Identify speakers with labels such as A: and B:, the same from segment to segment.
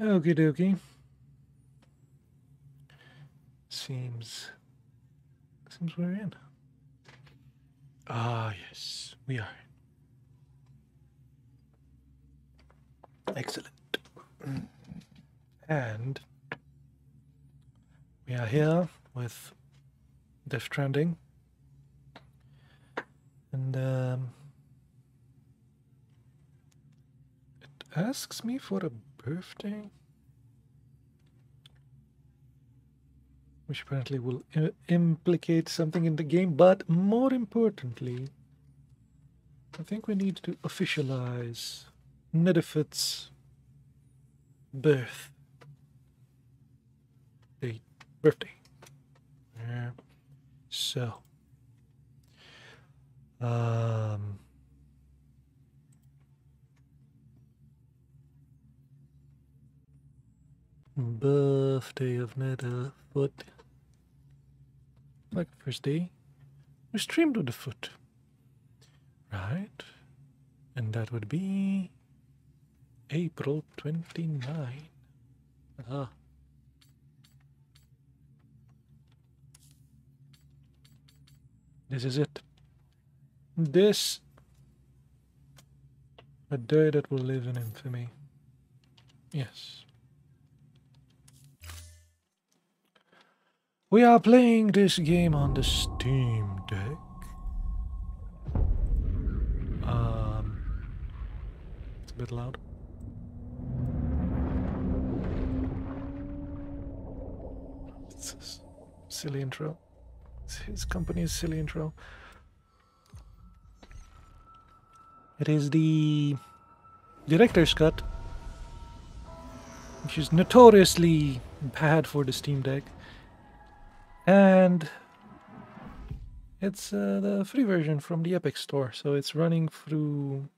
A: Okie dokie. Seems we're in. Ah, yes, we are. Excellent. And we are here with Stranding. And it asks me for a birthday, which apparently will implicate something in the game, but more importantly, I think we need to officialize Netherfoot's birthday. Yeah. So, birthday of Netherfoot. Like first day, we streamed with the foot, right? And that would be April 29. Ah. This is it. This, a day that will live in infamy. Yes. We are playing this game on the Steam Deck. It's a bit loud. It's a silly intro. It's his company's silly intro. It is the director's cut, which is notoriously bad for the Steam Deck. And It's the free version from the Epic Store, so it's running through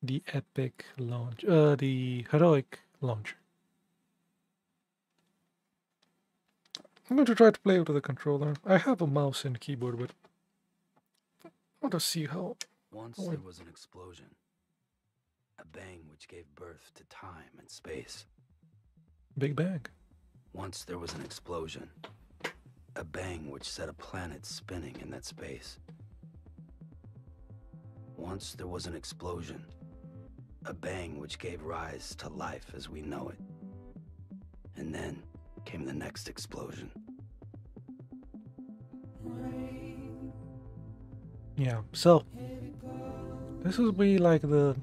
A: the Epic launch, the Heroic launcher. I'm going to try to play with the controller. I have a mouse and keyboard, but I want to see how...
B: Once there was an explosion. A bang which gave birth to time and space.
A: Big Bang.
B: Once there was an explosion. A bang which set a planet spinning in that space. Once there was an explosion. A bang which gave rise to life as we know it. And then came the next explosion.
A: Yeah, so this will be like the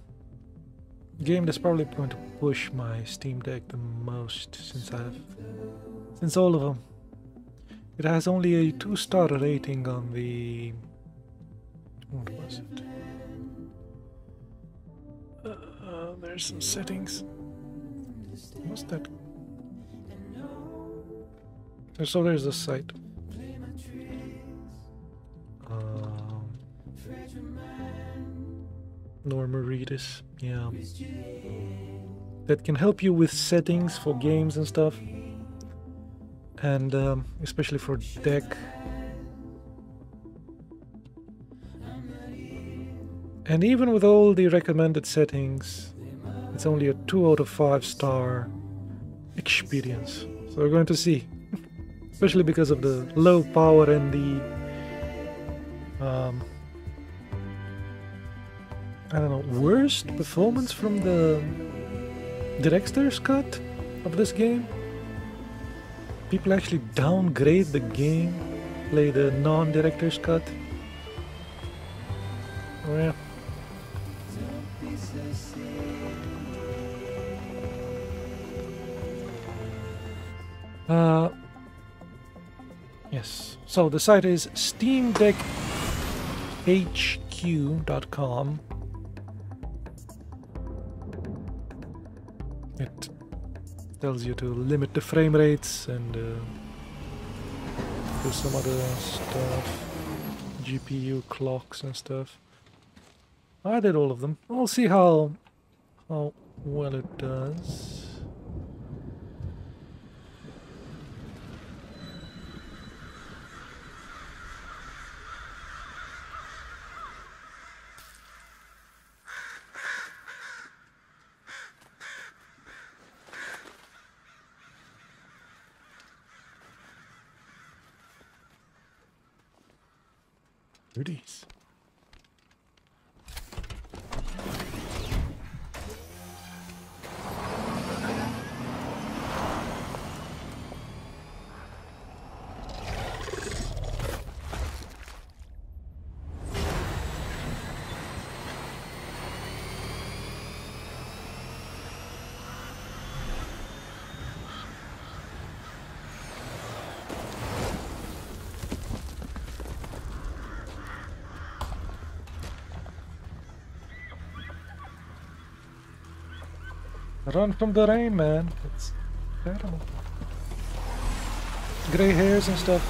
A: game that's probably going to push my Steam Deck the most since all of them. It has only a 2-star rating on the... what was it? There's some settings. What's that? So there's the site. Norma Reedus, yeah. That can help you with settings for games and stuff. And especially for deck. And even with all the recommended settings, it's only a 2 out of 5 star experience. So we're going to see. Especially because of the low power and the I don't know, worst performance from the director's cut of this game. People actually downgrade the game, play the non-director's cut. Oh yeah. Yes, so the site is steamdeckhq.com. It tells you to limit the frame rates and do some other stuff, GPU clocks and stuff. I did all of them. I'll see how well it does. Goodies. Run from the rain, man. It's terrible. Gray hairs and stuff.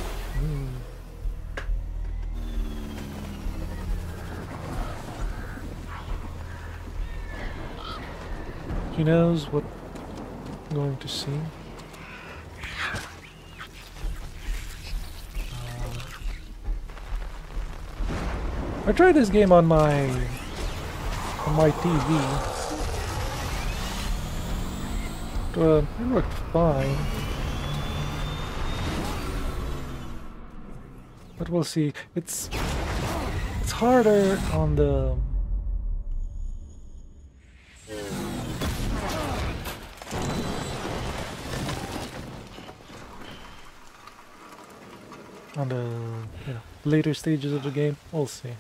A: He knows what I'm going to see. I tried this game on my TV. It worked fine. But we'll see. It's harder on the later stages of the game. We'll see.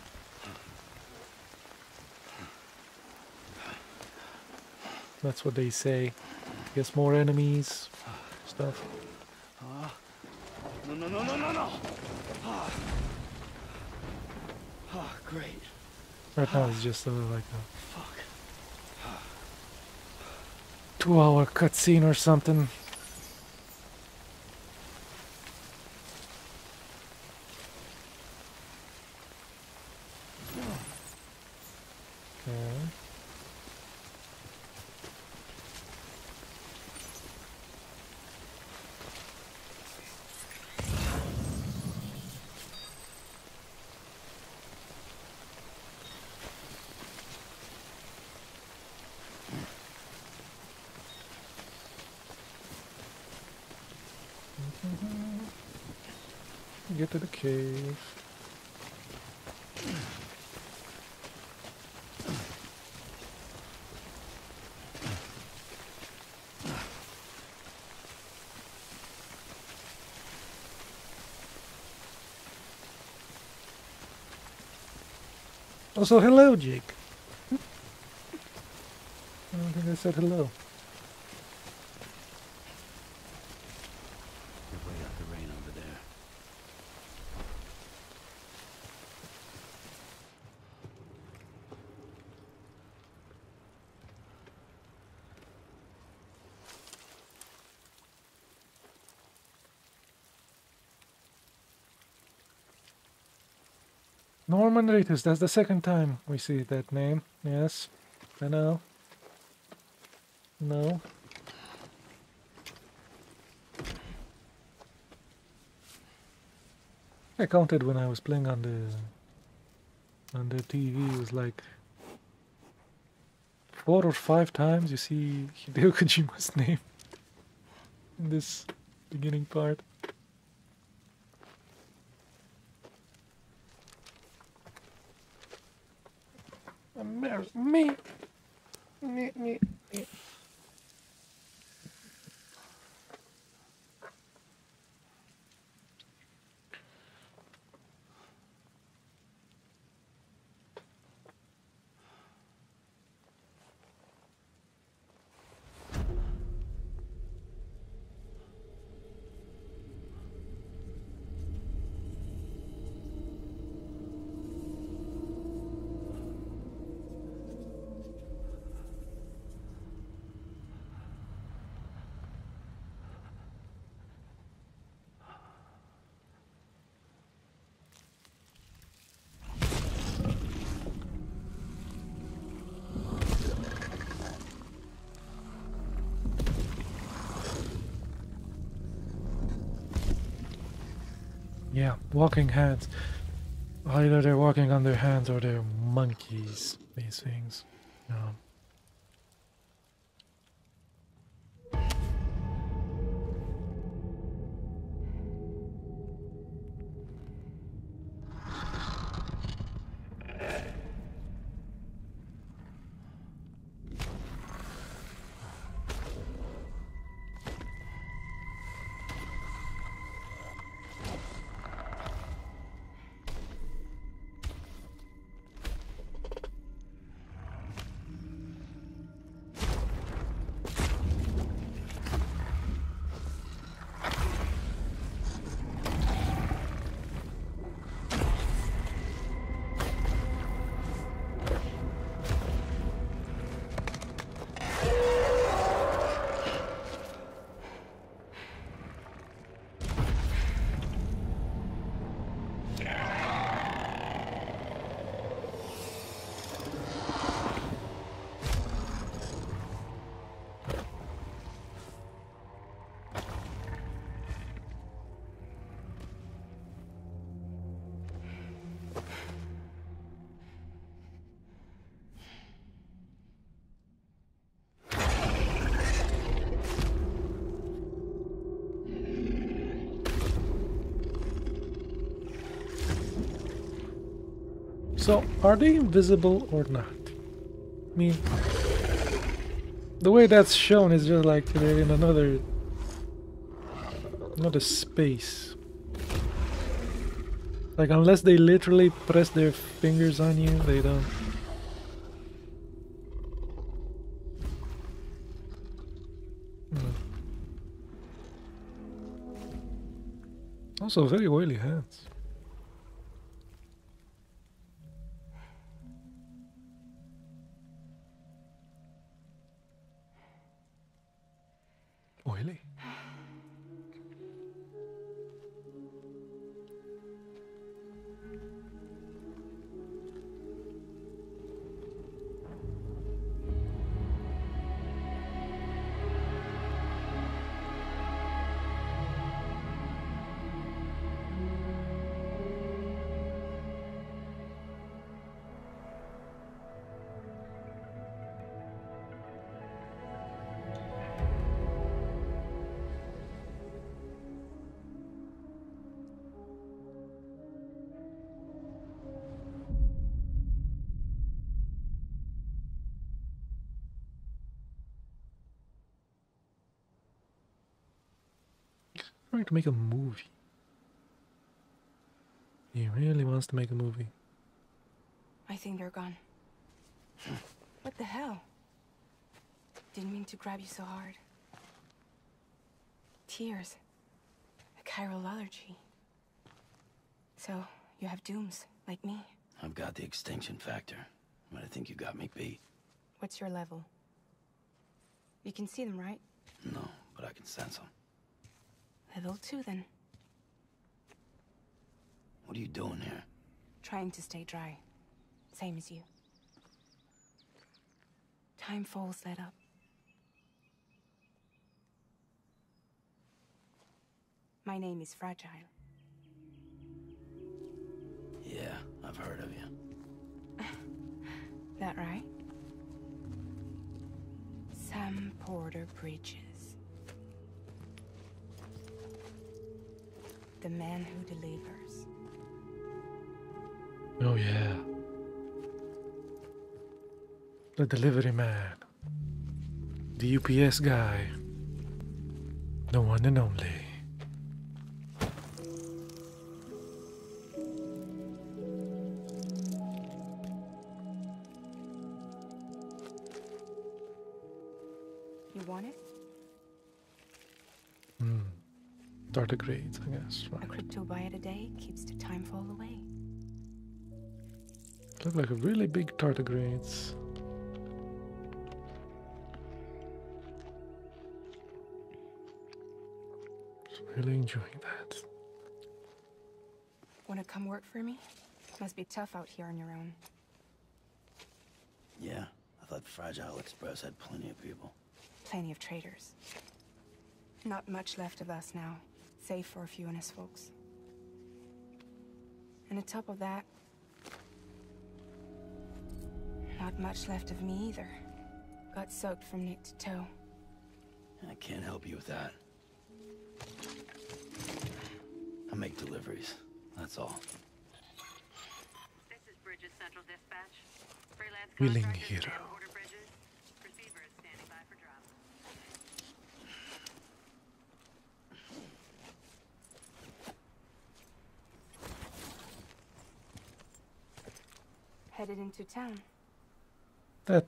A: That's what they say. Guess more enemies, stuff.
B: No. Great.
A: Right now it's just like a 2-hour cutscene or something. Okay. Get to the cave. Also, hello, Jake. I don't think I said hello.
B: You're way out the rain over there.
A: Norman Reedus, that's the second time we see that name. Yes, I know. No. I counted when I was playing on the TV. It was like 4 or 5 times you see Hideo Kojima's name in this beginning part. Me. Yeah, walking hands. Either they're walking on their hands or they're monkeys, these things. So, are they invisible or not? I mean, the way that's shown is just like they're in another space. Like, unless they literally press their fingers on you, they don't. Also, very oily hands. Oily? Trying to make a movie. He really wants to make a movie.
C: I think they're gone. What the hell? Didn't mean to grab you so hard. Tears. A chiral allergy. So, you have dooms, like me.
B: I've got the extinction factor, but I think you got me beat.
C: What's your level? You can see them, right?
B: No, but I can sense them.
C: Level 2, then.
B: What are you doing here?
C: Trying to stay dry. Same as you. Time falls let up. My name is Fragile.
B: Yeah, I've heard of you.
C: That right? Sam Porter Bridges. The man who delivers.
A: Oh yeah. The delivery man. The UPS guy. The one and only.
C: You want it?
A: Tardigrades, I guess.
C: A
A: Right.
C: crypto byte a day keeps the time fall away.
A: Look like a really big tardigrades. Really enjoying that.
C: Wanna come work for me? Must be tough out here on your own.
B: Yeah, I thought Fragile Express had plenty of people.
C: Plenty of traitors. Not much left of us now, save for a few honest folks. And on top of that, not much left of me either. Got soaked from neck to toe.
B: I can't help you with that. I make deliveries, that's all.
D: This is Bridges Central Dispatch. Freelance
A: Willing
D: contractors
A: hero.
D: and order bridges. Receiver is standing by for drop.
C: Headed into town.
A: That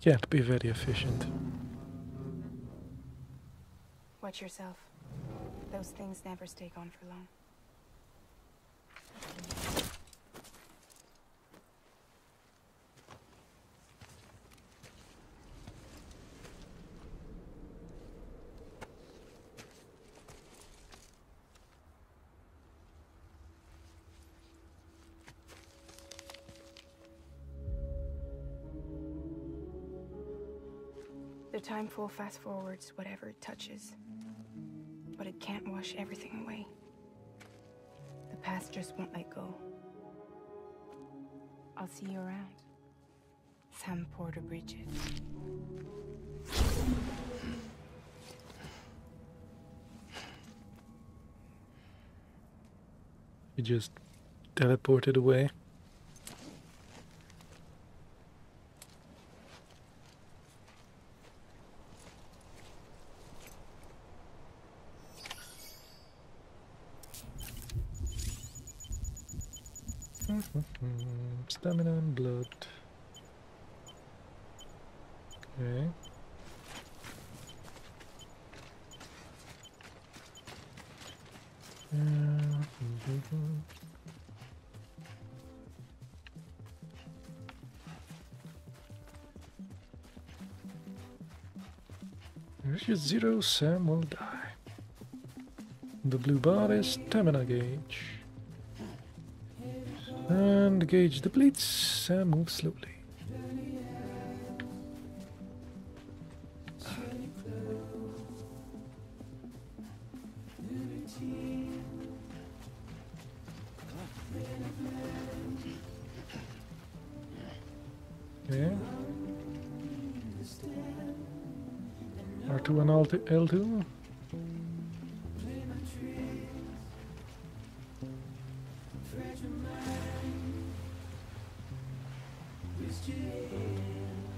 A: can't be very efficient.
C: Watch yourself. Those things never stay gone for long. The time fall fast forwards whatever it touches. But it can't wash everything away. The past just won't let go. I'll see you around. Sam Porter Bridges.
A: You just teleported away. Stamina and blood. Okay. Reaches 0, Sam will die. The blue bar is stamina gauge. And the gauge depletes, Sam moves slowly. Okay. R2 and L2.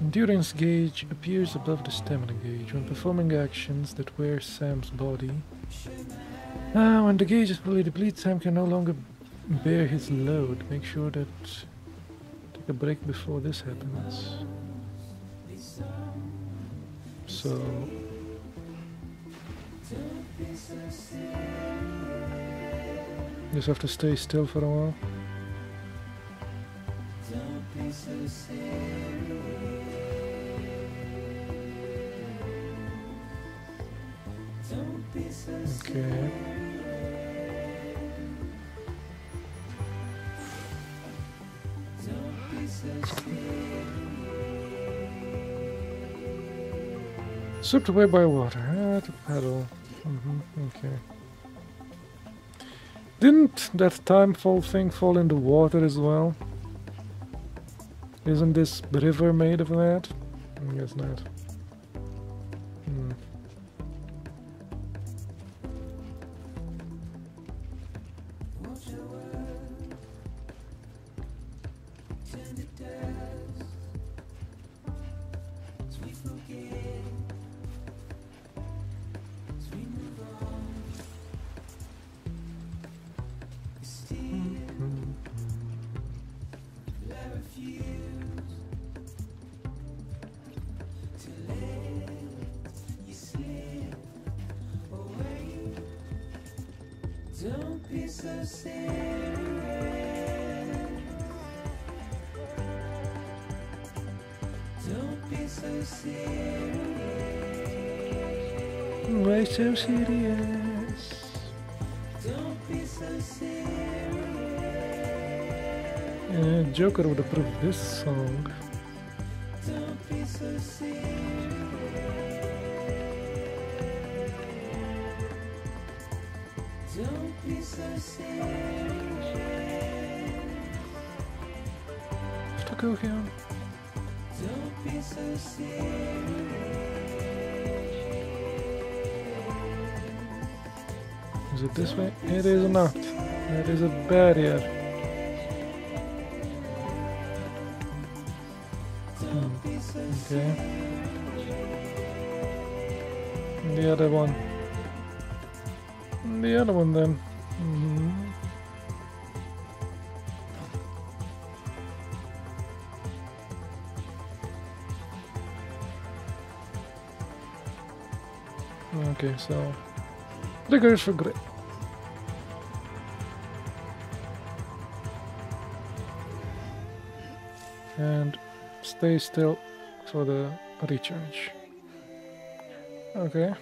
A: Endurance gauge appears above the stamina gauge when performing actions that wear Sam's body. When the gauge is fully depleted, Sam can no longer bear his load. Make sure that take a break before this happens. So just have to stay still for a while. Okay. Swept away by water. To paddle. Okay. Didn't that timefall thing fall in the water as well? Isn't this river made of that? I guess not. Why so serious? Don't be so serious. Joker would approve this song. Don't be so serious. Don't be so serious. Have to go here. Don't be so serious. Is it this way? It is not. It is a barrier. Okay. The other one. The other one then. Okay, so triggers for grip. And stay still for the recharge. Okay.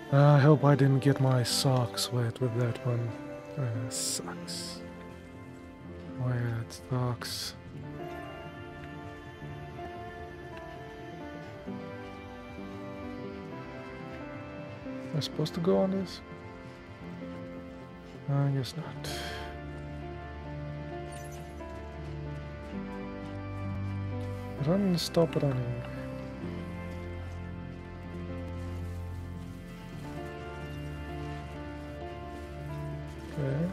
A: I hope I didn't get my socks wet with that one. Sucks. Wet socks. Am I supposed to go on this? I guess not. Run, stop running. Okay.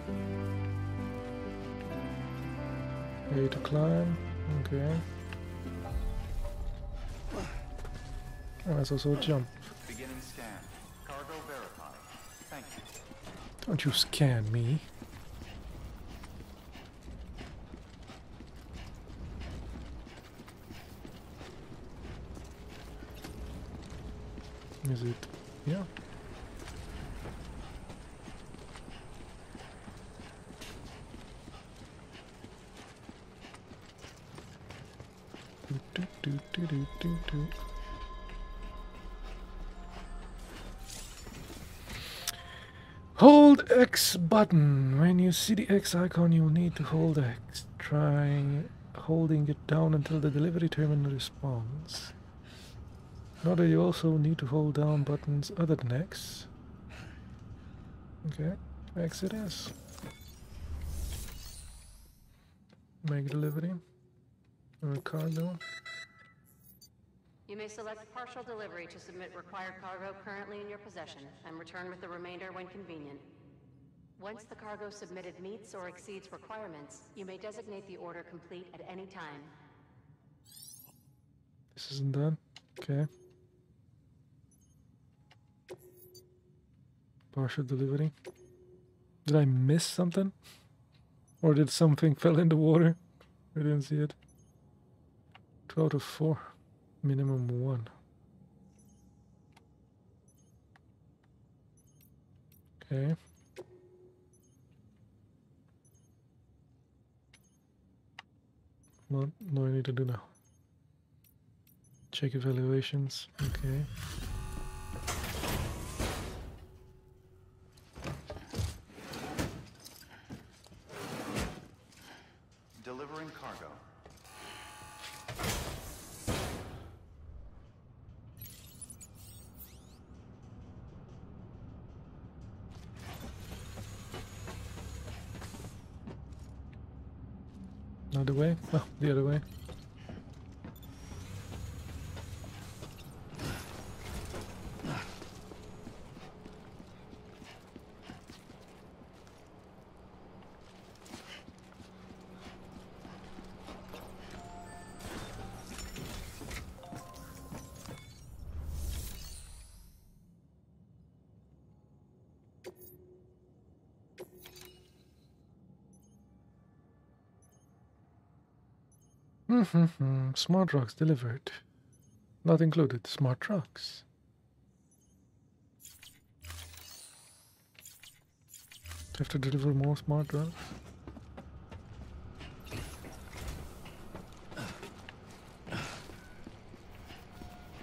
A: Way to climb. Okay. Oh, that's also a jump.
E: Beginning scan. Cargo verified. Thank you.
A: Don't you scan me. Is it? Yeah. Do. Hold X button. When you see the X icon, you'll need to hold X. Try holding it down until the delivery terminal responds. Note that you also need to hold down buttons other than X. Okay, X it is. Make delivery. Or cargo.
F: You may select partial delivery to submit required cargo currently in your possession, and return with the remainder when convenient. Once the cargo submitted meets or exceeds requirements, you may designate the order complete at any time.
A: This isn't done. Okay. Partial delivery. Did I miss something? Or did something fell in the water? I didn't see it. 2 out of 4. Minimum 1. Okay. What do I need to do now? Check evaluations. Okay.
E: Delivering cargo.
A: Not the way? Oh, the other way. Smart trucks delivered. Not included. Smart trucks. Have to deliver more smart trucks.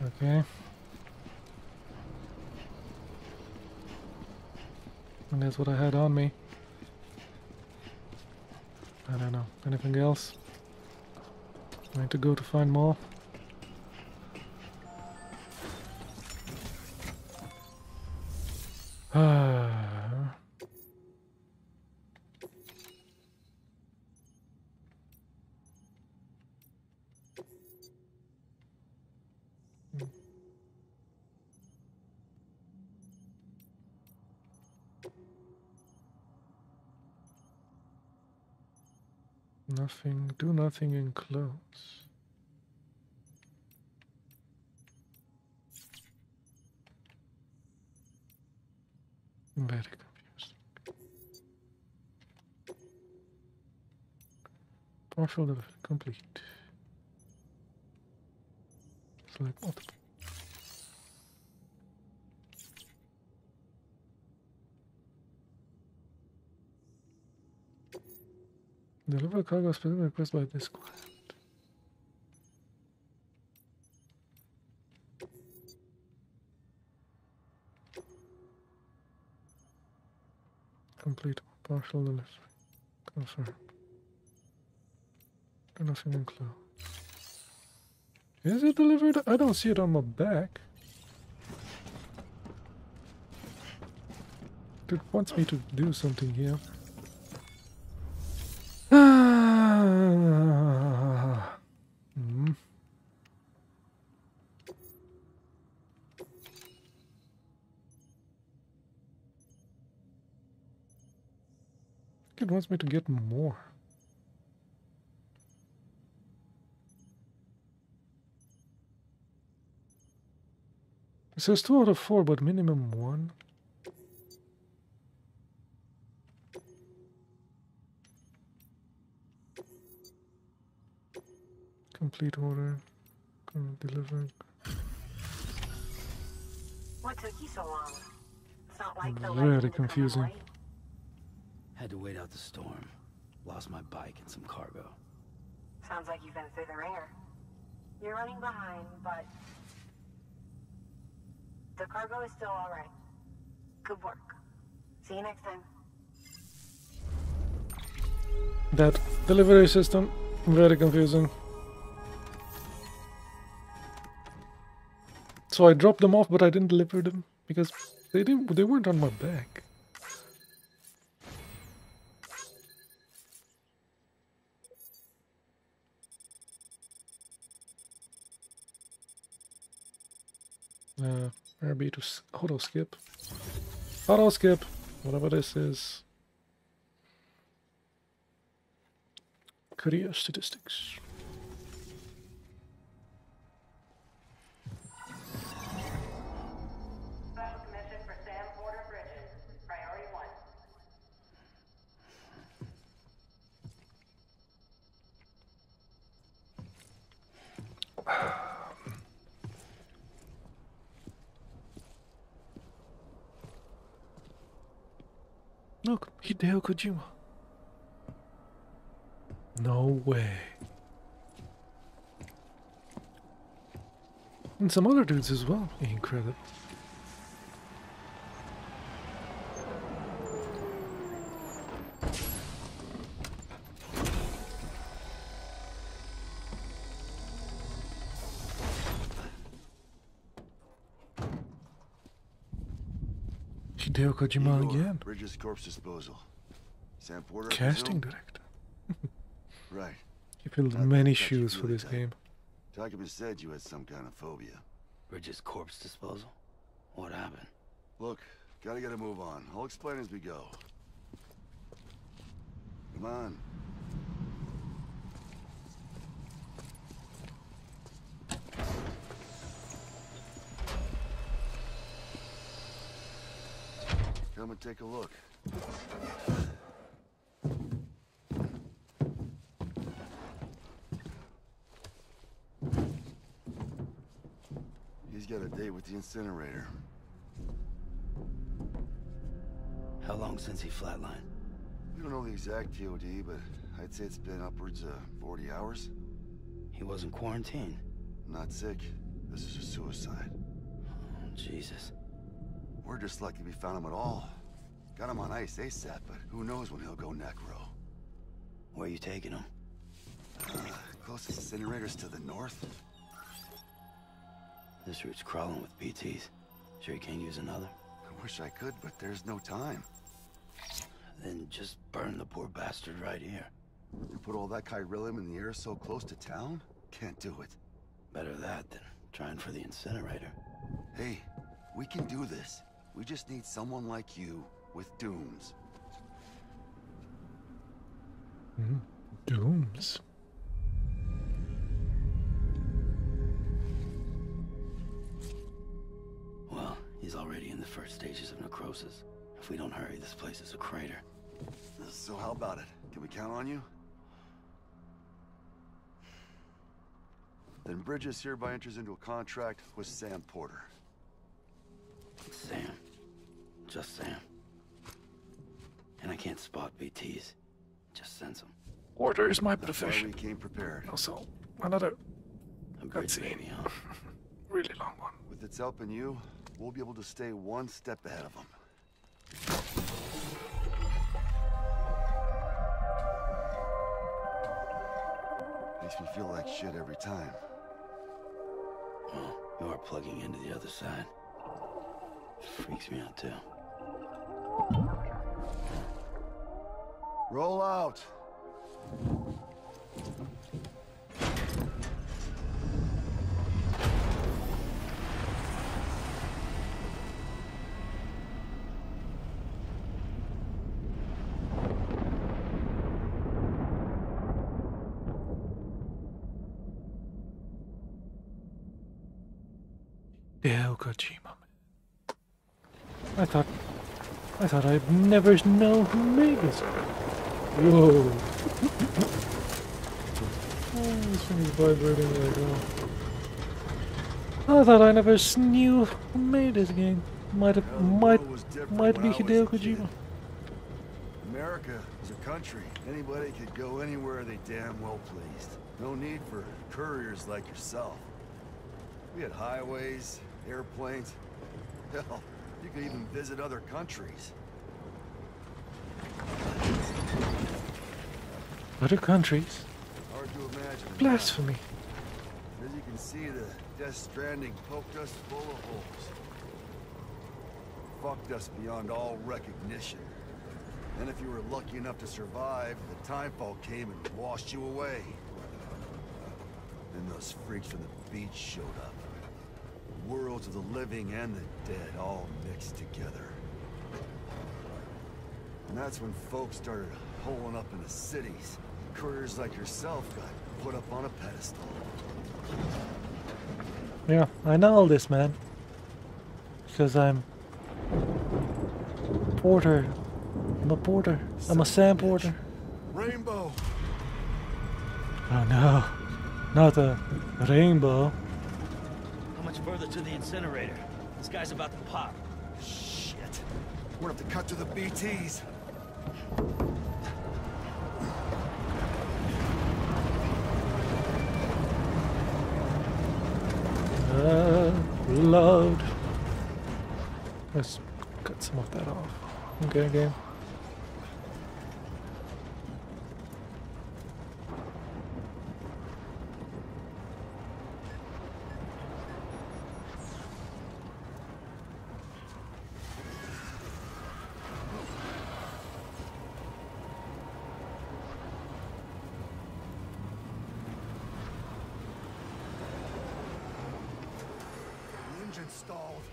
A: Okay. And that's what I had on me. I don't know. Anything else? I need to go to find more. Nothing, do nothing in close. Very confused. Partial delivery complete. Select multiple. Deliver cargo specific request by this client. Complete partial delivery. Confirmed. Do nothing include. Is it delivered? I don't see it on my back. It wants me to do something here. It wants me to get more. It says 2 out of 4, but minimum 1. Complete order. Delivered.
G: What took you so long? It's not like the
A: Very
G: legend
A: confusing.
G: late.
B: Had to wait out the storm. Lost my bike and some cargo.
G: Sounds like you've been through the ringer. You're running behind, but the cargo is still all right. Good work. See you next time.
A: That delivery system, very confusing. So I dropped them off, but I didn't deliver them because they weren't on my back. RB to auto skip. Auto skip! Whatever this is. Career statistics.
D: Special commission for Sam Porter Bridges. Priority 1.
A: Look, Hideo Kojima. No way. And some other dudes as well, incredible. Hideo Kojima again.
H: Bridges corpse disposal. Sam Porter.
A: Casting director.
H: Right.
A: He filled
H: Not
A: many
H: that you
A: shoes
H: feel
A: for
H: it,
A: this
H: Dad.
A: game.
H: Takuma said you had some kind of phobia.
B: Bridges corpse disposal? What happened?
H: Look, gotta get a move on. I'll explain as we go. Come on. Come and take a look. He's got a date with the incinerator.
B: How long since he flatlined?
H: We don't know the exact TOD, but I'd say it's been upwards of 40 hours.
B: He wasn't quarantined.
H: Not sick. This is a suicide.
B: Oh, Jesus.
H: We're just lucky we found him at all. Got him on ice ASAP, but who knows when he'll go necro.
B: Where you taking him?
H: Closest incinerators to the north.
B: This route's crawling with BTs. Sure you can't use another?
H: I wish I could, but there's no time.
B: Then just burn the poor bastard right here.
H: You put all that chiralium in the air so close to town? Can't do it.
B: Better that than trying for the incinerator.
H: Hey, we can do this. We just need someone like you with dooms.
A: Dooms.
B: Well, he's already in the first stages of necrosis. If we don't hurry, this place is a crater.
H: So how about it? Can we count on you? Then Bridges hereby enters into a contract with Sam Porter.
B: Sam. Just Sam. And I can't spot BTs. Just sense them.
A: Order is my
H: That's why
A: profession.
H: we came prepared.
A: Also, another
B: A bridge
A: cutscene.
B: baby, huh?
A: Really long one.
H: With its help and you, we'll be able to stay one step ahead of them. Makes me feel like shit every time.
B: Well, you are plugging into the other side. Freaks me out, too.
H: Roll out!
A: Hideo Kojima. I thought I'd never know who made this. Whoa. Oh, this thing is vibrating like hell. I thought I never knew who made this game. Might be Hideo Kojima.
H: America is a country. Anybody could go anywhere they damn well pleased. No need for couriers like yourself. We had highways, airplanes. Hell, you could even visit other countries.
A: Other countries?
H: Hard to imagine.
A: Blasphemy.
H: As you can see, the Death Stranding poked us full of holes. Fucked us beyond all recognition. And if you were lucky enough to survive, the timefall came and washed you away. Then those freaks from the beach showed up. The world worlds of the living and the dead all mixed together. And that's when folks started holing up in the cities. Couriers like yourself got put up on a pedestal.
A: Yeah, I know all this, man. Because I'm porter. I'm a porter. I'm a Sam Porter.
H: Rainbow!
A: Oh no, not a rainbow.
I: How much further to the incinerator? This guy's about to pop.
H: Shit. We're gonna have to cut to the BTs.
A: Load. Let's cut some of that off. Okay, game.
H: The engine's stalled.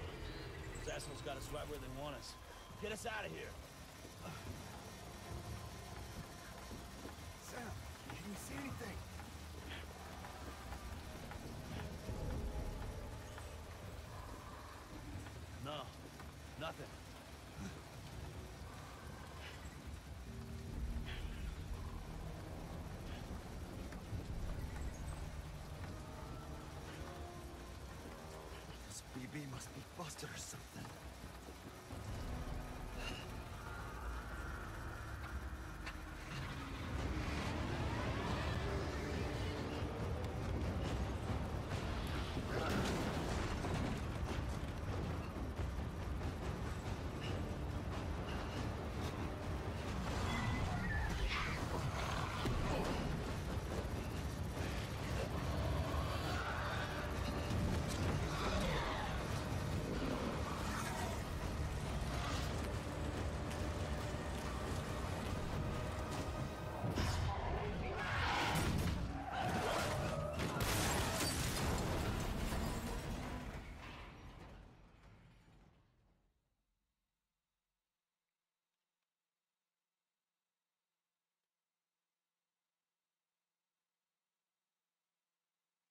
I: Those assholes got us right where they want us. Get us out of here.
H: Sam, can you see anything?
I: No, nothing.
H: This BB must be busted or something.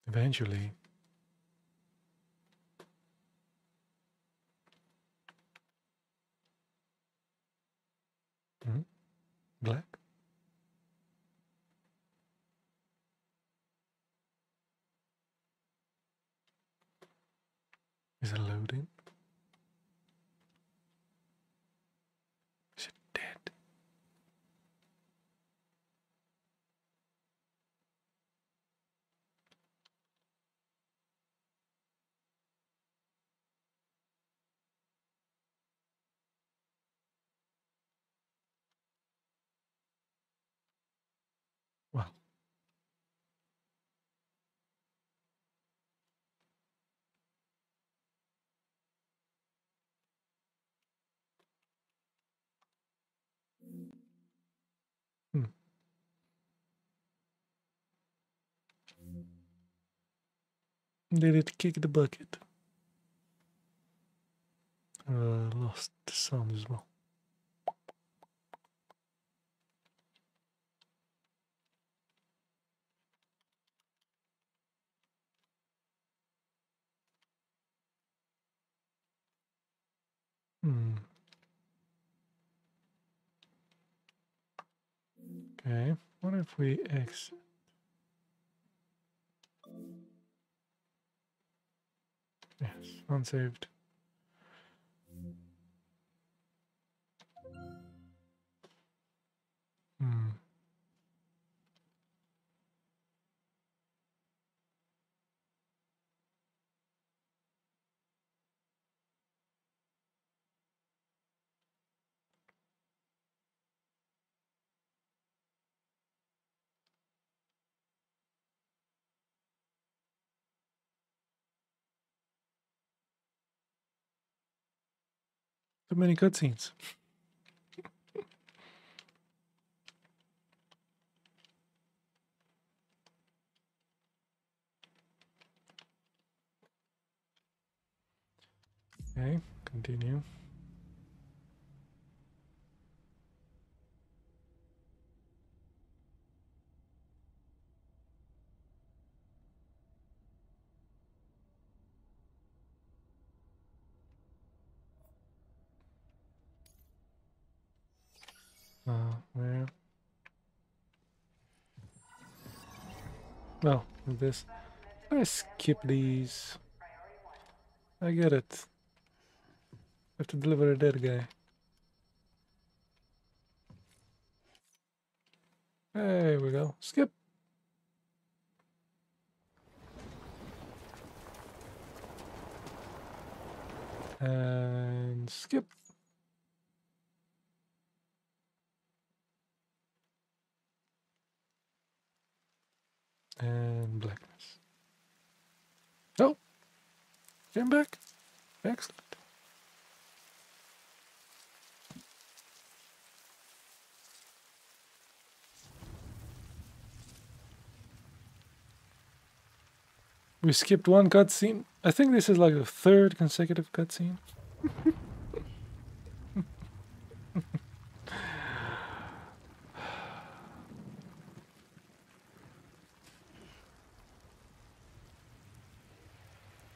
A: Eventually. Black. Is it loading? Is it dead? Well. Did it kick the bucket? Lost the sound as well. Okay, what if we exit? Yes, unsaved. Too many cutscenes. Okay, continue. Where? Well, with this. I skip these. I get it. I have to deliver a dead guy. There we go. Skip. And skip. And blackness. Oh! Came back. Excellent. We skipped one cutscene. I think this is like the third consecutive cutscene.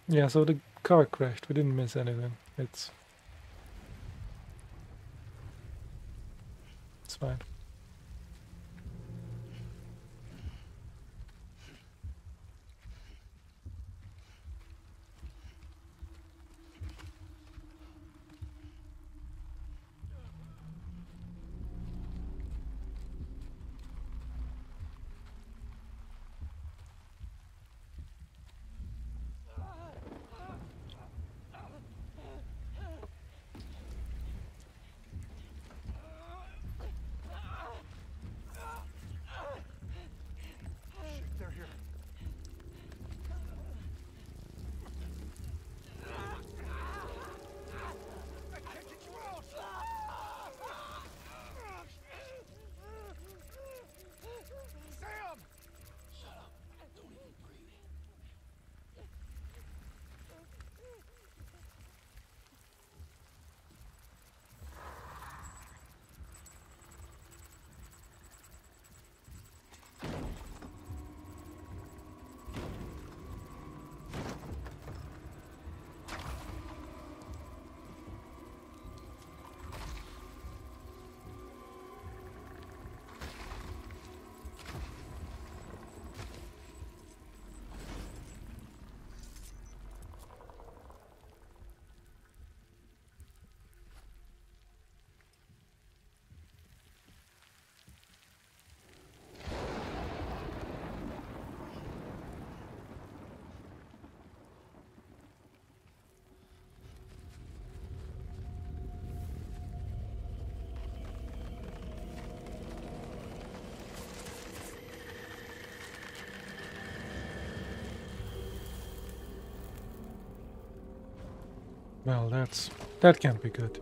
A: Yeah, so the car crashed. We didn't miss anything. It's fine. Well, that can't be good.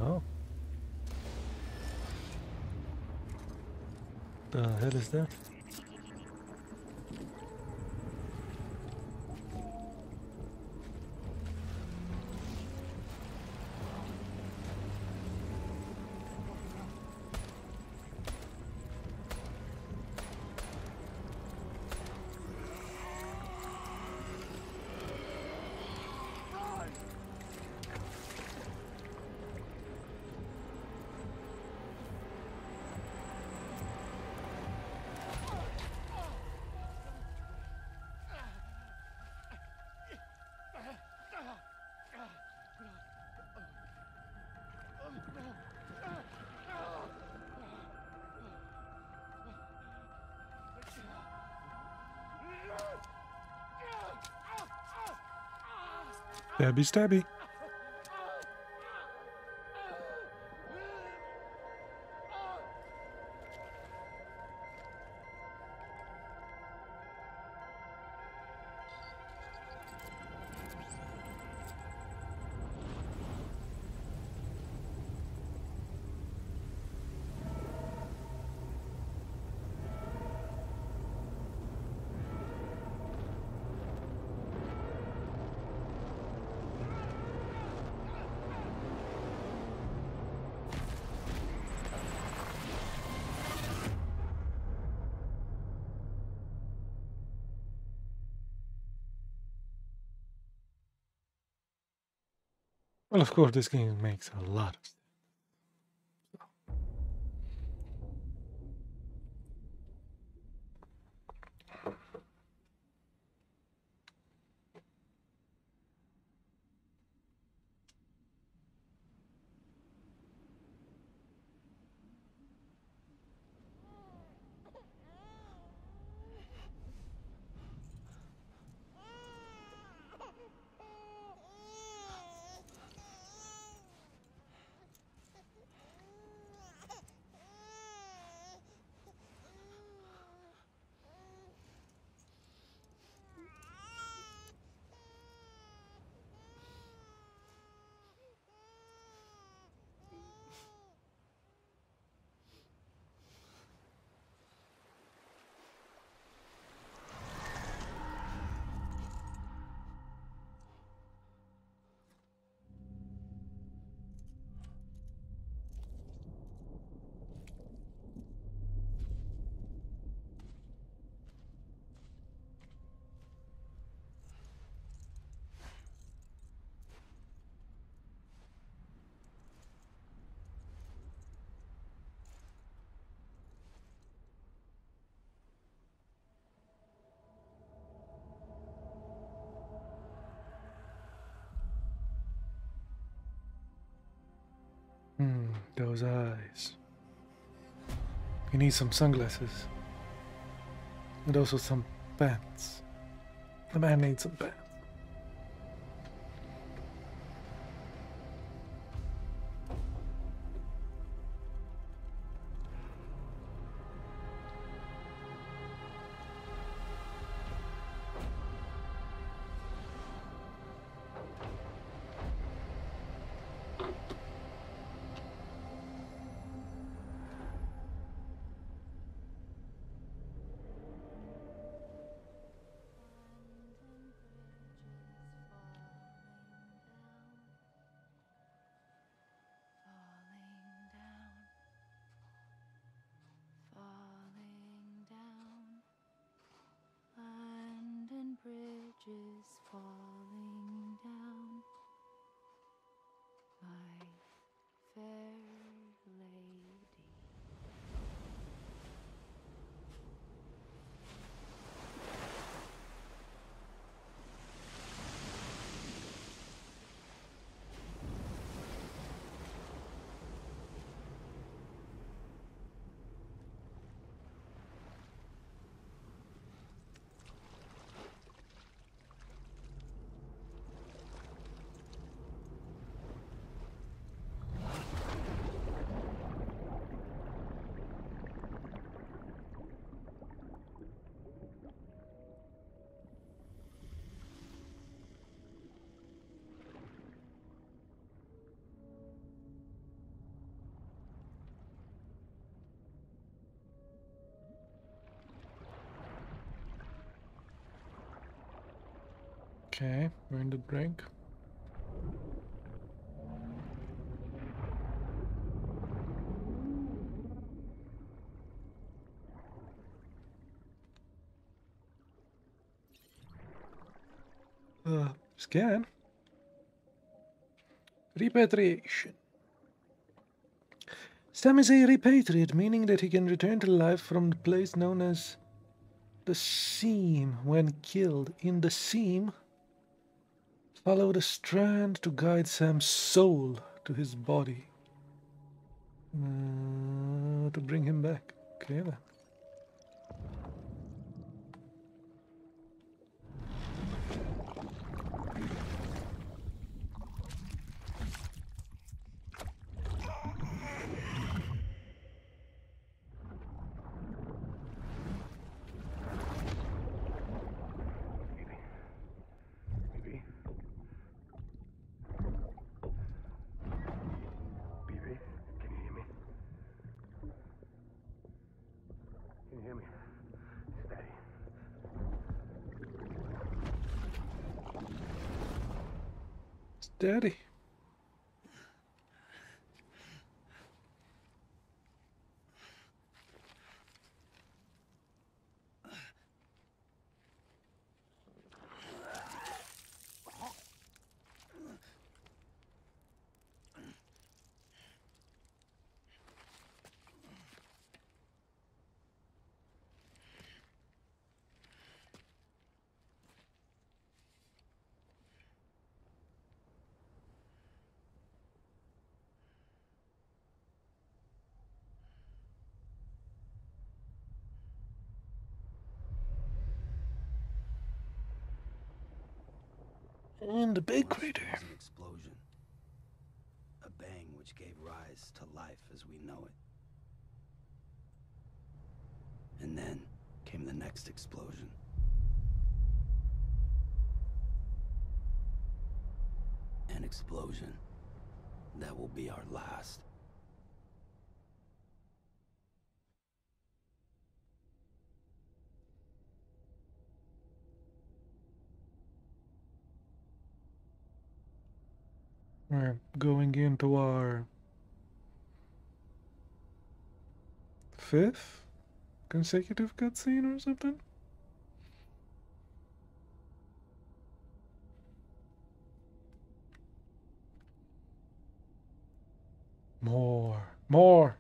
A: No. The hell is that? Stabby, stabby. Well, of course, this game makes a lot of sense. Those eyes. You need some sunglasses. And also some pants. The man needs some pants.
C: Falling down, land and bridges falling down, my fair lady.
A: Okay, we're in the drink. Scan. Repatriation. Sam is a repatriate, meaning that he can return to life from the place known as the Seam when killed. In the Seam, follow the strand to guide Sam's soul to his body. To bring him back. Okay then. Daddy. And a big
B: Once
A: crater.
B: there was an explosion. A bang which gave rise to life as we know it. And then came the next explosion. An explosion that will be our last.
A: We're going into our 5th consecutive cutscene or something? More. More!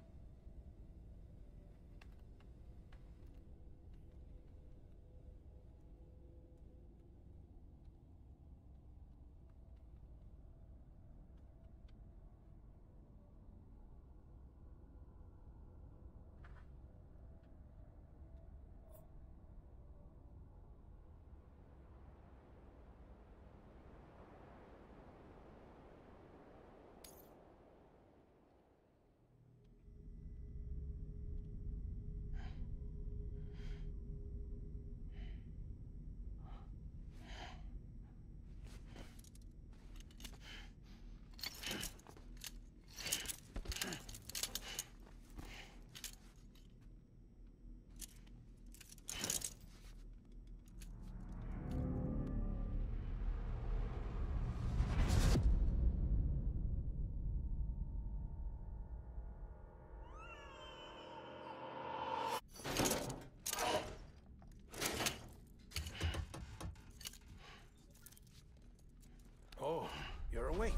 J: Oh, you're awake.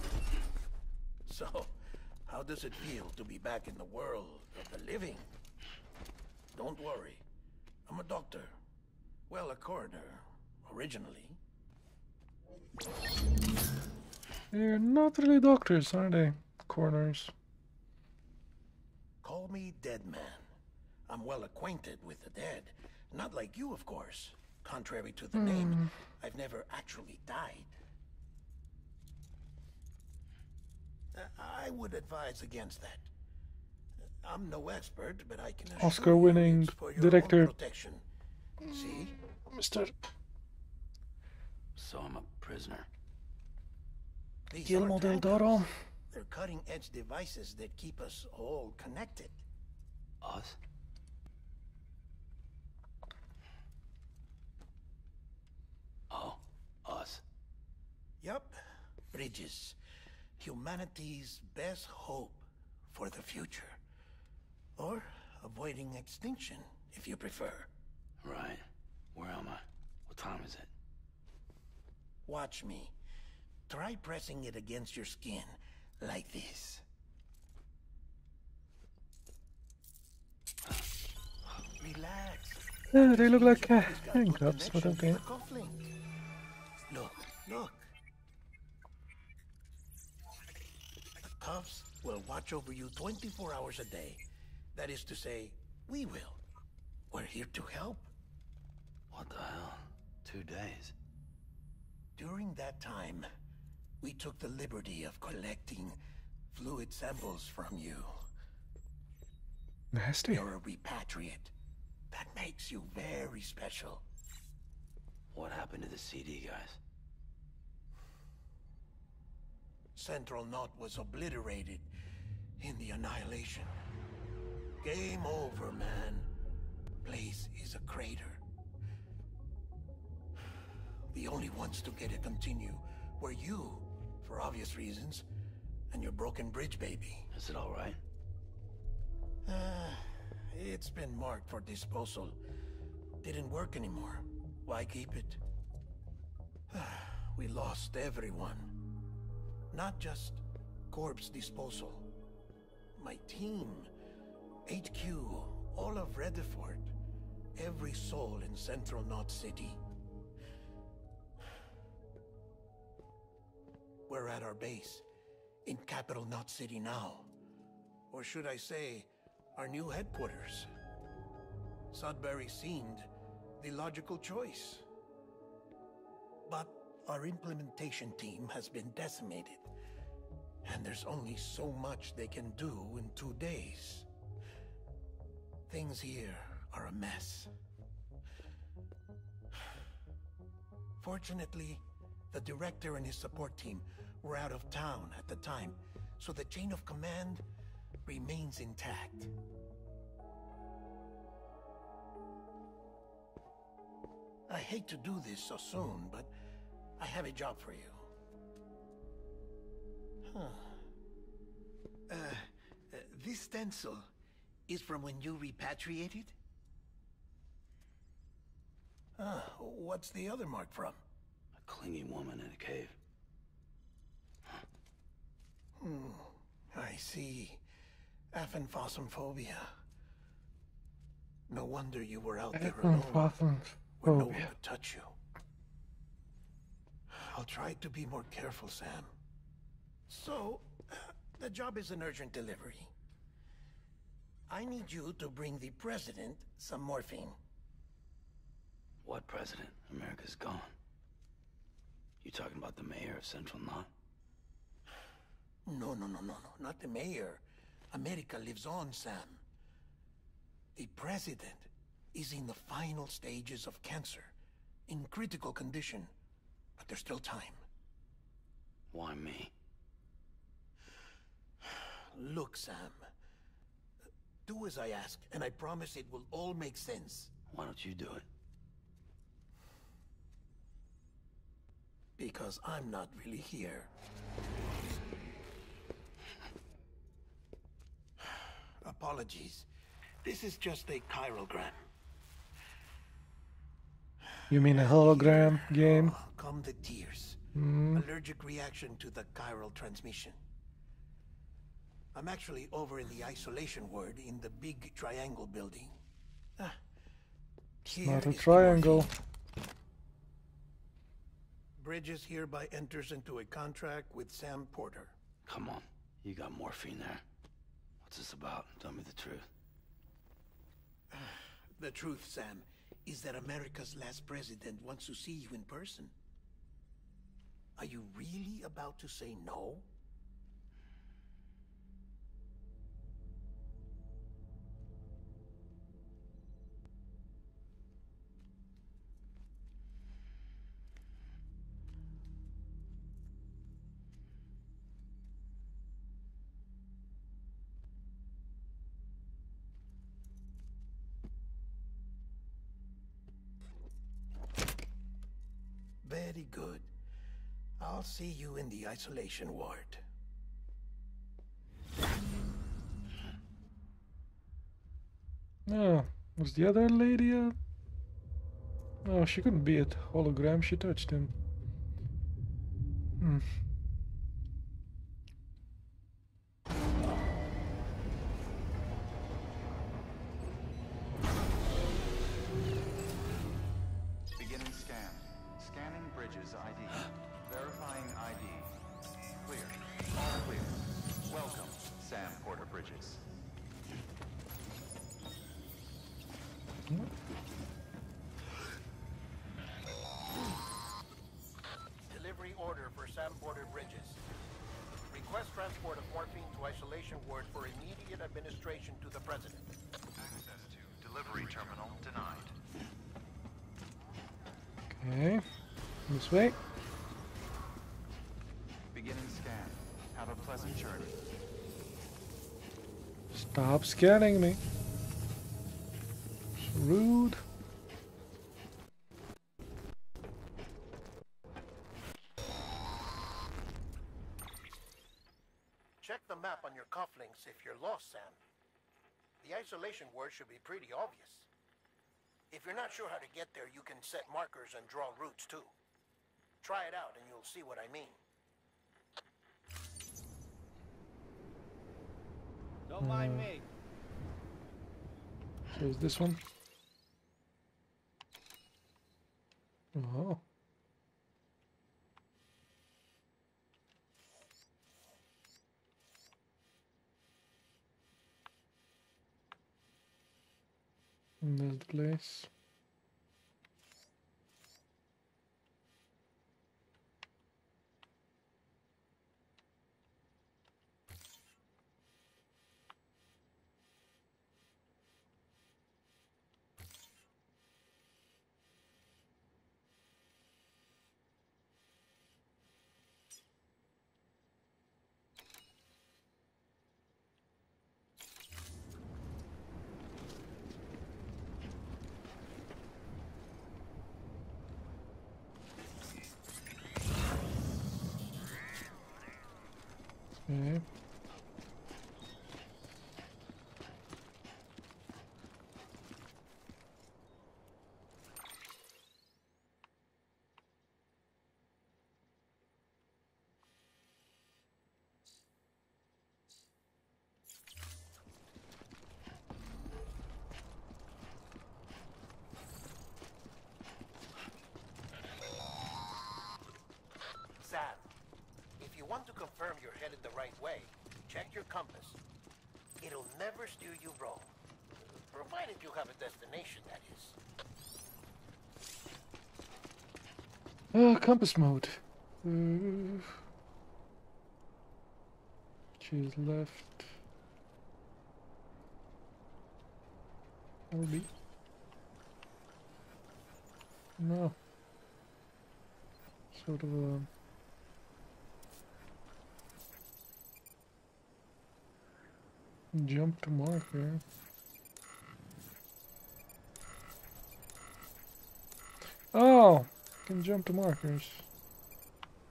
J: So, how does it feel to be back in the world of the living? Don't worry. I'm a doctor. Well, a coroner, originally.
A: They're not really doctors, are they? Coroners.
J: Call me Dead Man. I'm well acquainted with the dead. Not like you, of course. Contrary to the name, I've never actually died. I would advise against that. I'm no expert, but I can assure
A: Oscar-winning
J: you it's for your
A: director.
J: own protection. See?
A: Mr.
B: So I'm a prisoner.
J: These
A: Guillermo
J: aren't
A: del
J: handguns.
A: Toro.
J: They're cutting-edge devices that keep us all connected.
B: Us? Oh, us.
J: Yup. Bridges. Humanity's best hope for the future. Or avoiding extinction, if you prefer.
B: Right. Where am I? What time is it?
J: Watch me. Try pressing it against your skin, like this. Relax.
A: Yeah, they look like
J: He's got good
A: handcuffs, but
J: connection
A: okay.
J: to the cufflink. Look, look. The cuffs will watch over you 24 hours a day. That is to say, we will. We're here to help.
B: What the hell? 2 days.
J: During that time, we took the liberty of collecting fluid samples from you.
A: Nasty.
J: You're a repatriate. That makes you very special.
B: What happened to the CD guys?
J: Central Knot was obliterated in the annihilation. Game over, man. Place is a crater. The only ones to get to continue were you, for obvious reasons, and your broken bridge baby.
B: Is it all right?
J: It's been marked for disposal. Didn't work anymore. Why keep it? We lost everyone. Not just corpse disposal. My team, HQ, all of Redefort, every soul in Central Knot City. We're at our base, in capital Knot City now. Or should I say, our new headquarters. Sudbury seemed the logical choice. But our implementation team has been decimated, and there's only so much they can do in 2 days. Things here are a mess. Fortunately, the director and his support team were out of town at the time, so the chain of command remains intact. I hate to do this so soon, but I have a job for you. This stencil is from when you repatriated? What's the other mark from?
B: A clingy woman in a cave.
J: I see. Aphenphosmphobia. No wonder you were out there alone, where no one could touch you. I'll try to be more careful, Sam. So, the job is an urgent delivery. I need you to bring the president some morphine.
B: What president? America's gone. You talking about the mayor of Central Knot?
J: No, not the mayor. America lives on, Sam. The president is in the final stages of cancer, in critical condition, but there's still time.
B: Why me?
J: Look, Sam. Do as I ask, and I promise it will all make sense.
B: Why don't you do it?
J: Because I'm not really here. Apologies. This is just a chirogram.
A: You mean a hologram game?
J: Come the tears. Allergic reaction to the chiral transmission. I'm actually over in the isolation ward in the big triangle building.
A: Not a triangle.
J: Bridges hereby enters into a contract with Sam Porter.
B: Come on. You got morphine there. What's this about? Tell me the truth.
J: The truth, Sam, is that America's last president wants to see you in person. Are you really about to say no? Very good. I'll see you in the isolation ward.
A: Oh, was the other lady Oh, she couldn't be at hologram, she touched him.
E: Beginning scan. Scanning Bridges ID. Verifying ID. Clear. All clear. Welcome, Sam Porter Bridges.
J: Delivery order for Sam Porter Bridges. Request transport of morphine to isolation ward for immediate administration to the president.
E: Access to delivery terminal denied.
A: Okay, this way.
E: Beginning scan. Have a pleasant journey.
A: Stop scanning me. Rude.
J: map on your cufflinks if you're lost, Sam. The isolation word should be pretty obvious. If you're not sure how to get there, you can set markers and draw routes too. Try it out and you'll see what I mean.
I: Don't mind me.
A: So is this one? Oh. And there's the place. Okay.
J: Sam, if you want to confirm you're headed the right way, check your compass. It'll never steer you wrong. Provided you have a destination, that is.
A: Compass mode. Choose left. Or B. No. Sort of a... jump to marker. Oh! Can jump to markers.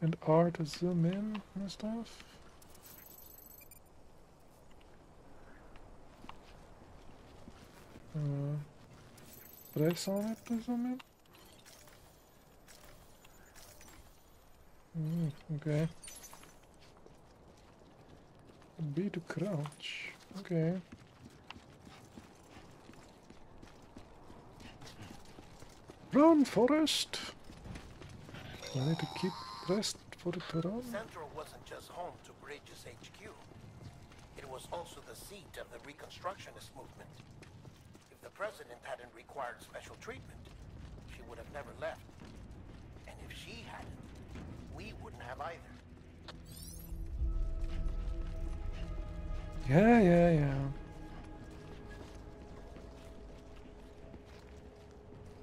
A: And R to zoom in and stuff. Press on it to zoom in. Okay. B to crouch. Okay. Run, Forest! I need to keep pressed for it to run.
J: Central wasn't just home to Bridges HQ. It was also the seat of the Reconstructionist movement. If the president hadn't required special treatment, she would have never left. And if she hadn't, we wouldn't have either.
A: Yeah.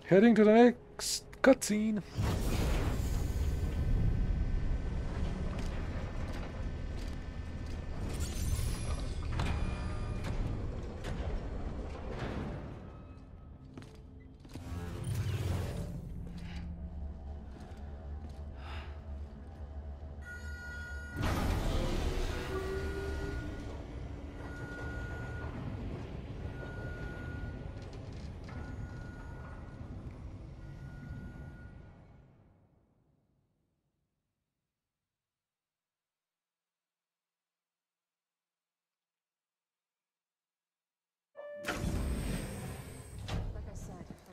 A: Heading to the next cutscene.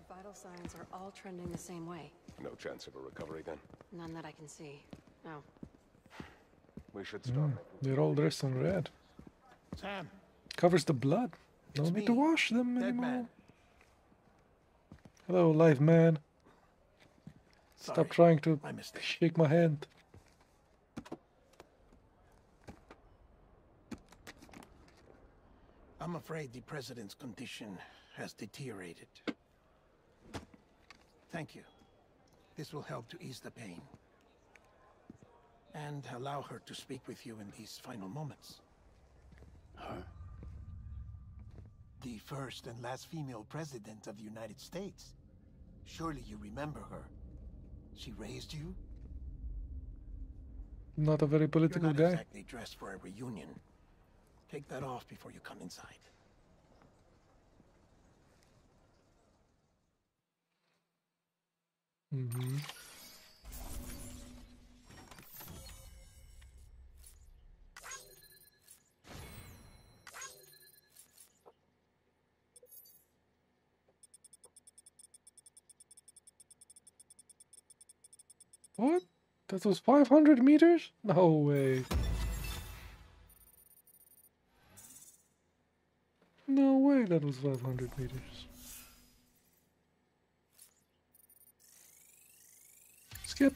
F: Vital signs are all trending the same way.
K: No chance of a recovery then?
F: None that I can see. No.
K: We should start.
A: They're all dressed in red.
J: Sam.
A: Covers the blood. No
J: It's
A: need
J: me,
A: to wash them
J: Dead
A: anymore.
J: Man.
A: Hello, live man.
J: Sorry,
A: Stop trying to
J: my mistake.
A: shake my hand.
J: I'm afraid the president's condition has deteriorated. Thank you. This will help to ease the pain. And allow her to speak with you in these final moments.
B: Her?
J: The first and last female president of the United States. Surely you remember her. She raised you?
A: Not a very
J: You're
A: political
J: not
A: guy.
J: exactly dressed for a reunion. Take that off before you come inside.
A: Mm-hmm. What? That was 500 meters? No way. No way that was 500 meters. Skip.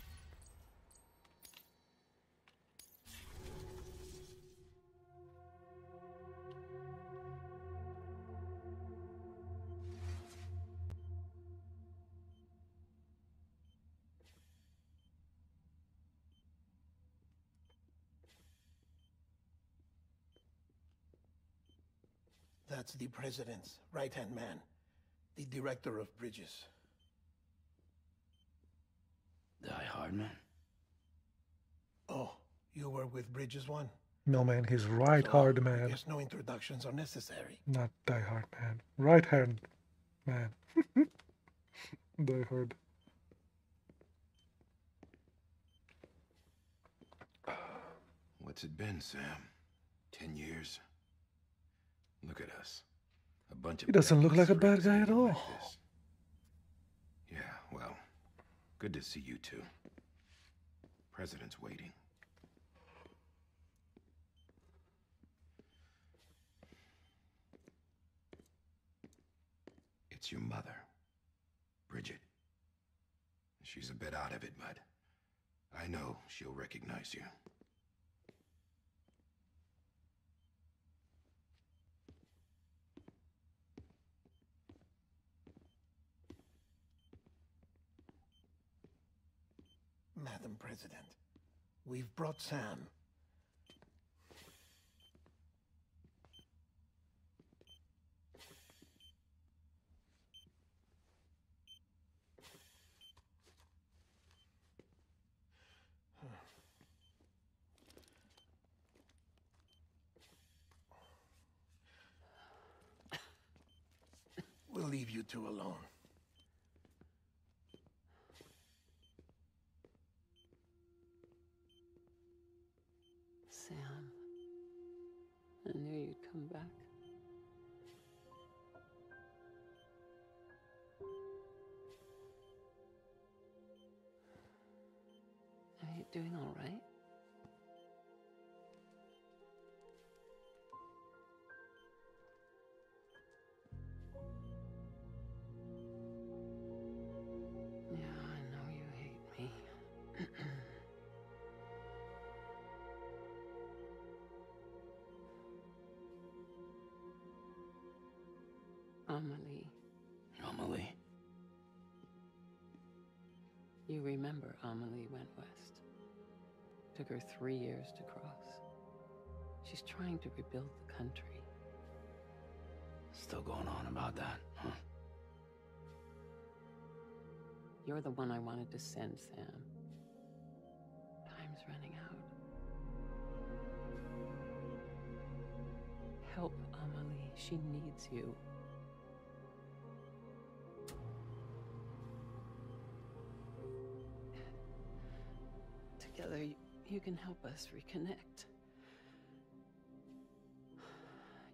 J: That's the president's right-hand man, the director of bridges.
B: Die Hard Man?
J: Oh, you were with Bridges 1?
A: No, man, he's right
J: So,
A: hard
J: I
A: man.
J: guess no introductions are necessary.
A: Not Die Hard man. Right hand man. Die Hard.
L: What's it been, Sam? 10 years? Look at us. A bunch of
A: He doesn't look like a bad
L: freaks
A: guy at
L: eating
A: all.
L: like this. Yeah, well, good to see you two. President's waiting. It's your mother, Bridget. She's a bit out of it, but I know she'll recognize you.
J: Madam President, we've brought Sam. We'll leave you two alone.
M: Sam, I knew you'd come back. Are you doing all right? Yeah, I know you hate me. Amelie.
B: Amelie?
M: You remember Amelie went west. Took her 3 years to cross. She's trying to rebuild the country.
B: Still going on about that, huh?
M: You're the one I wanted to send, Sam. Time's running out. Help Amelie. She needs you. Together, you can help us reconnect.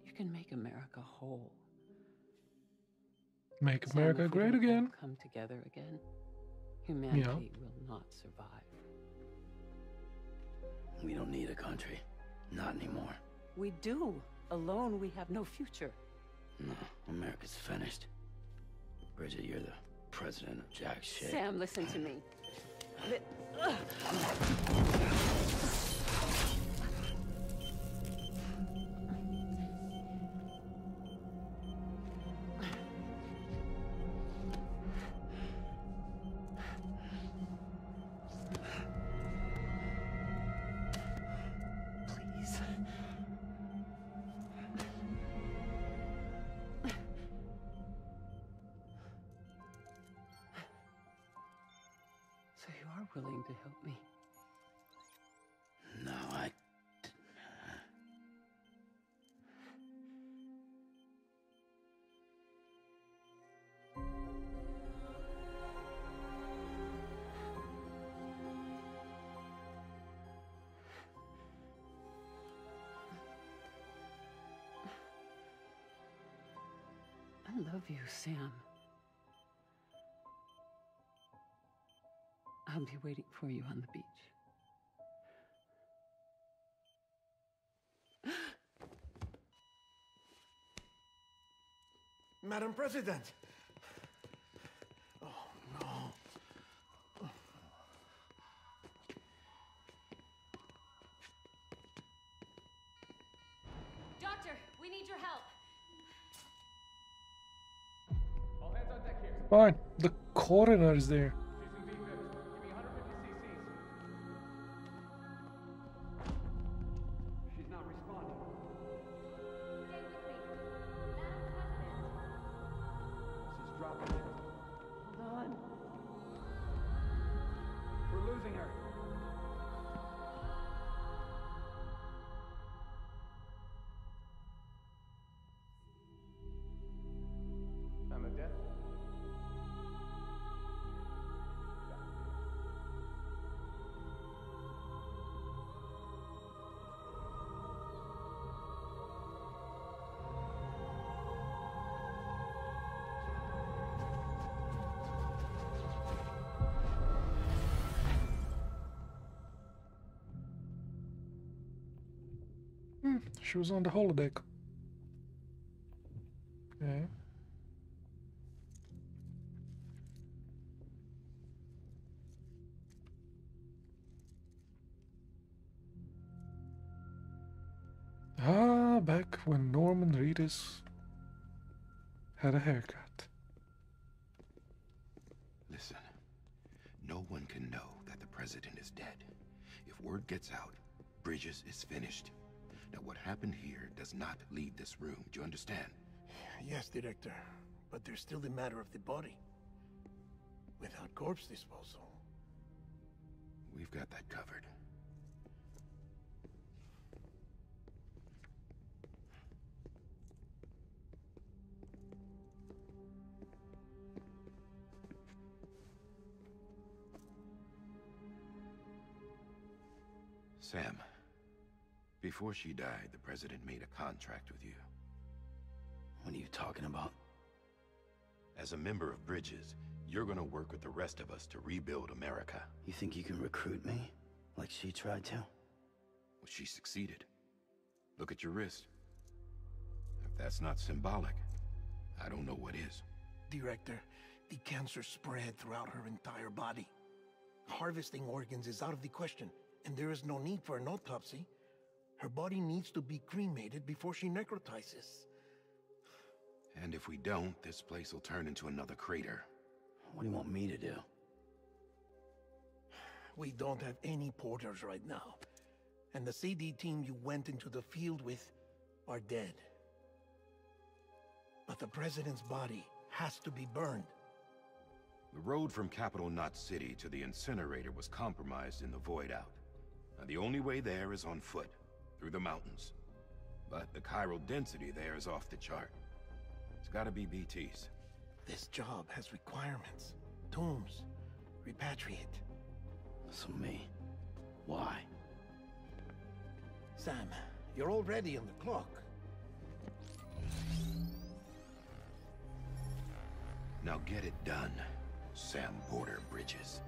M: You can make America whole.
A: Make
M: Sam,
A: America
M: if we
A: great
M: don't all
A: again.
M: come together again, humanity will not survive.
B: We don't need a country. Not anymore.
M: We do. Alone, we have no future.
B: No, America's finished. Bridget, you're the president of jack shit.
M: Sam, listen to me. Please. So you are willing to help me?
B: No,
M: love you, Sam. I'll be waiting for you on the beach.
J: Madam President! Oh, no.
F: Doctor, we need your help.
E: All hands on deck here.
A: Fine. The coroner is there.
E: Season V fifth. Give me 150 cc's. She's not responding.
F: Stay with me. Madam President.
E: She's dropping it.
M: Hold on.
E: We're losing her. I'm a death.
A: She was on the holodeck. Okay. Ah, back when Norman Reedus had a haircut.
L: Listen, no one can know that the president is dead. If word gets out, Bridges is finished. Now, what happened here does not leave this room. Do you understand?
J: Yes, Director. But there's still the matter of the body. Without corpse disposal.
L: We've got that covered. Sam, before she died, the president made a contract with you.
B: What are you talking about?
L: As a member of Bridges, you're gonna work with the rest of us to rebuild America.
B: You think you can recruit me? Like she tried to?
L: Well, she succeeded. Look at your wrist. If that's not symbolic, I don't know what is.
J: Director, the cancer spread throughout her entire body. Harvesting organs is out of the question, and there is no need for an autopsy. Her body needs to be cremated before she necrotizes.
L: And if we don't, this place will turn into another crater.
B: What do you want me to do?
J: We don't have any porters right now. And the CD team you went into the field with are dead. But the president's body has to be burned.
L: The road from Capital Knot City to the incinerator was compromised in the void out. Now, the only way there is on foot, through the mountains. But the chiral density there is off the chart. It's gotta be BTs.
J: This job has requirements. Tombs. Repatriate.
B: So me. Why?
J: Sam, you're already on the clock.
L: Now get it done, Sam Porter Bridges.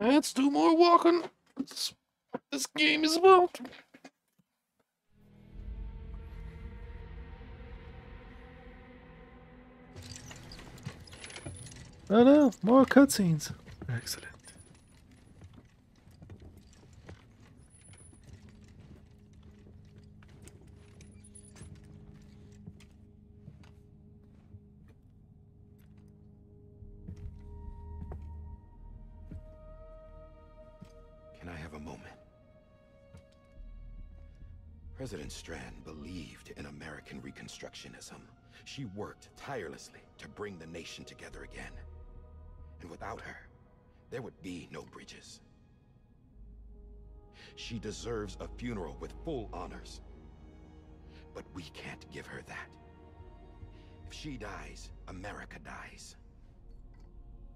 A: Let's do more walking. That's what this game is about. Oh no, more cutscenes. Excellent.
L: Can I have a moment? President Strand believed in American Reconstructionism. She worked tirelessly to bring the nation together again. And without her, there would be no Bridges. She deserves a funeral with full honors. But we can't give her that. If she dies, America dies.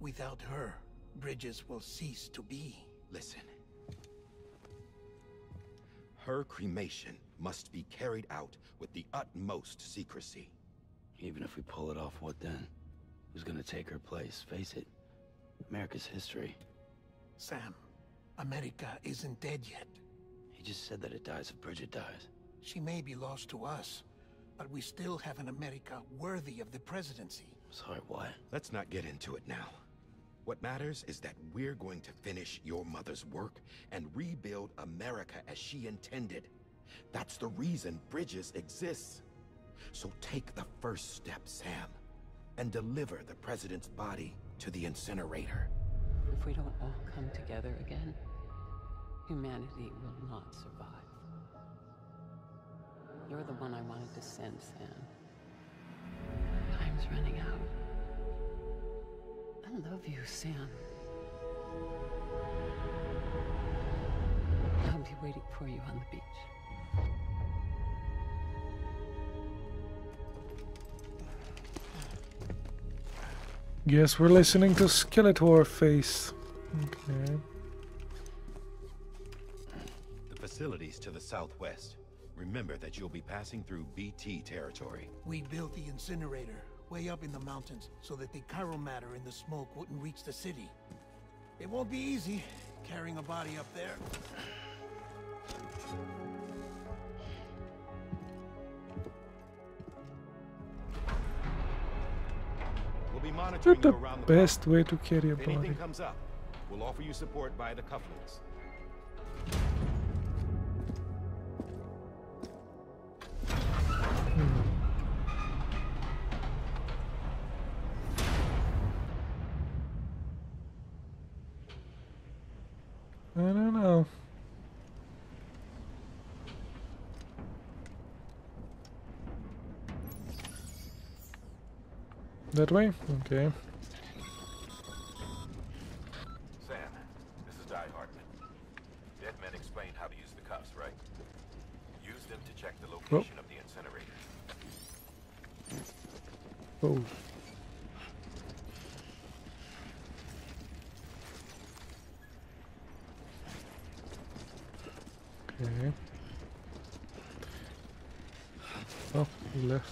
J: Without her, Bridges will cease to be.
L: Listen. her cremation must be carried out with the utmost secrecy.
B: Even if we pull it off, what then? Who's gonna take her place? Face it, America's history.
J: Sam, America isn't dead yet.
B: He just said that it dies if Bridget dies.
J: She may be lost to us, but we still have an America worthy of the presidency.
B: Sorry, what?
L: Let's not get into it now. What matters is that we're going to finish your mother's work and rebuild America as she intended. That's the reason Bridges exists. So take the first step, Sam, and deliver the president's body to the incinerator.
M: If we don't all come together again, humanity will not survive. You're the one I wanted to send, Sam. Time's running out. I love you, Sam. I'll be waiting for you on the beach.
A: Guess we're listening to Skeletor Face. Okay.
L: The facilities to the southwest. Remember that you'll be passing through BT territory.
J: We built the incinerator way up in the mountains so that the chiral matter in the smoke wouldn't reach the city. It won't be easy carrying a body up there.
L: We'll be monitoring
A: The
L: you around the
A: best
L: clock.
A: way to carry a
L: If anything
A: body.
L: comes up, we'll offer you support via the cufflinks.
A: I don't know. That way? Okay.
L: Sam, this is Die Hartman. Dead men explained how to use the cuffs, right? Use them to check the location of the incinerator.
A: Oh. Okay. Oh, left.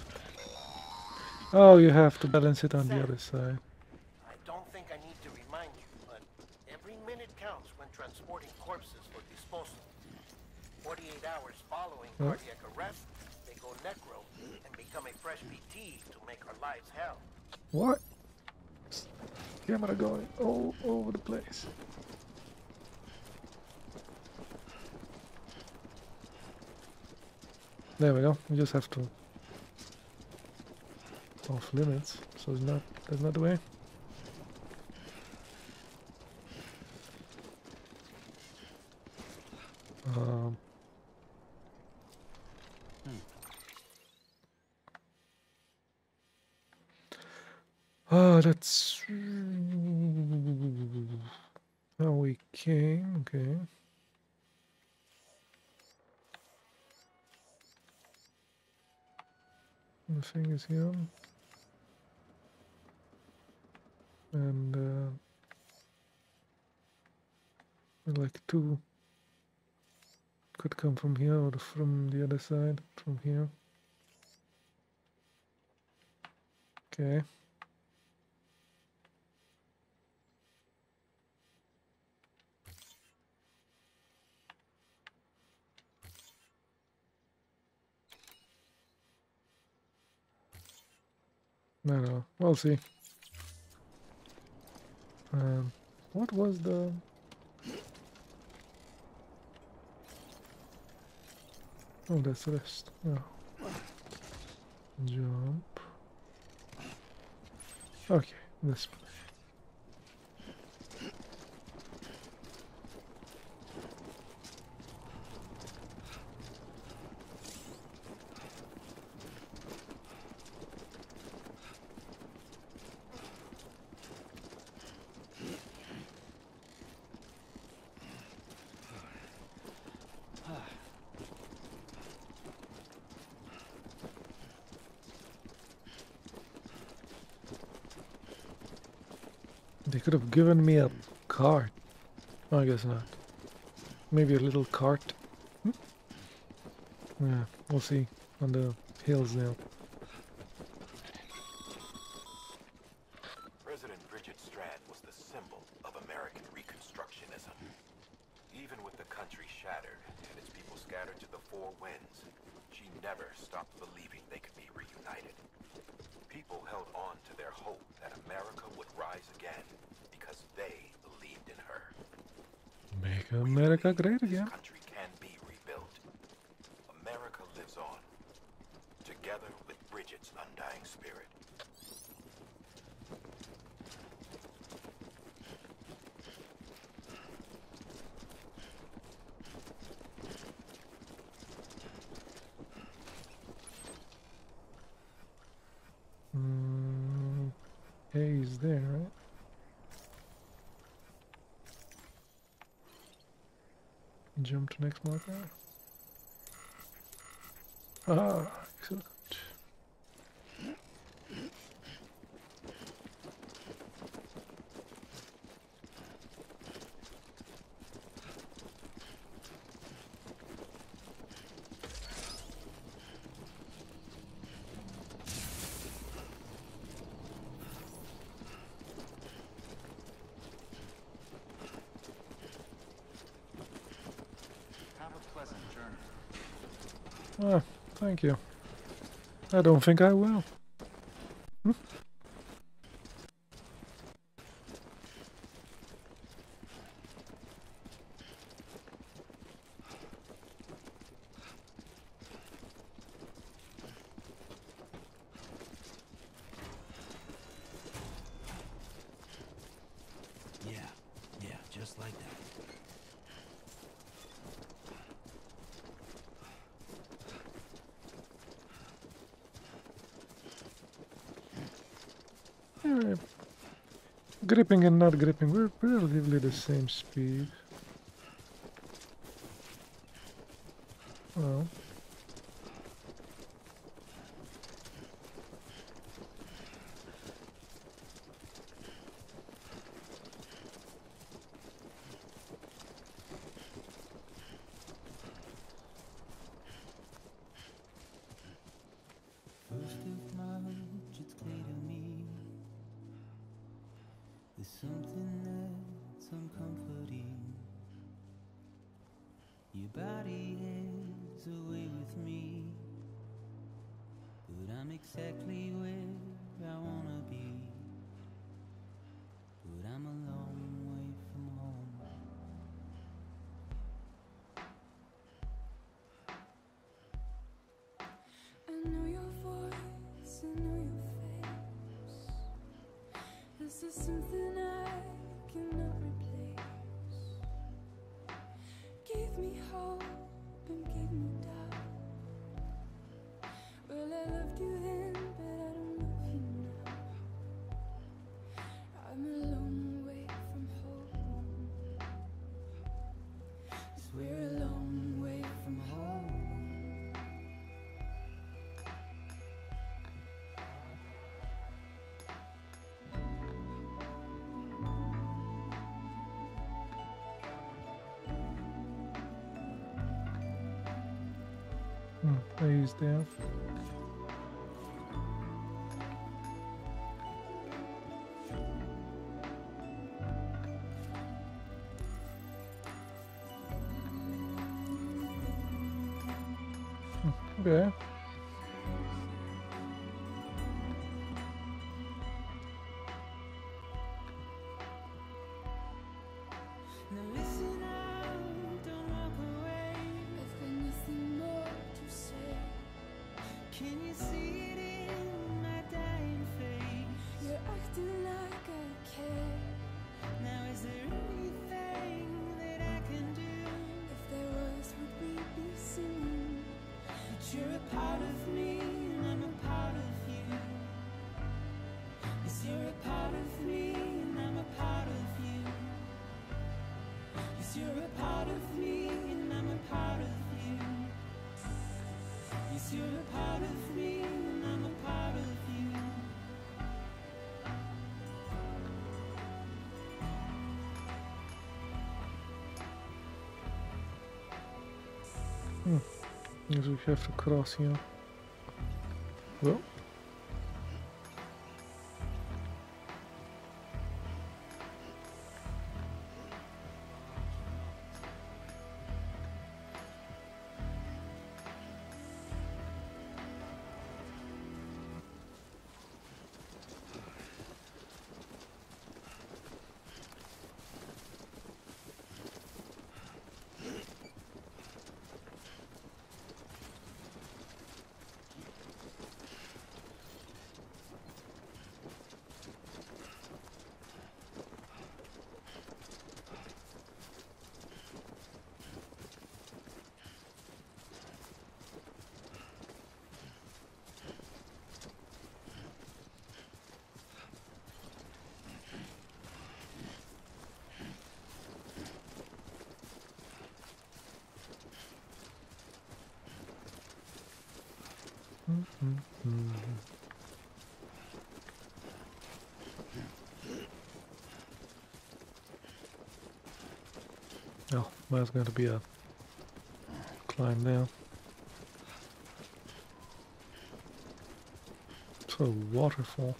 A: Oh, you have to balance it on the other side.
J: I don't think I need to remind you, but every minute counts when transporting corpses for disposal. 48 hours following cardiac arrest, they go necro and become a fresh BT to make our lives hell.
A: What? Camera going all over the place. There we go. We just have to off limits, so it's not, that's not the way. That's how we came. Okay. The thing is here. And like two could come from here or from the other side, from here. Okay. No, we'll see. What was the... Oh, that's the rest. Oh. Jump. Okay, this one. They could have given me a cart. Oh, I guess not. Maybe a little cart. Yeah, we'll see on the hills there.
L: President Bridget Strand was the symbol of American Reconstructionism. Even with the country shattered and its people scattered to the four winds, she never stopped believing they could be reunited. People held on to their hope that America would rise again because they believed in her.
A: Make America great again.
L: This country can be rebuilt. America lives on, together with Bridget's undying spirit.
A: A is there, right? Jump to next marker. Ah, excellent.
E: Have a pleasant journey.
A: Ah, thank you. I don't think I will.
B: Yeah, just like that.
A: Yeah, gripping and not gripping, we're relatively the same speed. Well.
N: First of March, it's clear to me there's something that's uncomforting. Your body is away with me, but I'm exactly where I wanna be. But I'm a long way from home.
O: I know your voice, I know your face. This is something I cannot replace. Gave me hope and gave me doubt. Well, I loved you then, but I don't love you now. I'm a long way from home. 'Cause we're a long way from home.
A: He's there. Okay.
N: Now listen out, don't walk away.
O: I've got nothing more to say.
N: Can you see it in my dying face?
O: You're acting like I care.
N: Now is there anything that I can do?
O: If there was, would we be singing?
N: But you're a part of me and I'm a part of you. Yes, you're a part of me and I'm a part of you. Yes, you're a part of me and I'm a part of you. Yes, you're a part of me and I'm a part of you.
A: Means we have to cross here. Well. Oh, there's going to be a climb there. It's a waterfall.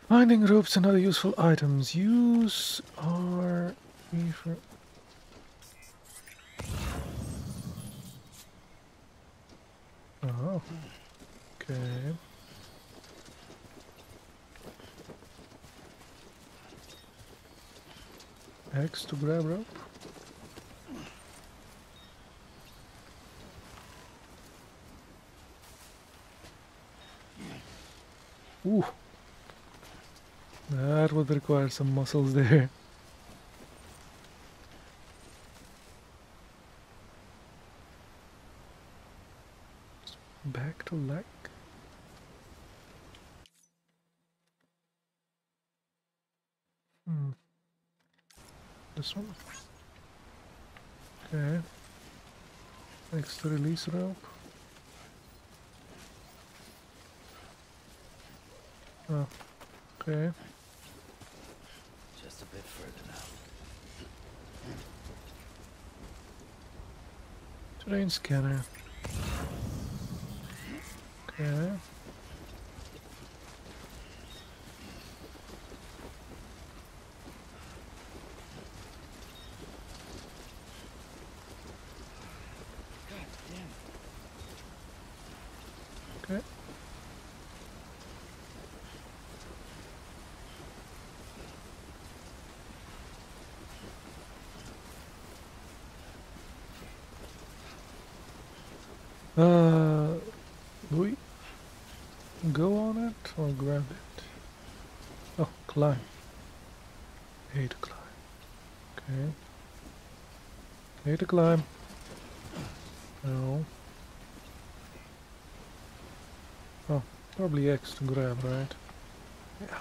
A: Finding ropes and other useful items. Use our reefer. Oh, okay. X to grab rope. Ooh. That would require some muscles there. Back to leg. This one. Okay. Next to release rope. Oh, okay.
B: Just a bit further now.
A: Terrain scanner. Okay. Okay. Do we go on it or grab it? Oh, climb. A to climb. Okay. A to climb. No. Oh, probably X to grab, right? Yeah.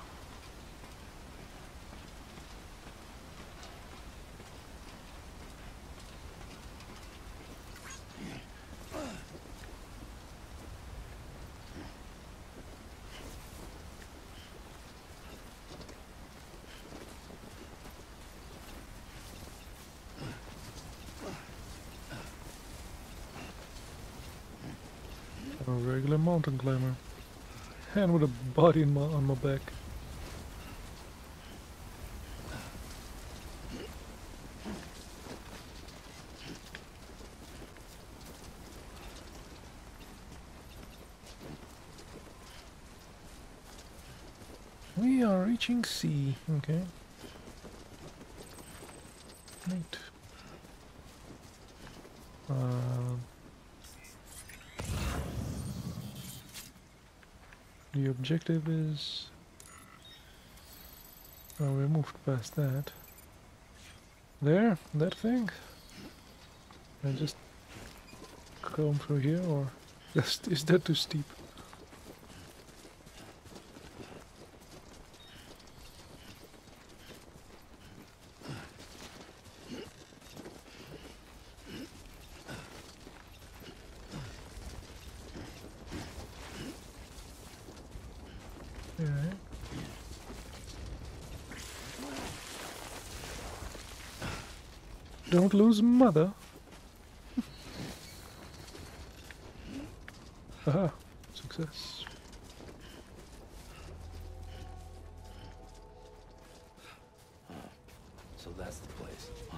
A: A regular mountain climber. And with a body on my back. We are reaching sea. Okay. Neat. The objective is... Oh, we moved past that. There? That thing? Can I just come through here, or... is that too steep? Don't lose mother. Aha, success.
B: So that's the place, huh?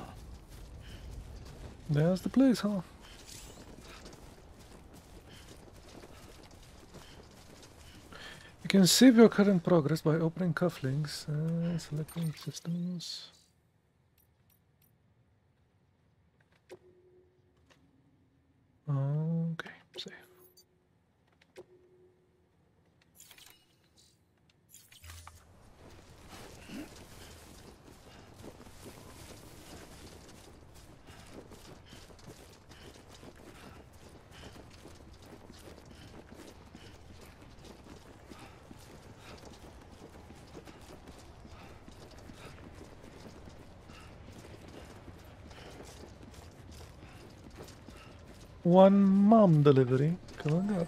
A: There's the place, huh? You can save your current progress by opening cufflinks, selecting systems. Okay, save. One mom delivery coming up.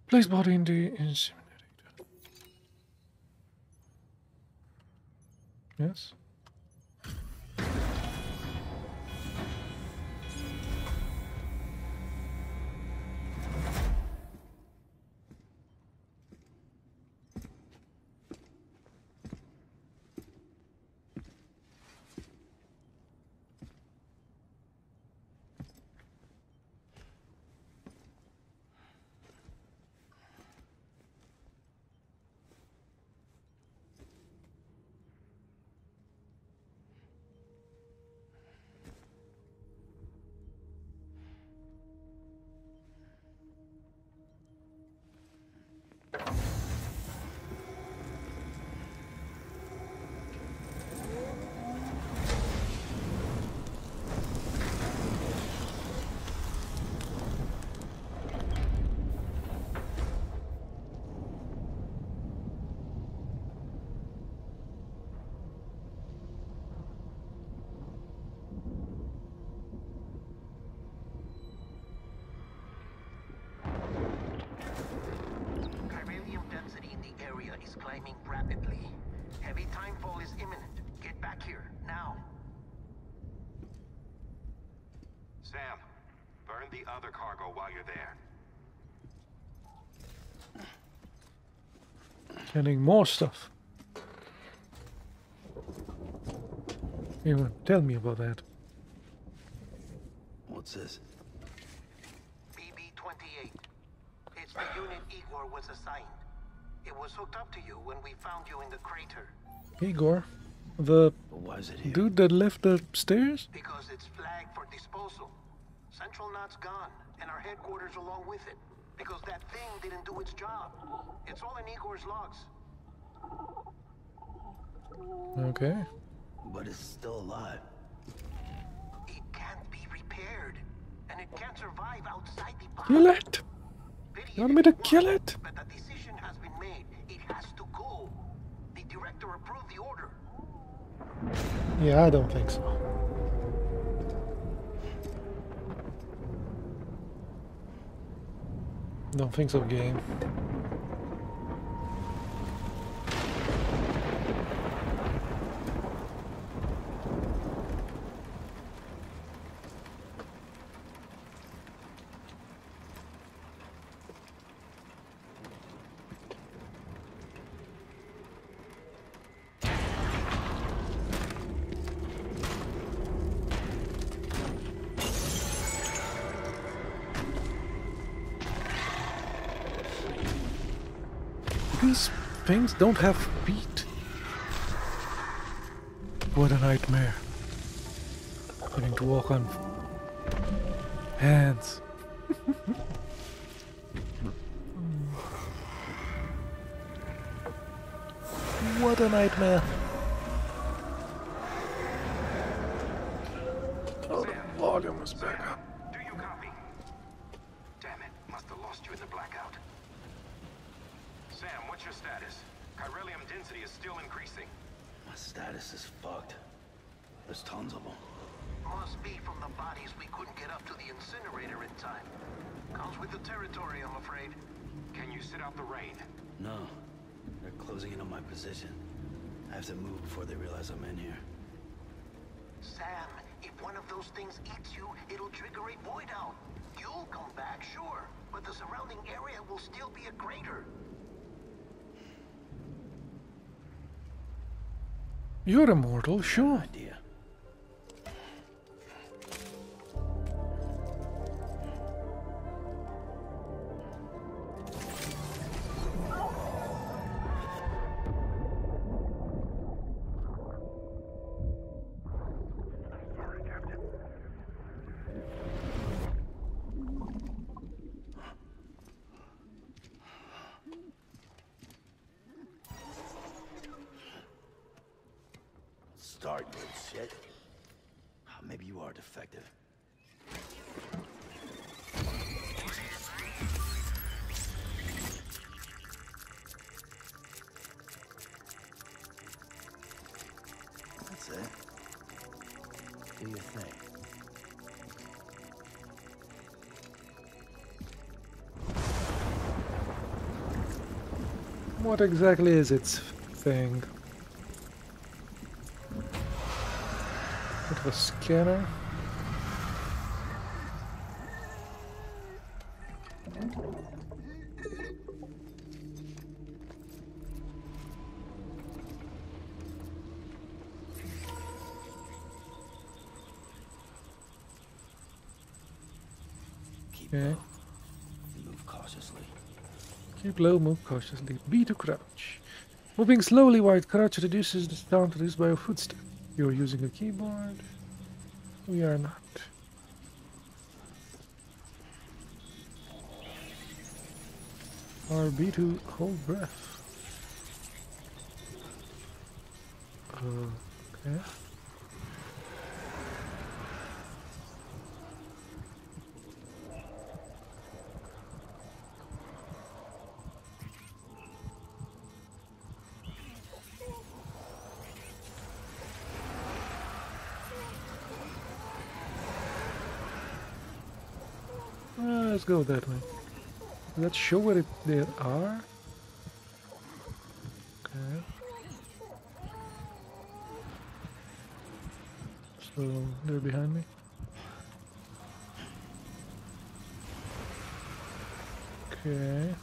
A: Place body in the incinerator. Yes.
J: Chiralium density in the area is climbing rapidly. Heavy timefall is imminent. Get back here, now.
L: Sam, burn the other cargo while you're there.
A: Getting more stuff. Even tell me about that.
B: What's this?
J: BB-28. It's the unit Igor was assigned. It was hooked up to you when we found you in the crater.
A: Igor, the
B: Why is it here?
A: dude that left the stairs?
J: Because it's flagged for disposal. Central Knot's gone, and our headquarters along with it. Because that thing didn't do its job. It's all in Igor's logs.
A: Okay.
B: But it's still alive.
J: It can't be repaired, and it can't survive outside the pod.
A: Kill it! You want me to kill it?
J: But the decision has been made. It has to go. The director approved the order.
A: Yeah, I don't think so. Don't think so, game. These things don't have feet. What a nightmare. Having to walk on hands. What a nightmare. Oh, the volume is back up.
L: Do you copy? Damn it, must have lost you in the blackout. Sam, what's your status? Chiralium density is still increasing.
B: My status is fucked. There's tons of them.
J: Must be from the bodies we couldn't get up to the incinerator in time. Comes with the territory, I'm afraid.
L: Can you sit out the rain?
B: No. They're closing in on my position. I have to move before they realize I'm in here.
P: Sam, if one of those things eats you, it'll trigger a void out. You'll come back, sure, but the surrounding area will still be a crater.
A: You're immortal, sure.
B: Idea. Start, you shit. Maybe you are defective. That's it. Do your thing.
A: What exactly is its thing? Bit of a scanner. Okay.
B: Move cautiously.
A: Keep low, move cautiously. B to crouch. Moving slowly while crouch reduces the sound released by your footstep. You're using a keyboard. We are not. RB to hold breath. Okay. Let's go that way. Let's show where they are. Okay. So they're behind me. Okay.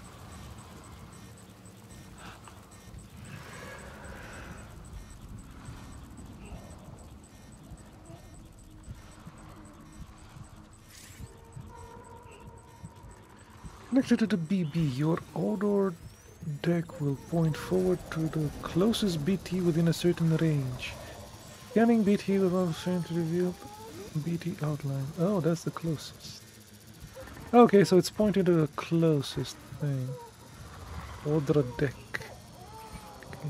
A: Connected to the BB, your odor deck will point forward to the closest BT within a certain range. Scanning BT without frame to reveal BT outline. Oh, that's the closest. Okay, so it's pointing to the closest thing. Odor deck. Okay.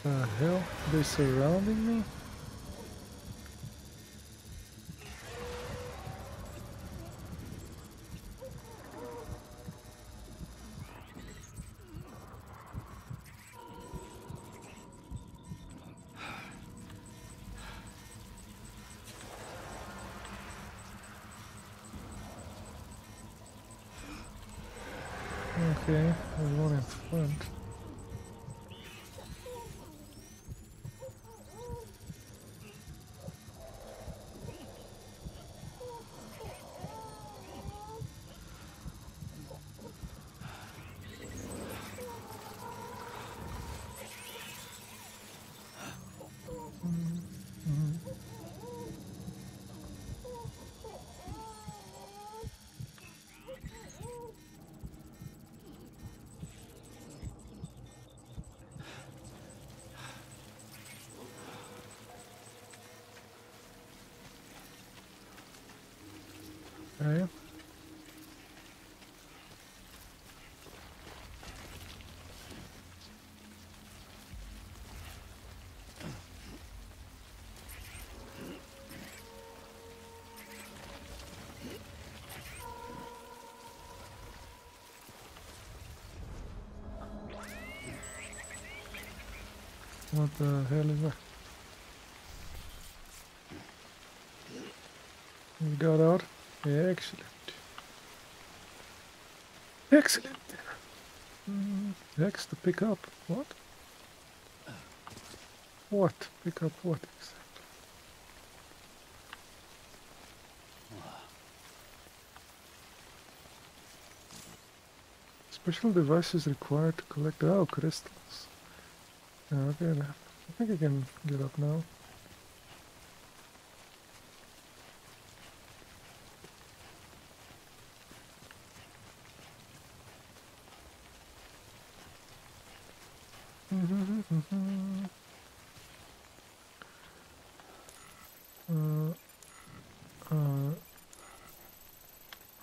A: The hell? They're surrounding me? Okay, there's one in front. Okay. What the hell is that? We got out. Excellent. Excellent. X to pick up. What? What? Pick up what exactly? Special devices required to collect crystals. Okay, I think I can get up now.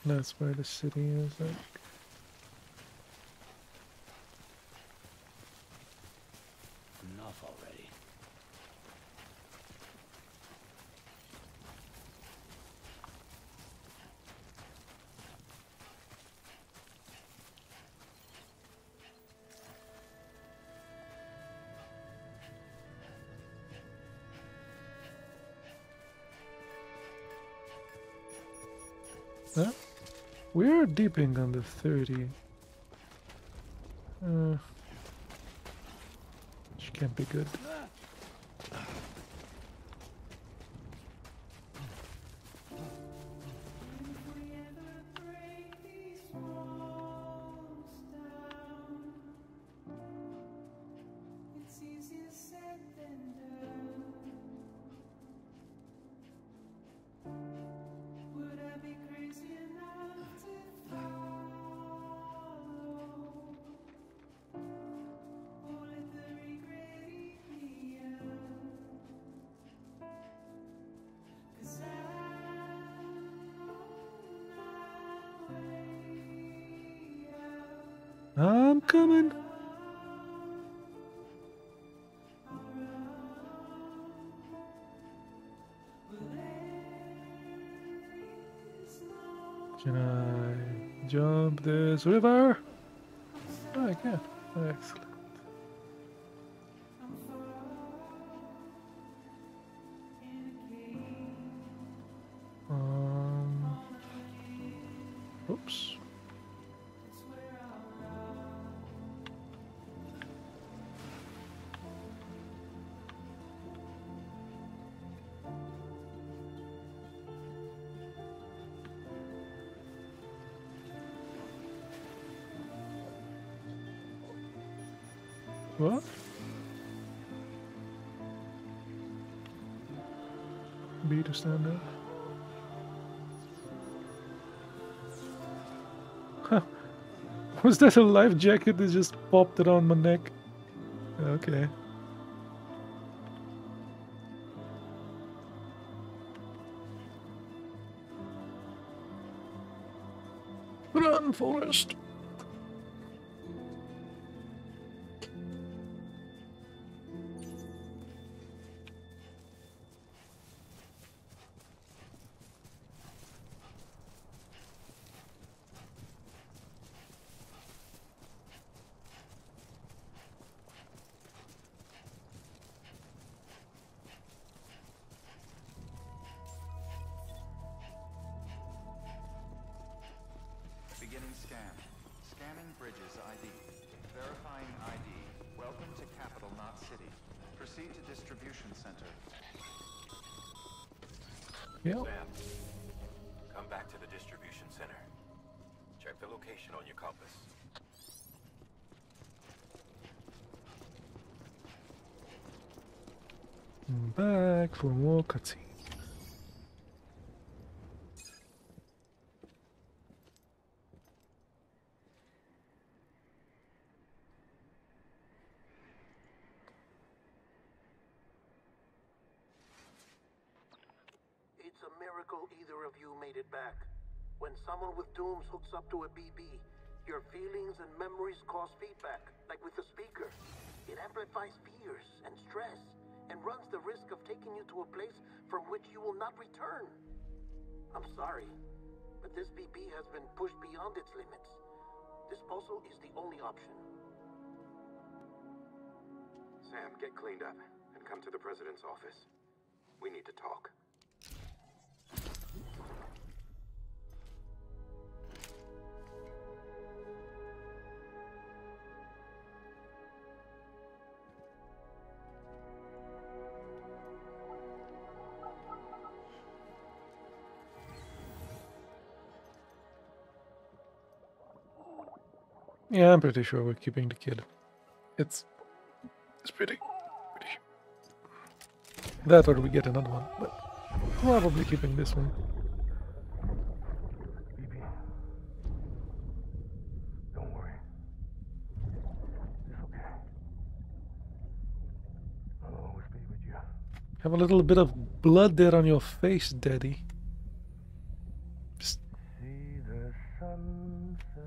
A: That's where the city is.
I: Enough already.
A: Huh? We're deeping on the 30. Which can't be good. I'm coming. Can I jump this river? Oh, I can. Excellent. Oops. What? B to stand up. Huh. Was that a life jacket that just popped around my neck? Okay. Run, Forrest!
E: Beginning scan. Scanning bridges ID. Verifying ID. Welcome to Capital Knot City. Proceed to distribution center.
A: Yep.
L: Sam, come back to the distribution center. Check the location on your compass.
A: Back for more cutscene.
P: It's a miracle either of you made it back. When someone with dooms hooks up to a BB, your feelings and memories cause feedback, like with the speaker. It amplifies fears and stress, and runs the risk of taking you to a place from which you will not return. I'm sorry, but this BB has been pushed beyond its limits. Disposal is the only option.
Q: Sam, get cleaned up and come to the president's office. We need to talk.
A: Yeah, I'm pretty sure we're keeping the kid. It's pretty. That or we get another one, but probably keeping this one.
P: Don't worry. It's okay. I'll always be with you.
A: Have a little bit of blood there on your face, Daddy. Psst.
P: See the sunset.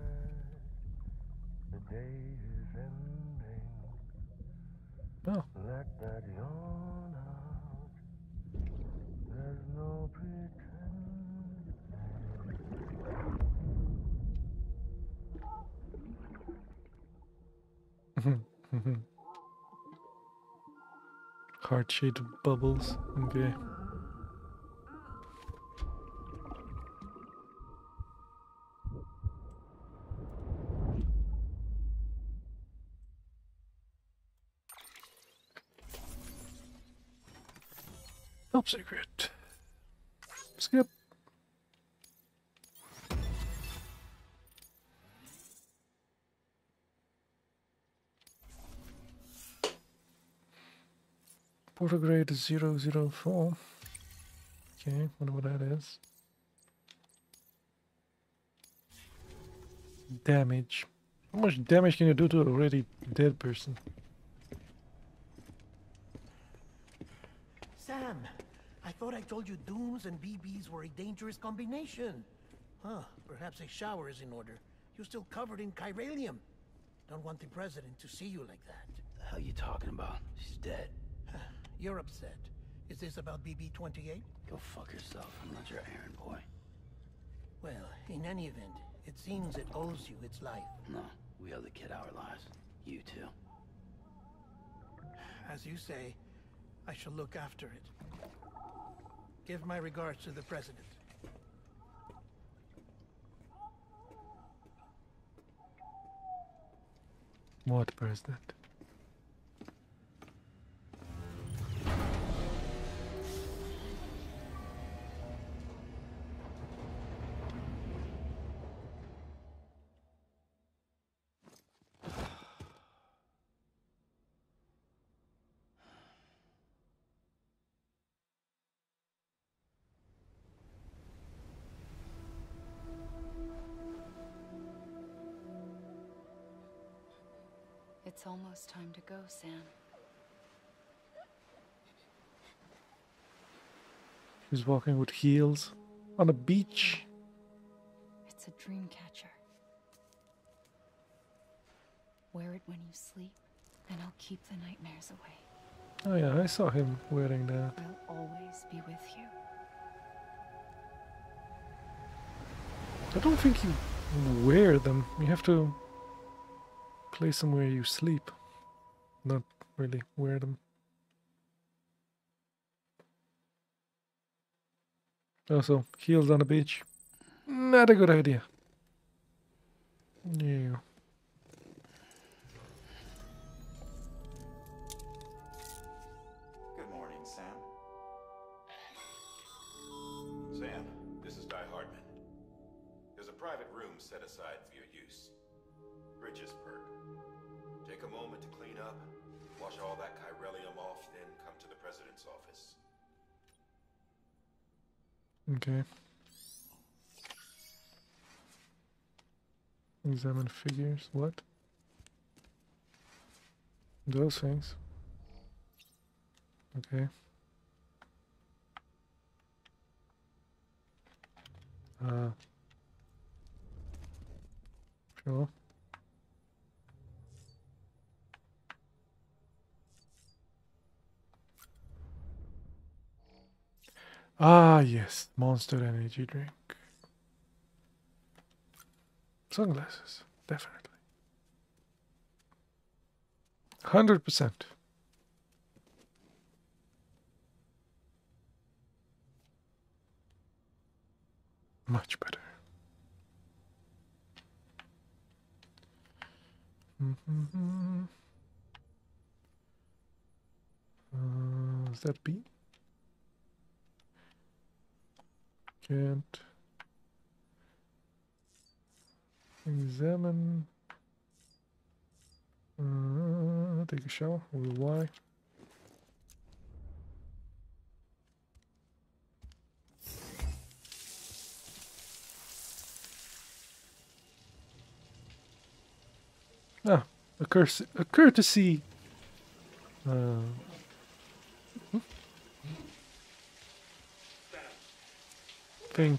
P: The day is ending.
A: Oh.
P: Let that yawn out. There's no
A: pretending. Heart-shaped bubbles. Okay. Top secret. Skip. Portal grade 004. Okay, wonder what that is. Damage. How much damage can you do to an already dead person?
J: Sam, I thought I told you dooms and BBs were a dangerous combination. Huh, perhaps a shower is in order. You're still covered in chiralium. Don't want the president to see you like that.
B: The hell you talking about? She's dead.
J: You're upset. Is this about BB-28?
B: Go fuck yourself. I'm not your errand boy.
J: Well, in any event, it seems it owes you its life.
B: No, we owe the kid our lives. You too.
J: As you say, I shall look after it. Give my regards to the president.
A: What president?
C: It's almost time to go, Sam.
A: She's walking with heels on a beach.
C: It's a dream catcher. Wear it when you sleep, and I'll keep the nightmares away.
A: Oh yeah, I saw him wearing that.
C: I'll always be with you.
A: I don't think you wear them. You have to place them where you sleep. Not really wear them. Also, heels on the beach. Not a good idea. Yeah.
E: Good morning, Sam.
L: Sam, this is Di Hardman. There's a private room set aside for your use. Bridges perk. Take a moment to clean up, wash all that chiralium off, then come to the president's office.
A: Okay. Examine figures. What? Those things. Okay. Sure. Ah, yes. Monster energy drink. Sunglasses. Definitely. 100%. Much better. Is that B? Can't examine. Take a shower. Why? Ah, a courtesy thing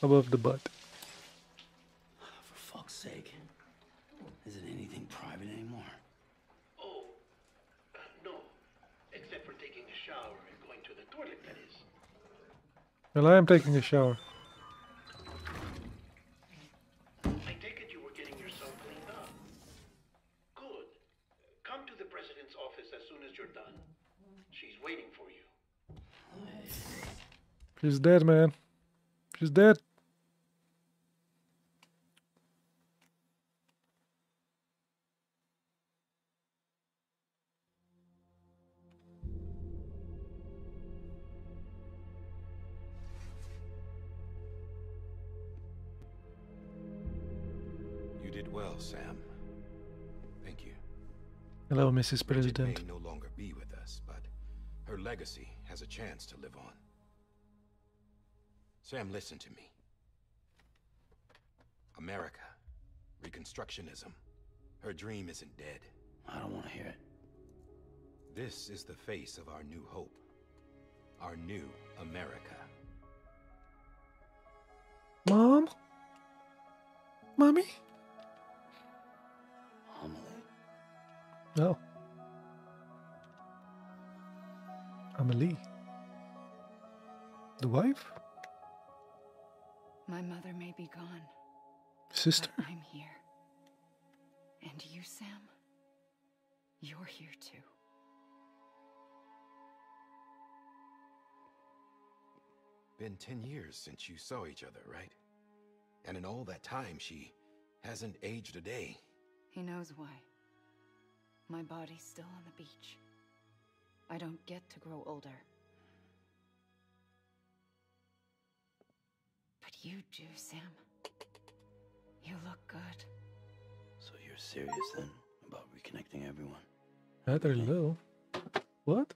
A: above the butt.
B: For fuck's sake. Isn't anything private anymore?
P: Oh, no. Except for taking a shower and going to the toilet, that is.
A: Well, I am taking a shower.
P: I take it you were getting yourself cleaned up. Good. Come to the president's office as soon as you're done. She's waiting for you.
A: She's dead, man. She's dead.
L: You did well, Sam. Thank you.
A: Hello, Mrs.
L: Bridget
A: President.
L: may no longer be with us, but her legacy has a chance to live on. Sam, listen to me. America, Reconstructionism. Her dream isn't dead.
B: I don't want to hear it.
L: This is the face of our new hope. Our new America.
A: Mom? Mommy? No. Amelie. The wife?
C: My mother may be gone.
A: Sister?
C: But I'm here. And you, Sam? You're here too.
L: Been 10 years since you saw each other, right? And in all that time, she hasn't aged a day.
C: He knows why. My body's still on the beach. I don't get to grow older. But you do, Sam. You look good.
B: So you're serious then about reconnecting everyone?
A: Rather low. What?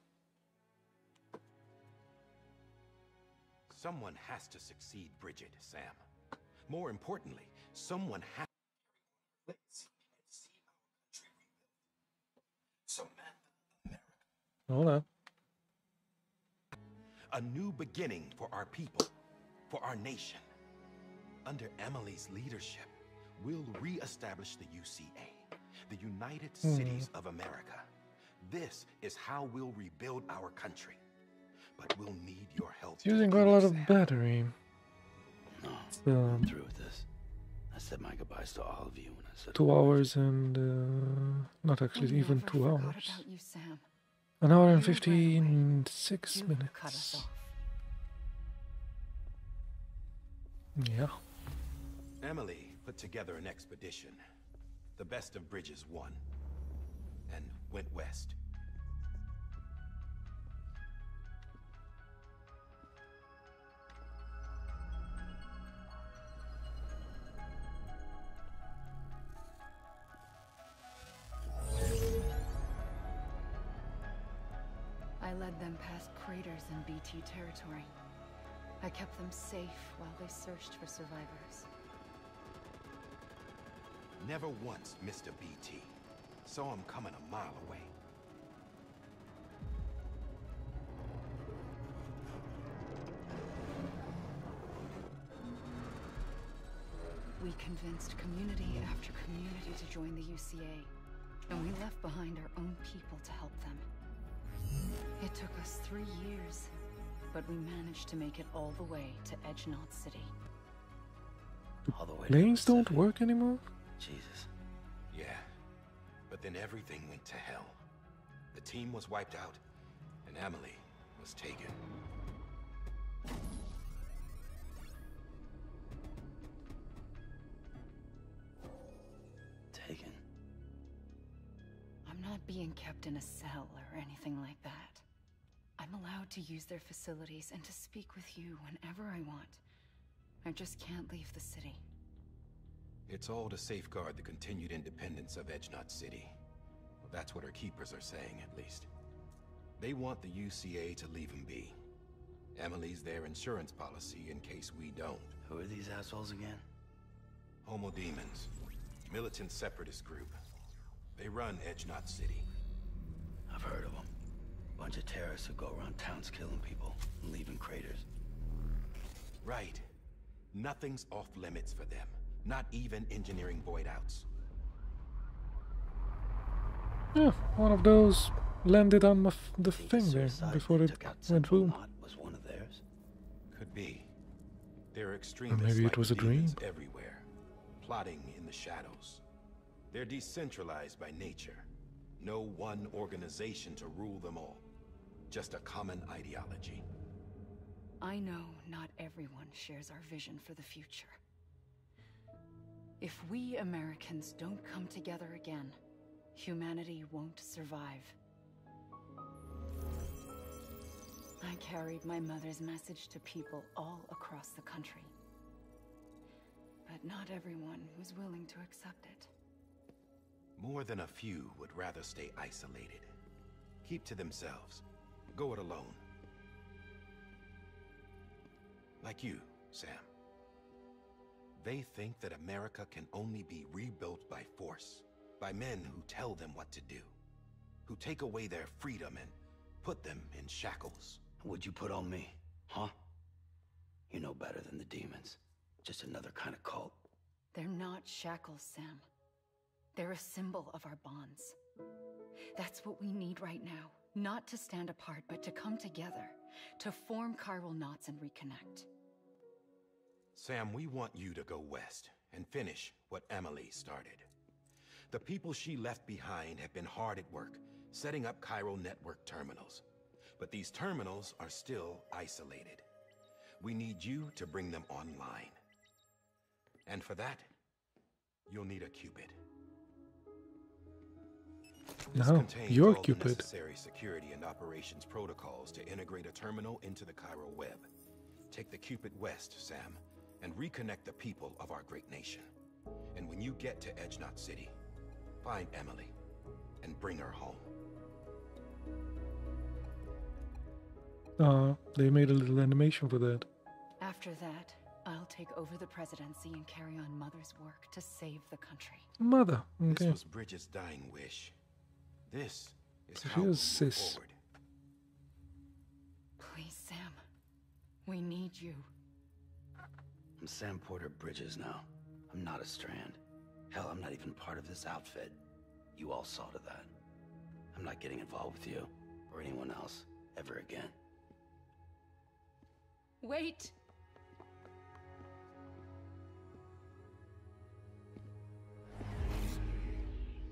L: Someone has to succeed Bridget, Sam. More importantly, someone has to see our country rebuilt. Samantha, America.
A: Hold on.
L: A new beginning for our people, for our nation. Under Emily's leadership, we'll re-establish the UCA, the United Cities of America. This is how we'll rebuild our country. But we'll need your help.
A: It's using quite a lot of battery.
B: No, I'm through with this. I said my goodbyes to all of you when I said
A: 2 hours and not actually even 2 hours.
C: About you, Sam.
A: An hour and 56 minutes.
C: Cut us off.
A: Yeah.
L: Emily put together an expedition. The best of Bridges won. And went west.
C: I led them past craters in BT territory. I kept them safe while they searched for survivors.
L: Never once missed a BT. Saw him coming a mile away.
C: We convinced community after community to join the UCA, and we left behind our own people to help them. It took us 3 years, but we managed to make it all the way to Edgenot City.
B: All the way.
A: Lanes don't work anymore?
B: Jesus.
L: Yeah, but then everything went to hell. The team was wiped out, and Emily was taken.
C: being kept in a cell or anything like that. I'm allowed to use their facilities and to speak with you whenever I want. I just can't leave the city.
L: It's all to safeguard the continued independence of Edgenot City. That's what our keepers are saying, at least. They want the UCA to leave them be. Emily's their insurance policy in case we don't.
B: Who are these assholes again?
L: Homo Demons. Militant separatist group. They run Edgenot City.
B: I've heard of them. Bunch of terrorists who go around towns killing people and leaving craters.
L: Right. Nothing's off limits for them. Not even engineering void outs.
A: Yeah, one of those landed on the thing there before it went boom.
B: Was one of theirs?
L: Could be. There are
A: Or
L: extremists
A: maybe it
L: like
A: was a dream.
L: demons everywhere, plotting in the shadows. They're decentralized by nature. No one organization to rule them all. Just a common ideology.
C: I know not everyone shares our vision for the future. If we Americans don't come together again, humanity won't survive. I carried my mother's message to people all across the country. But not everyone was willing to accept it.
L: More than a few would rather stay isolated. Keep to themselves. Go it alone. Like you, Sam. They think that America can only be rebuilt by force, by men who tell them what to do, who take away their freedom and put them in shackles.
B: What'd you put on me, huh? You know better than the demons. Just another kind of cult.
C: They're not shackles, Sam. They're a symbol of our bonds. That's what we need right now. Not to stand apart, but to come together, to form chiral knots and reconnect.
L: Sam, we want you to go west and finish what Emily started. The people she left behind have been hard at work, setting up chiral network terminals. But these terminals are still isolated. We need you to bring them online. And for that, you'll need a Cupid. This
A: No,
L: contains
A: you're
L: all
A: Cupid.
L: the necessary security and operations protocols to integrate a terminal into the chiral web. Take the Cupid west, Sam, and reconnect the people of our great nation. And when you get to Edgenot City, find Emily and bring her home.
A: They made a little animation for that.
C: After that, I'll take over the presidency and carry on Mother's work to save the country.
A: Mother,
L: This
A: okay.
L: was Bridget's dying wish. This is
A: So
L: how
A: she
L: we
A: was
L: move
A: sis.
L: forward.
C: Please, Sam. We need you.
B: I'm Sam Porter Bridges now. I'm not a Strand. Hell, I'm not even part of this outfit. You all saw to that. I'm not getting involved with you, or anyone else, ever again.
C: Wait!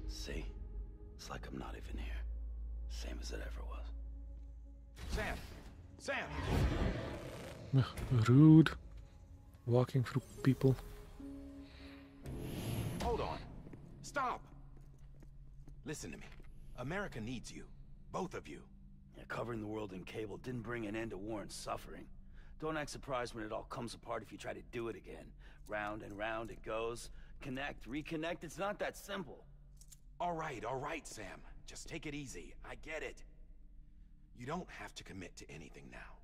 B: See? It's like I'm not even here. Same as it ever was.
L: Sam! Sam!
A: Ugh, rude. Walking through people.
L: Hold on. Stop! Listen to me. America needs you. Both of you.
B: Yeah, covering the world in cable didn't bring an end to war and suffering. Don't act surprised when it all comes apart if you try to do it again. Round and round it goes. Connect, reconnect, it's not that simple.
L: All right, Sam. Just take it easy. I get it. You don't have to commit to anything now.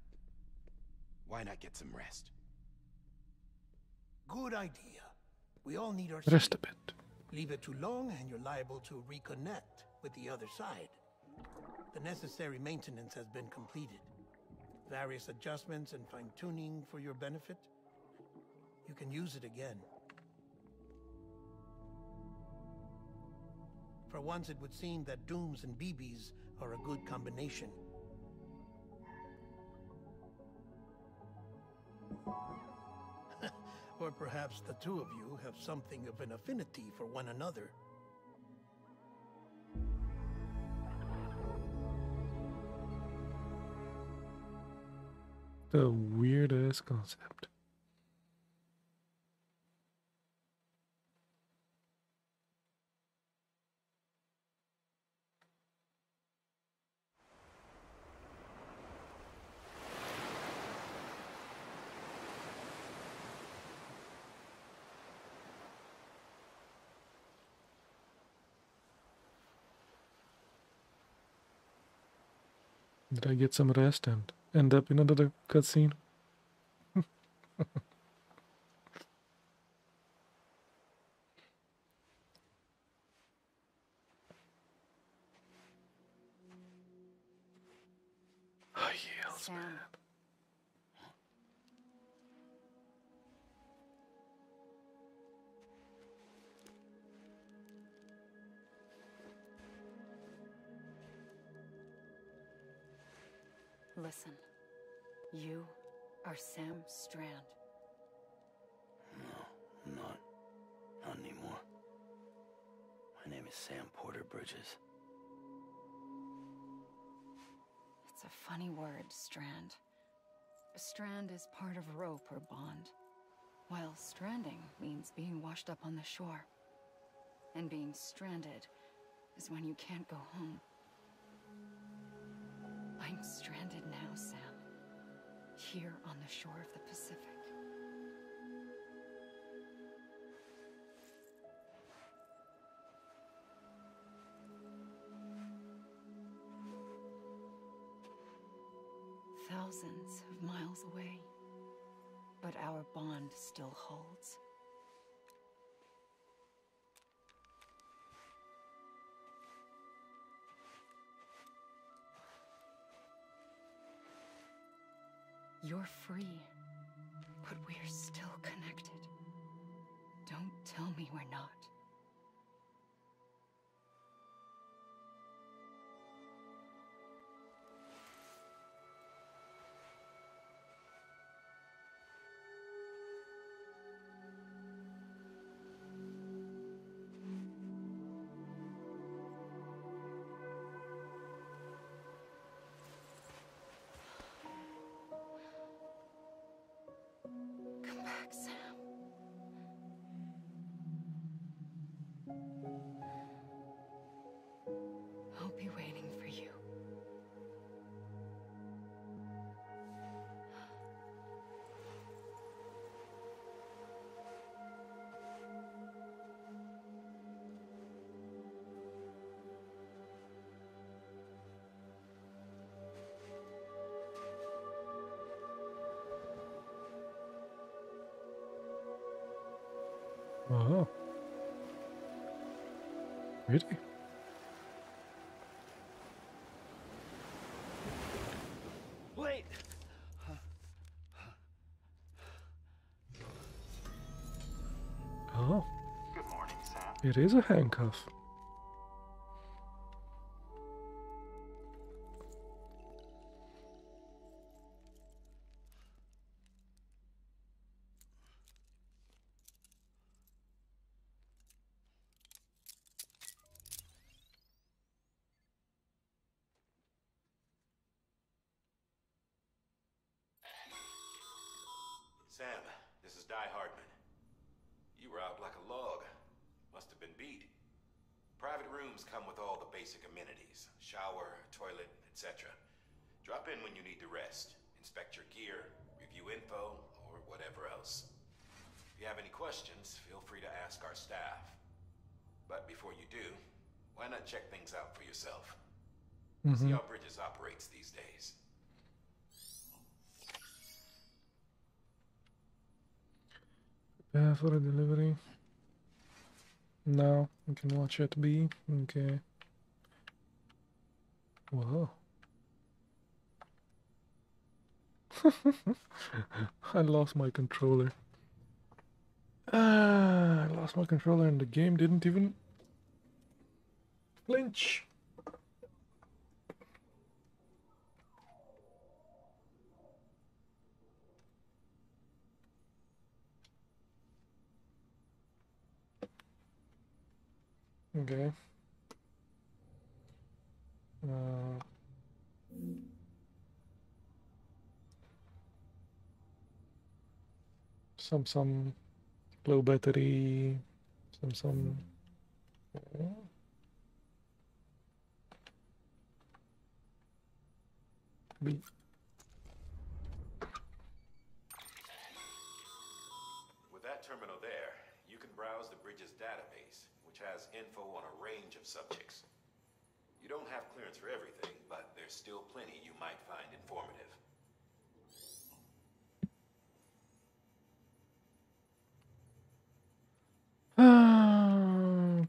L: Why not get some rest?
J: Good idea. We all need our
A: Rest a
J: sleep.
A: bit.
J: Leave it too long and you're liable to reconnect with the other side. The necessary maintenance has been completed. Various adjustments and fine-tuning for your benefit. You can use it again. For once, it would seem that Dooms and BBs are a good combination. Or perhaps the two of you have something of an affinity for one another.
A: The weirdest concept. Did I get some rest and end up in another cutscene? Oh, yes,
C: Sam.
A: man.
C: Listen. You are Sam Strand.
B: No, I'm not. Not anymore. My name is Sam Porter Bridges.
C: It's a funny word, Strand. A strand is part of rope or bond, while stranding means being washed up on the shore. And being stranded is when you can't go home. I'm stranded now, Sam. Here on the shore of the Pacific. Thousands of miles away, but our bond still holds. You're free, but we're still connected. Don't tell me we're not. Come back, Sam. I'll be waiting for you.
A: Oh. Really?
I: Wait!
A: Oh.
E: Good morning, Sam.
A: It is a handcuff.
L: Sam, this is Di Hardman. You were out like a log. Must have been beat. Private rooms come with all the basic amenities. Shower, toilet, etc. Drop in when you need to rest. Inspect your gear, review info, or whatever else. If you have any questions, feel free to ask our staff. But before you do, why not check things out for yourself? See how Bridges operates these days.
A: Prepare for a delivery. Now we can watch it be. Okay. Whoa. I lost my controller. I lost my controller and the game didn't even flinch. Okay. Some low battery, some. B.
L: With that terminal there, you can browse the Bridges database, which has info on a range of subjects. You You don't have clearance for everything, but there's still plenty you might find informative.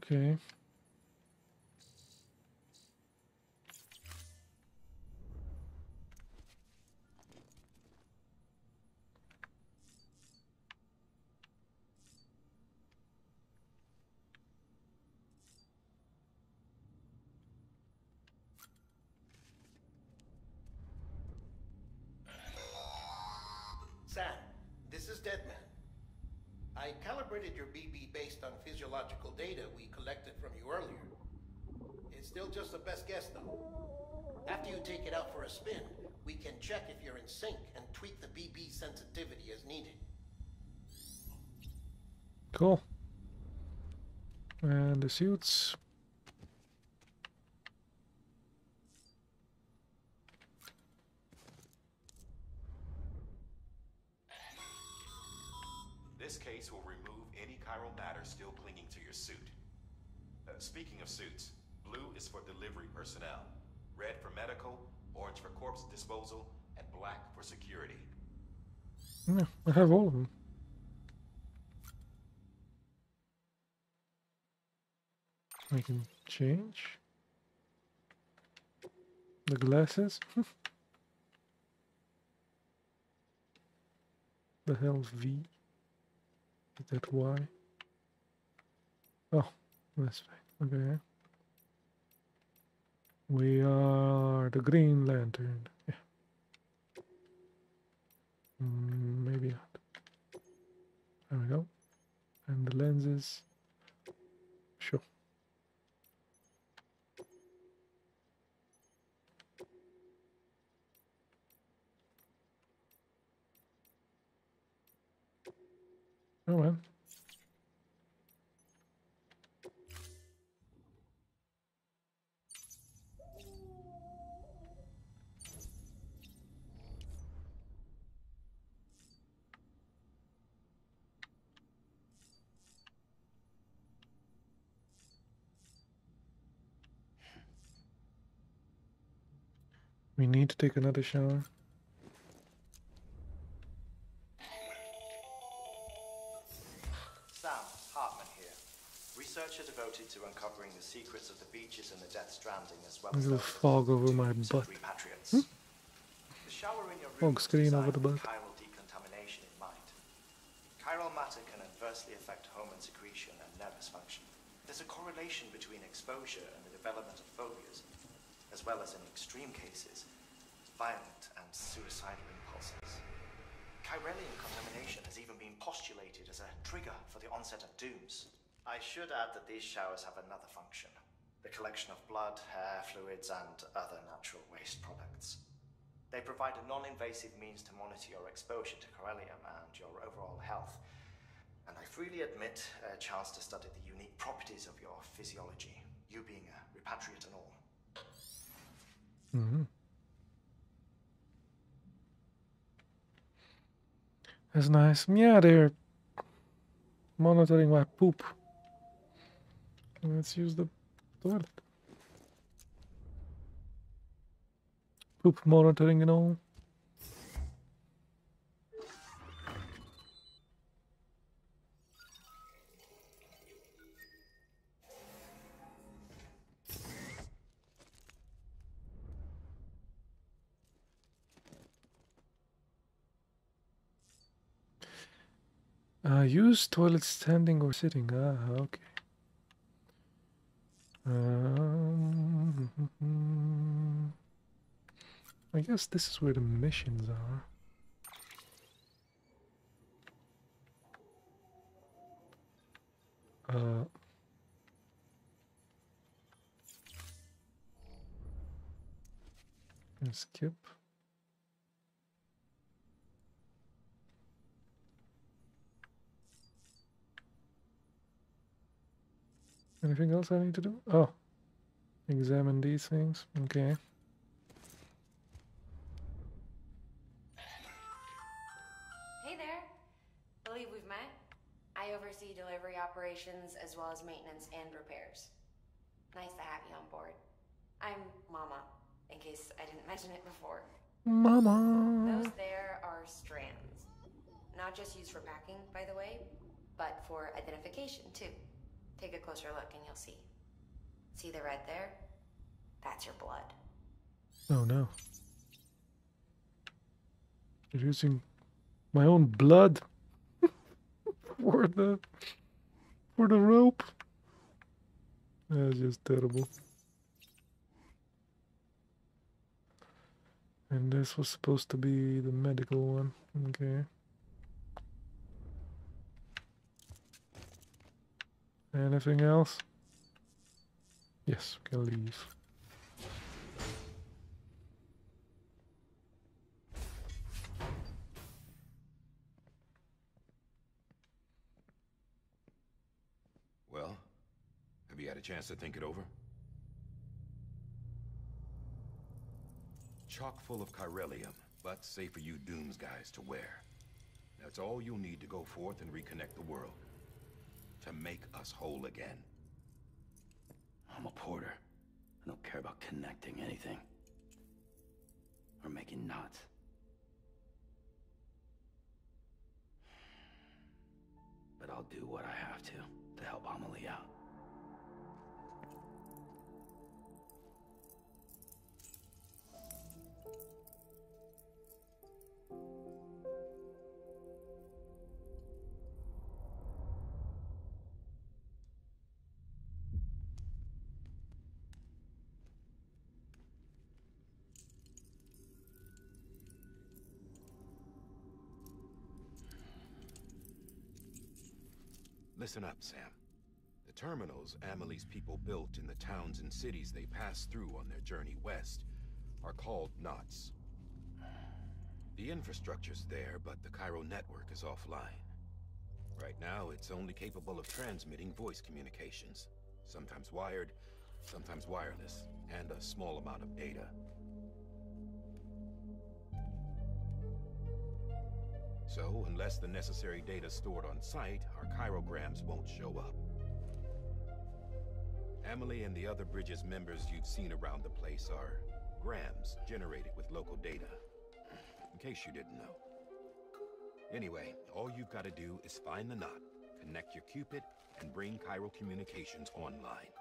A: Okay.
J: Sam, this is Deadman. I calibrated your BB based on physiological data we collected from you earlier. It's still just a best guess, though. After you take it out for a spin, we can check if you're in sync and tweak the BB sensitivity as needed.
A: Cool. And the suits.
L: This case will remove any chiral matter still clinging to your suit. Speaking of suits, blue is for delivery personnel, red for medical, orange for corpse disposal, and black for security.
A: Yeah, I have all of them. I can change the glasses. The hell's V? Is that Y? Oh, that's right. Okay. We are the Green Lantern. Yeah. Maybe not. There we go. And the lenses. Sure. Oh well. We need to take another shower.
R: Sam, Hartman here. Researcher devoted to uncovering the secrets of the beaches and the Death Stranding, as well
A: A
R: as
A: little fog over my butt.
R: repatriates. The shower in your room
A: Fog screen over the
R: with
A: butt.
R: chiral decontamination in mind. Chiral matter can adversely affect hormone secretion and nervous function. There's a correlation between exposure and the development of phobias, as well as in extreme cases, violent and suicidal impulses. Chiralian contamination has even been postulated as a trigger for the onset of dooms. I should add that these showers have another function: the collection of blood, hair, fluids, and other natural waste products. They provide a non-invasive means to monitor your exposure to chiralium and your overall health. And I freely admit a chance to study the unique properties of your physiology, you being a repatriate and all.
A: Mm-hmm. That's nice. Yeah, they're monitoring my poop. Let's use the toilet. Poop monitoring and all. Use toilet standing or sitting. Ah, okay. I guess this is where the missions are. Skip. Anything else I need to do? Oh, examine these things. Okay.
S: Hey there. Believe we've met? I oversee delivery operations as well as maintenance and repairs. Nice to have you on board. I'm Mama, in case I didn't mention it before.
A: Mama.
S: Those there are strands. Not just used for packing, by the way, but for identification, too. Take a closer look and you'll see. See the red there? That's your blood.
A: Oh no. You're using my own blood for the rope. That's just terrible. And this was supposed to be the medical one. Okay. Anything else? Yes, we can leave.
L: Well, have you had a chance to think it over? Chock full of chiralium, but safe for you Dooms guys to wear. That's all you'll need to go forth and reconnect the world. To make us whole again.
B: I'm a porter. I don't care about connecting anything. Or making knots. But I'll do what I have to help Amelie out.
L: Listen up, Sam. The terminals Amelie's people built in the towns and cities they passed through on their journey west are called knots. The infrastructure's there, but the Cairo network is offline. Right now, it's only capable of transmitting voice communications. Sometimes wired, sometimes wireless, and a small amount of data. So, unless the necessary data stored on site, our chirograms won't show up. Amelie and the other Bridges members you've seen around the place are grams generated with local data. In case you didn't know. Anyway, all you've got to do is find the knot, connect your Cupid, and bring Cairo communications online.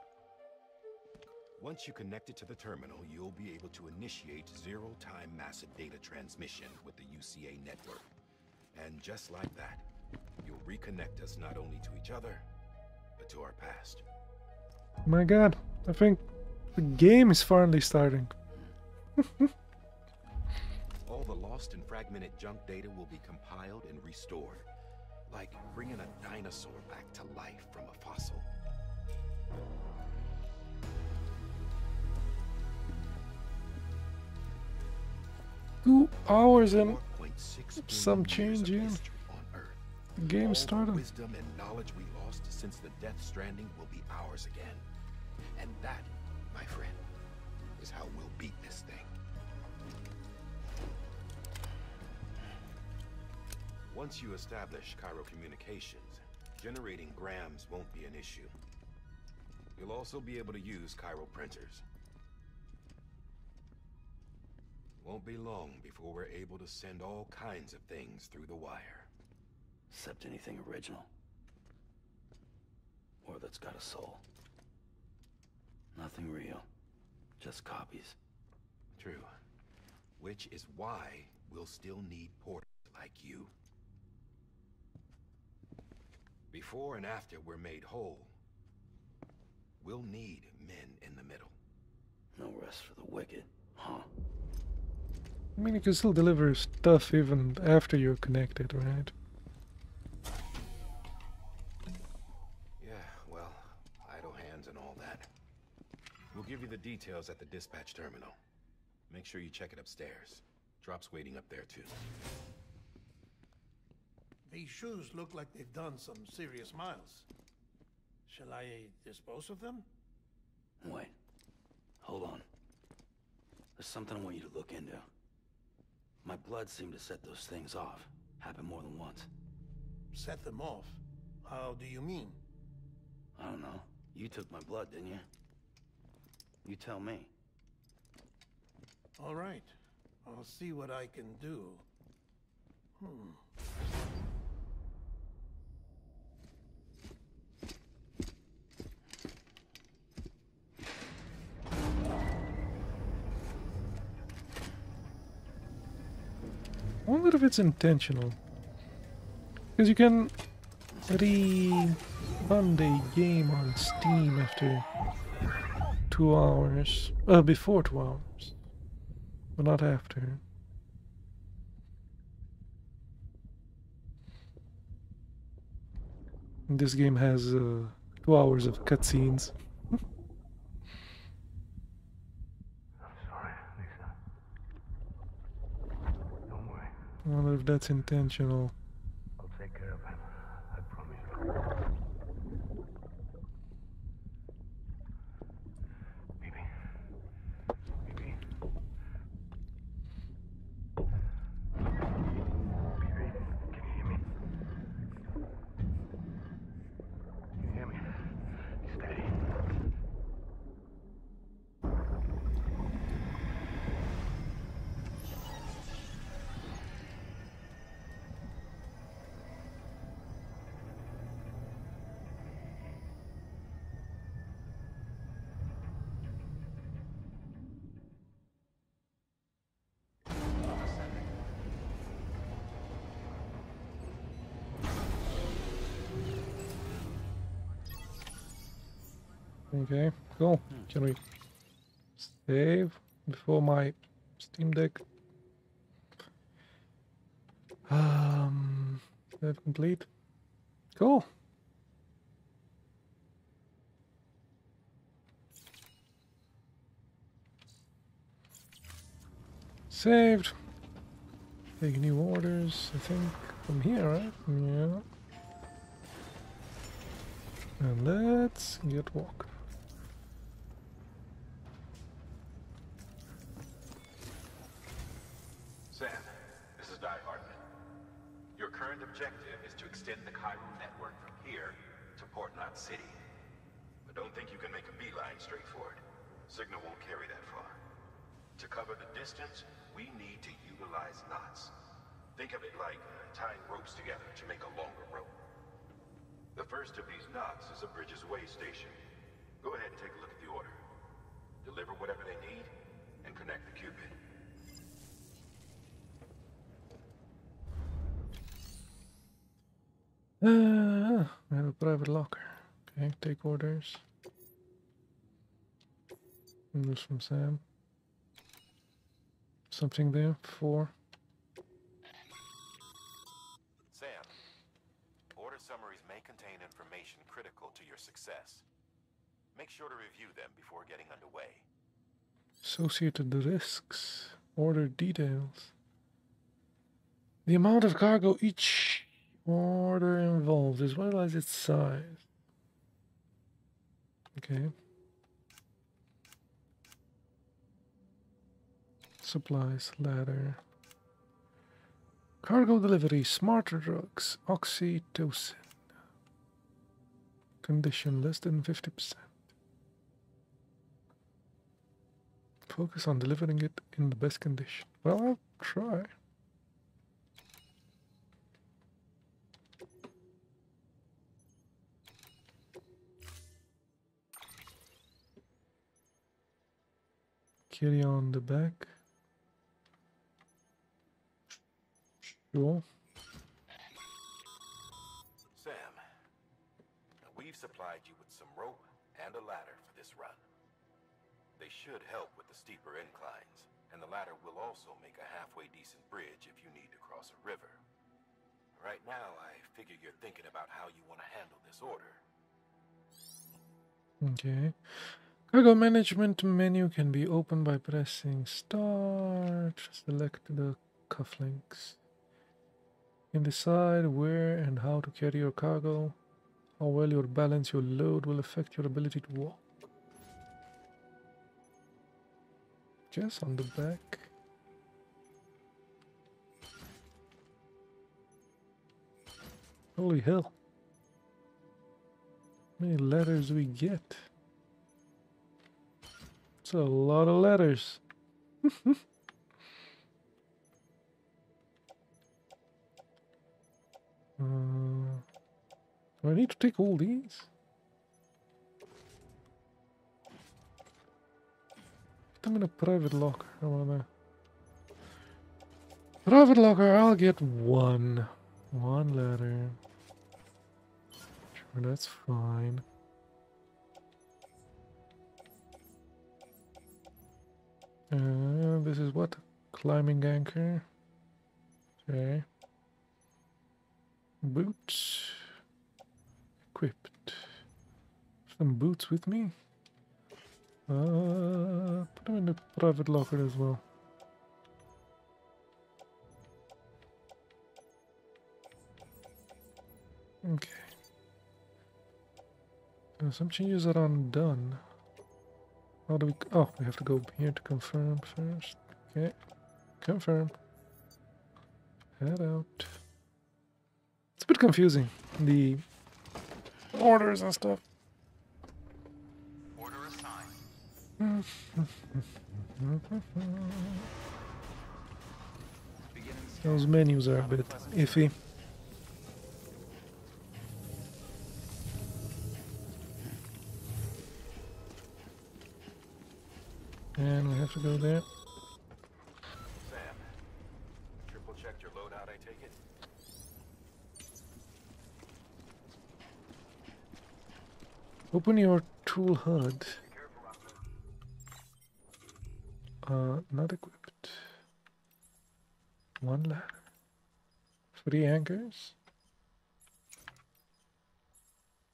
L: Once you connect it to the terminal, you'll be able to initiate zero-time massive data transmission with the UCA network. And just like that, you'll reconnect us not only to each other, but to our past.
A: My god, I think the game is finally starting.
L: All the lost and fragmented junk data will be compiled and restored, like bringing a dinosaur back to life from a fossil.
A: 2 hours and some change in. The game started.
L: All the wisdom and knowledge we lost since the death Stranding will be ours again. And that, my friend, is how we'll beat this thing. Once you establish Cairo communications, generating grams won't be an issue. You'll also be able to use Cairo printers. Won't be long before we're able to send all kinds of things through the wire.
B: Except anything original. Or that's got a soul. Nothing real. Just copies.
L: True. Which is why we'll still need porters like you. Before and after we're made whole, we'll need men in the middle.
B: No rest for the wicked, huh?
A: I mean, you can still deliver stuff even after you're connected, right?
L: Yeah, well, idle hands and all that. We'll give you the details at the dispatch terminal. Make sure you check it upstairs. Drop's waiting up there, too.
J: These shoes look like they've done some serious miles. Shall I dispose of them?
B: Wait. Hold on. There's something I want you to look into. My blood seemed to set those things off. Happened more than once.
J: Set them off? How do you mean?
B: I don't know. You took my blood, didn't you? You tell me.
J: All right. I'll see what I can do.
A: I wonder if it's intentional. Because you can rerun the game on Steam after 2 hours. Before 2 hours. But not after. And this game has 2 hours of cutscenes. I wonder if that's intentional.
T: I'll take care of him. I promise. Baby. Baby. Baby, can you hear me? Can you hear me? Steady.
A: Okay, cool. Can we save before my Steam Deck? Save complete. Cool. Saved. Take new orders, I think, from here, right? Yeah. And let's get walk.
L: Sam, this is Die Hartman. Your current objective is to extend the chiral network from here to Port Knot City. But don't think you can make a beeline straight for it. Signal won't carry that far. To cover the distance, we need to utilize knots. Think of it like tying ropes together to make a longer rope. The first of these knots is a Bridges Way station. Go ahead and take a look at the order. Deliver whatever they need, and connect the Cupid.
A: I have a private locker. Okay, take orders. Orders from Sam. Something there? 4.
L: Sam, order summaries may contain information critical to your success. Make sure to review them before getting underway.
A: Associated risks. Order details. The amount of cargo each order involves, as well as its size. Okay. Supplies, ladder. Cargo delivery, smarter drugs, oxytocin. Condition less than 50%. Focus on delivering it in the best condition. Well, I'll try. Carry on the back. Sure.
L: Sam, we've supplied you with some rope and a ladder for this run. They should help with the steeper inclines, and the ladder will also make a halfway decent bridge if you need to cross a river. Right now, I figure you're thinking about how you want to handle this order.
A: Okay. Cargo management menu can be opened by pressing start. Select the cufflinks. You can decide where and how to carry your cargo. How well you balance your load will affect your ability to walk. Just on the back. Holy hell. How many letters do we get? It's a lot of letters. Do I need to take all these? I'm in a private locker. I wanna... Private locker, I'll get one. One letter. Sure, that's fine. This is what? Climbing anchor. Okay. Boots. Equipped. Some boots with me. Put them in the private locker as well. Okay. Some changes are undone. How do we... Oh, we have to go here to confirm first. Okay. Confirm. Head out. It's a bit confusing. The orders and stuff.
E: Order assigned.
A: Those menus are a bit iffy. And we have to go there.
L: Sam, triple checked your loadout, I take it?
A: Open your tool HUD. Not equipped. One ladder. 3 anchors.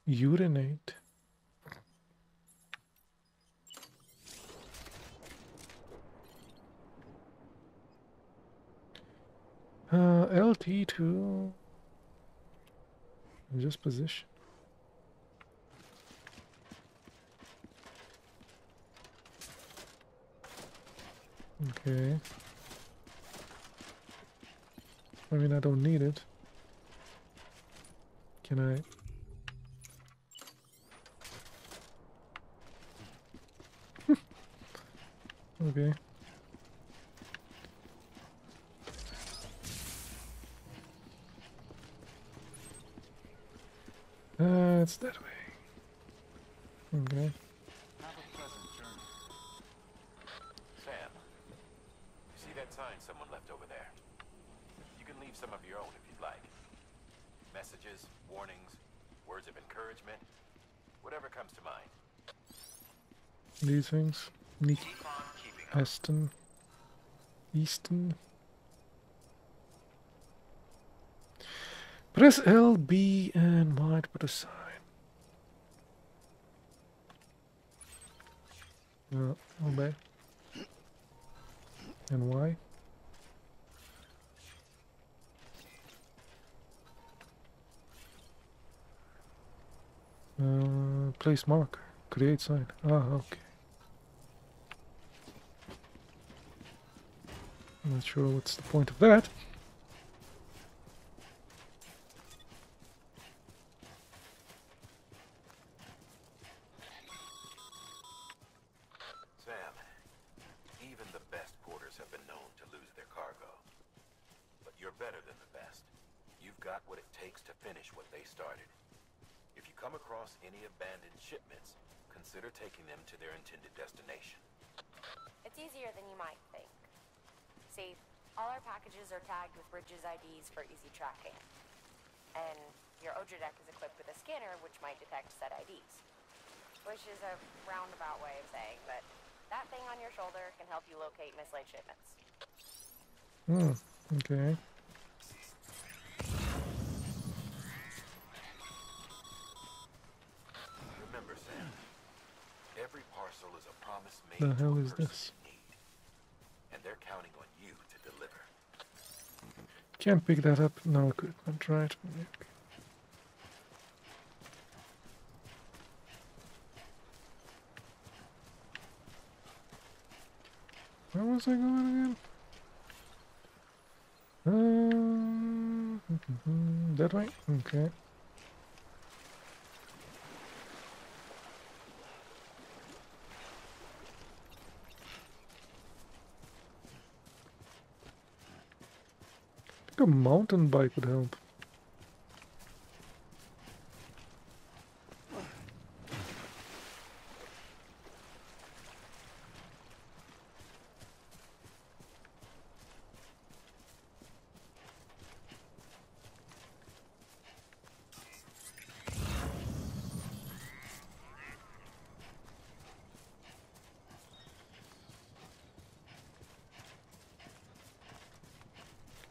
A: Urinate. LT2. Just position. Okay. I mean, I don't need it. Can I? Okay. It's that way. Okay.
E: Have a pleasant journey.
L: Sam, you see that sign someone left over there? You can leave some of your own if you'd like. Messages, warnings, words of encouragement, whatever comes to mind.
A: These things. Nick. Aston. Easton. Press L, B, and might put a sign. Obey. And why? Place marker. Create sign. Ah, okay. Not sure what's the point of that.
L: Sam, even the best porters have been known to lose their cargo. But you're better than the best. You've got what it takes to finish what they started. If you come across any abandoned shipments, consider taking them to their intended destination.
S: It's easier than you might think. See, all our packages are tagged with Bridges IDs for easy tracking. And your Oja deck is equipped with a scanner which might detect said IDs. Which is a roundabout way of saying that that thing on your shoulder can help you locate mislaid shipments.
A: Okay.
L: Remember, Sam, every parcel is a promise made
A: The
L: to
A: hell
L: a
A: is
L: person
A: this?
L: in need. And they're counting on you to deliver.
A: Can't pick that up. No equipment, right? Okay. Where was I going again? That way? Okay. I think a mountain bike would help.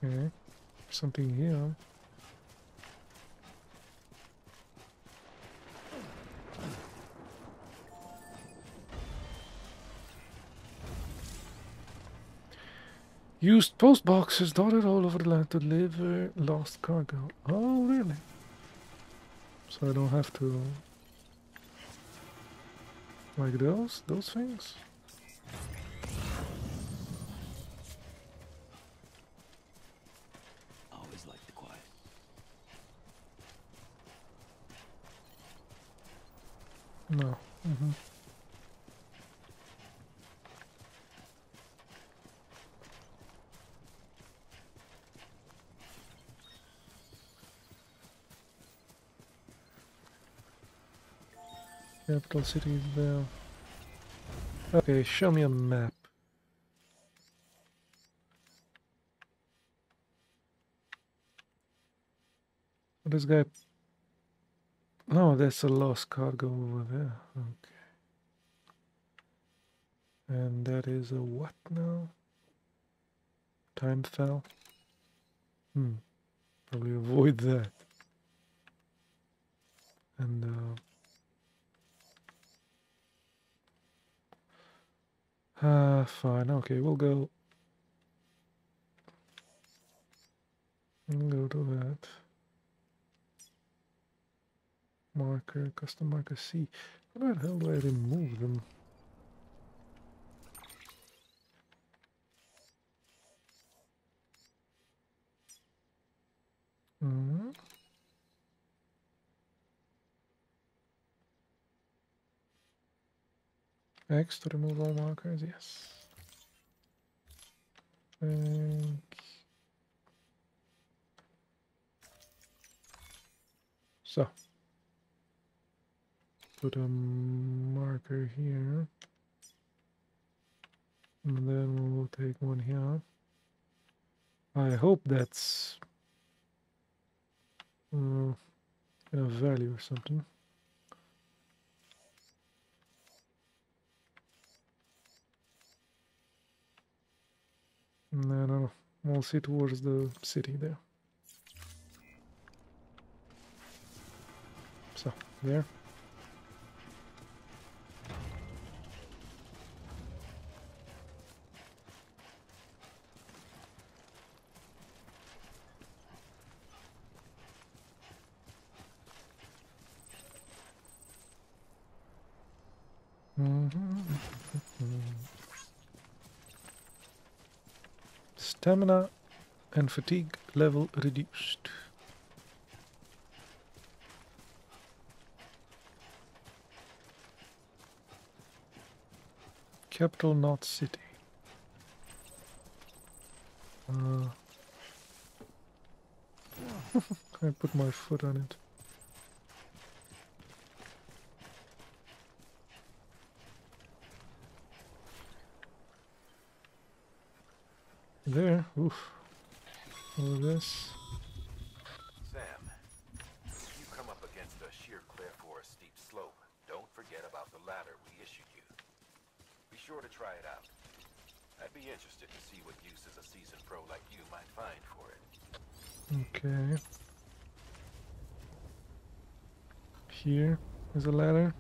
A: Okay. Something here. Used post boxes dotted all over the land to deliver lost cargo. Oh, really? So I don't have to... like those things?
B: Always like the quiet.
A: No. Mm-hmm. Capital city is there. Okay, show me a map. This guy... oh, that's a lost cargo over there. Okay. And that is a what now? Time fell? Probably avoid that. And fine, okay, we'll go to that. Marker, custom marker C. How the hell do I remove them? X to remove all markers, yes. So, put a marker here. And then we'll take one here. I hope that's a value or something. No, we'll see towards the city there. So, there. Stamina and fatigue level reduced. Capital not city. I put my foot on it. There, oof. All of this.
L: Sam, you come up against a sheer cliff or a steep slope. Don't forget about the ladder we issued you. Be sure to try it out. I'd be interested to see what uses a seasoned pro like you might find for it.
A: Okay. Here is a ladder.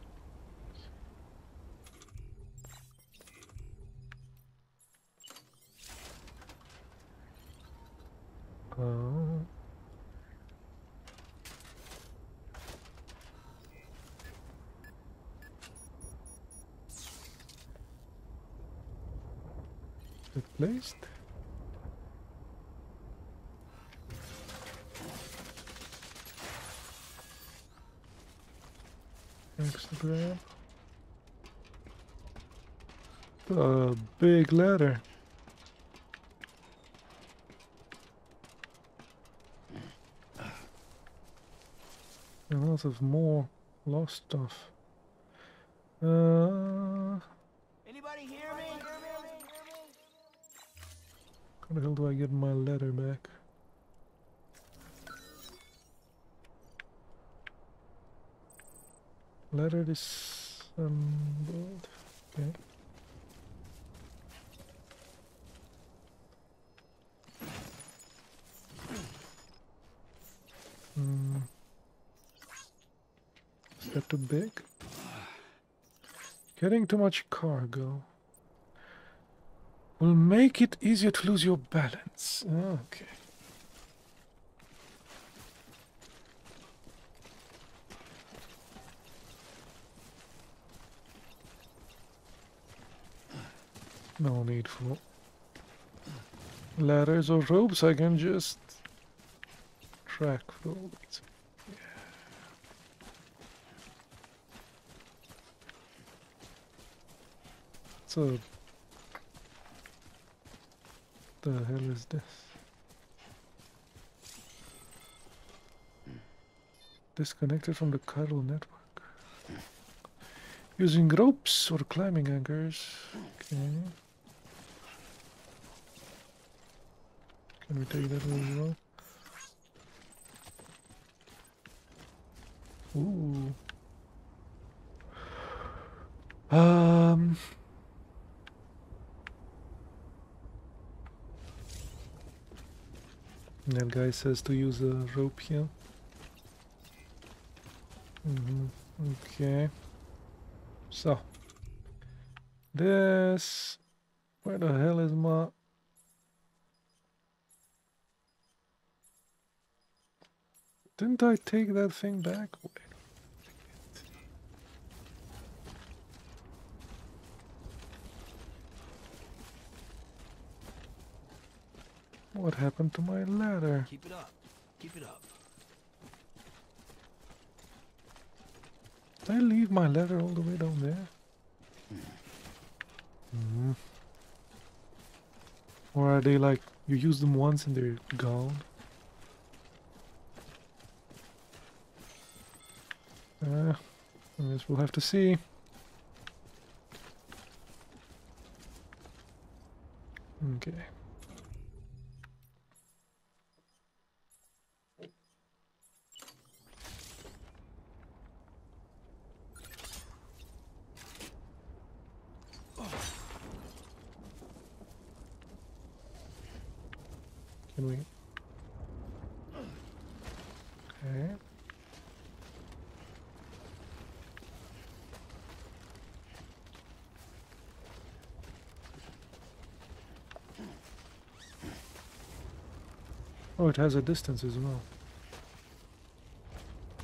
A: Oh. Is it placed? Next to grab. A big ladder. And lots of more lost stuff.
N: Anybody hear me?
A: How the hell do I get my ladder back? Ladder disassembled. Okay. that too big? Carrying too much cargo will make it easier to lose your balance. Okay. No need for ladders or ropes. I can just track through it. So, the hell is this? Disconnected from the chiral network. Using ropes or climbing anchors. Okay. Can we take that as well? Ooh. That guy says to use a rope here. Okay. So. This... Where the hell is my... Didn't I take that thing back? Wait. What happened to my ladder?
I: Keep it up. Keep it up.
A: Did I leave my ladder all the way down there? Or are they like, you use them once and they're gone? I guess we'll have to see. Okay. Can we? Okay. Oh, it has a distance as well.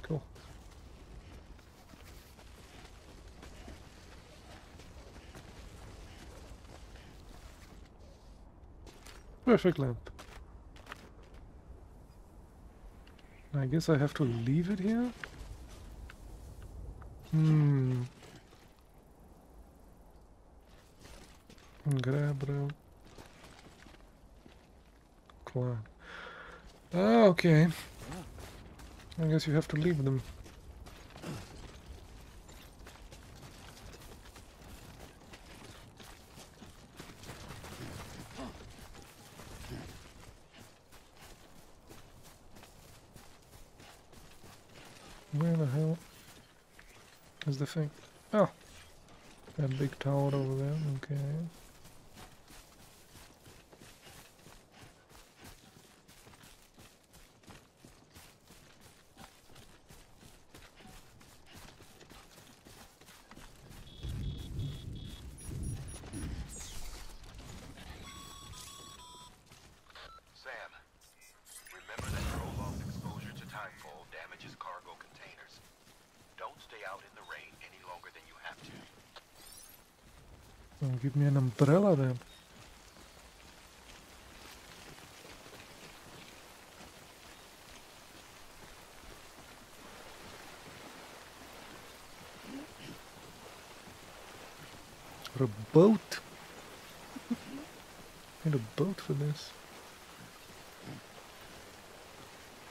A: Cool. Perfect length. I guess I have to leave it here? Grab rope. Climb. Ah, okay. I guess you have to leave them. Where the hell is the thing? Oh, that big tower over there. Okay. Oh, give me an umbrella then. Or a boat. Need a boat for this.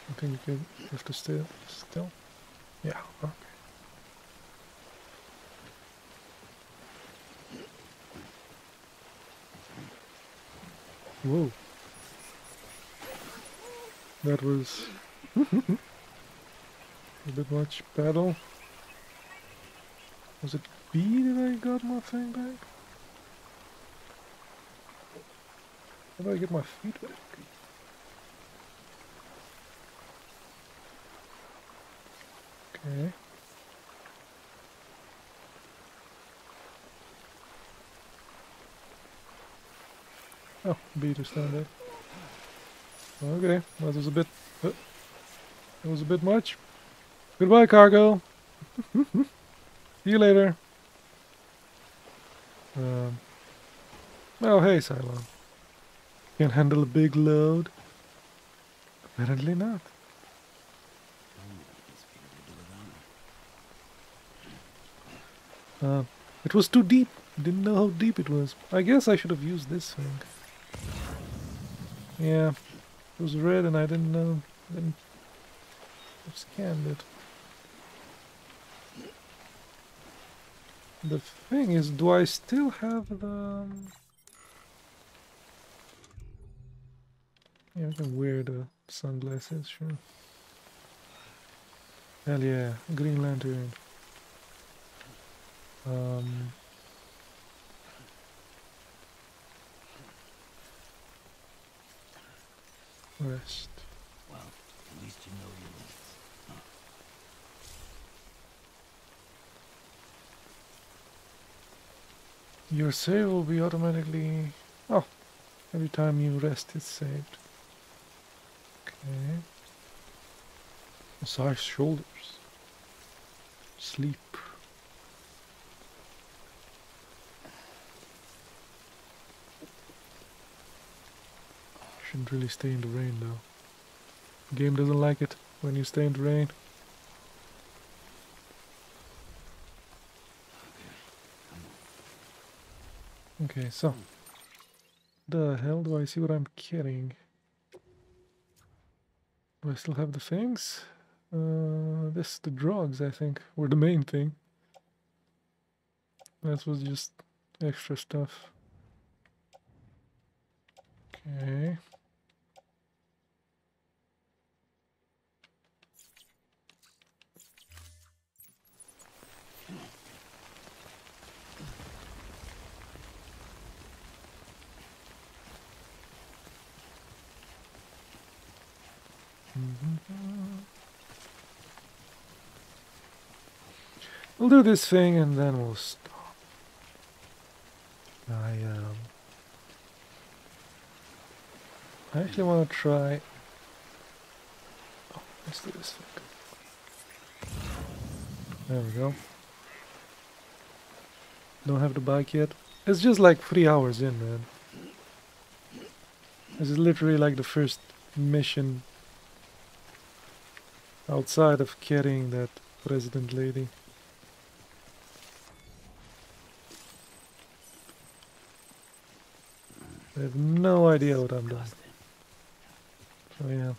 A: I think you have to stay still. Yeah, okay. Whoa. That was a bit much battle. Was it B that I got my thing back? How do I get my feet back? Okay. Oh, B to stand there. Okay, that was a bit... that was a bit much. Goodbye, cargo. See you later. Oh, hey, Cylon. Can handle a big load? Apparently not. It was too deep. Didn't know how deep it was. I guess I should have used this thing. Yeah, it was red and I didn't know. Didn't have scanned it. The thing is, do I still have the... Yeah, I can wear the sunglasses, sure. Hell yeah, Green Lantern. Rest.
B: Well, at least you know your limits.
A: Your save will be automatically... Oh, every time you rest it's saved. Okay. Massage shoulders. Sleep. Shouldn't really stay in the rain though. Game doesn't like it when you stay in the rain. Okay, so the hell do I see what I'm getting? Do I still have the things? This the drugs I think were the main thing. That was just extra stuff. Okay. We'll do this thing and then we'll stop. I actually want to try... Oh, let's do this thing. There we go. Don't have the bike yet. It's just like 3 hours in, man. This is literally like the first mission outside of carrying that president lady. I have no idea what I'm doing. So yeah.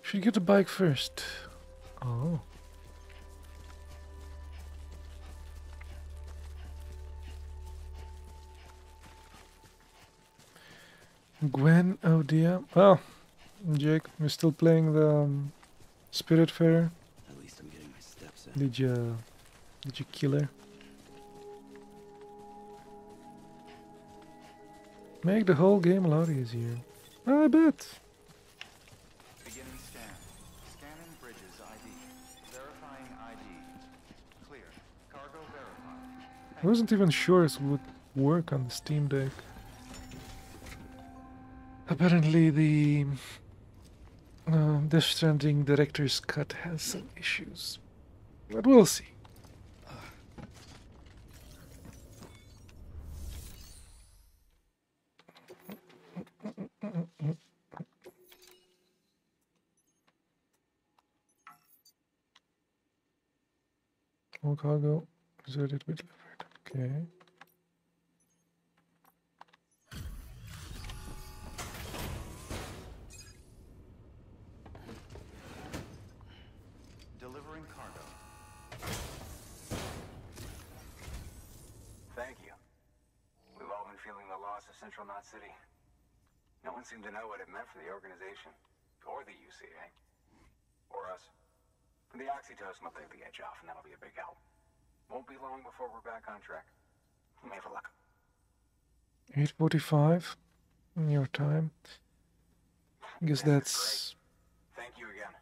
A: Should get the bike first. Oh. Gwen, oh dear. Well, Jake, you're still playing the Spirit Fair?
B: At least I'm getting my steps in.
A: Did you kill her? Make the whole game a lot easier. I bet.
E: Beginning scan. Scanning bridges ID. Verifying ID. Clear. Cargo verified.
A: I wasn't even sure it would work on the Steam Deck. Apparently the Death Stranding director's cut has some issues. But we'll see. All cargo is ready to be delivered. Okay.
E: Delivering cargo.
Q: Thank you. We've all been feeling the loss of Central Knot City. No one seemed to know what it meant for the organization, or the UCA, or us. The oxytocin will take the edge off, and that'll be a big help. Won't be long before we're back on track. You may have a luck.
A: 8:45 in your time. I guess that's
Q: Thank you again.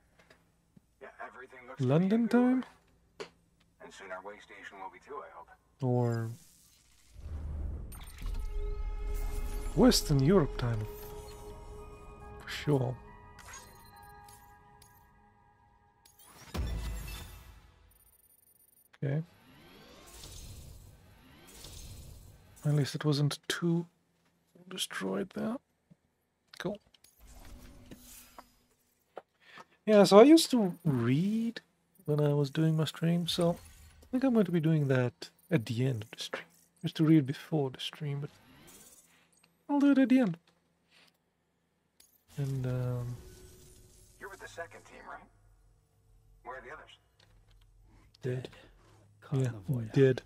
Q: Yeah, everything looks
A: London time?
Q: and soon our way station will be too, I hope.
A: Or Western Europe time. For sure. Okay. At least it wasn't too destroyed there. Cool. Yeah, so I used to read when I was doing my stream, so I think I'm going to be doing that at the end of the stream. I used to read before the stream, but I'll do it at the end. And
Q: You're with the second team, right? Where are the others?
A: dead. Yeah, dead.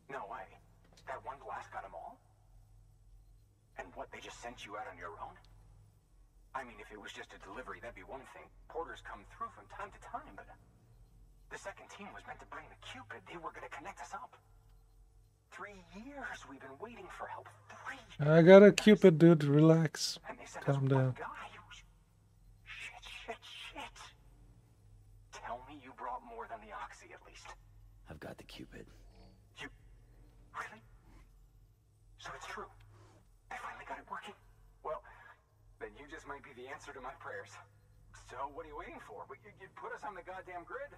Q: No way. That one blast got them all? And what, they just sent you out on your own? I mean, if it was just a delivery, that'd be one thing. Porters come through from time to time, but the second team was meant to bring the Cupid. They were going to connect us up. 3 years we've been waiting for help. 3
A: I got a Cupid, dude. Relax.
Q: And they sent
A: Calm
Q: us
A: down.
Q: one guy who's... Shit. Tell me you brought more than the Oxy, at least.
B: I've got the Cupid.
Q: You... Really? So it's true. They finally got it working. Well, then you just might be the answer to my prayers. So what are you waiting for? You put us on the goddamn grid.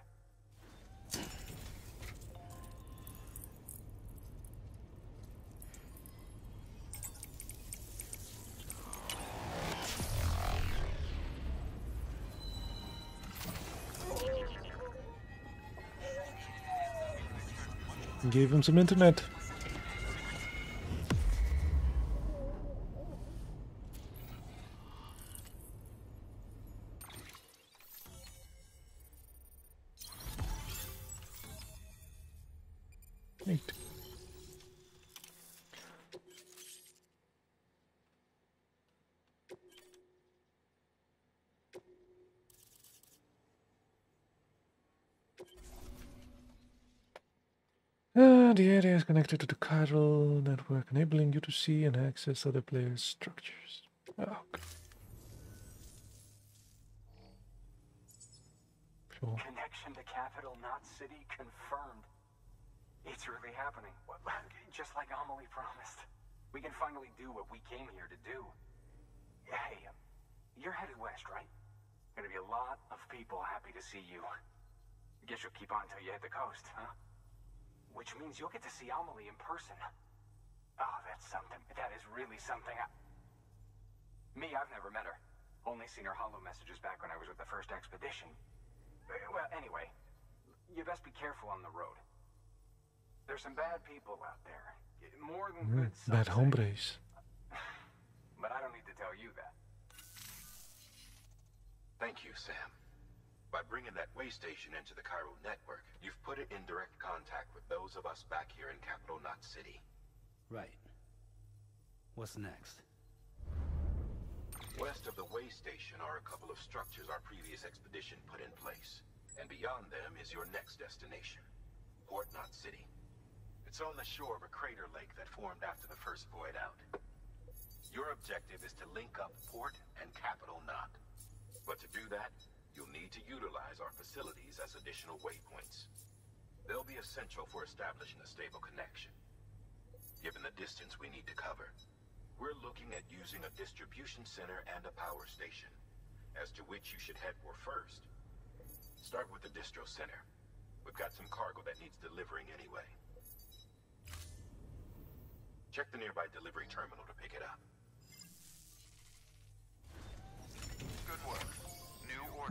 A: Gave him some internet. Neat. The area is connected to the chiral network, enabling you to see and access other players' structures. Oh, okay. Sure.
Q: Connection to capital, not city, confirmed. It's really happening. Just like Amelie promised. We can finally do what we came here to do. Hey, you're headed west, right? Gonna be a lot of people happy to see you. Guess you'll keep on till you hit the coast, huh? Which means you'll get to see Amelie in person. Oh, that's something. That is really something. Me, I've never met her. Only seen her holo messages back when I was with the first expedition. Well, anyway, you best be careful on the road. There's some bad people out there. More than good, some
A: Bad
Q: say.
A: hombres.
Q: But I don't need to tell you that.
L: Thank you, Sam. By bringing that way station into the chiral network, you've put it in direct contact with those of us back here in Capital Knot City.
B: Right. What's next?
L: West of the way station are a couple of structures our previous expedition put in place. And beyond them is your next destination, Port Knot City. It's on the shore of a crater lake that formed after the first void out. Your objective is to link up Port and Capital Knot. But to do that, you'll need to utilize our facilities as additional waypoints. They'll be essential for establishing a stable connection. Given the distance we need to cover, we're looking at using a distribution center and a power station, as to which you should head for first. Start with the distro center. We've got some cargo that needs delivering anyway. Check the nearby delivery terminal to pick it up.
E: Good work.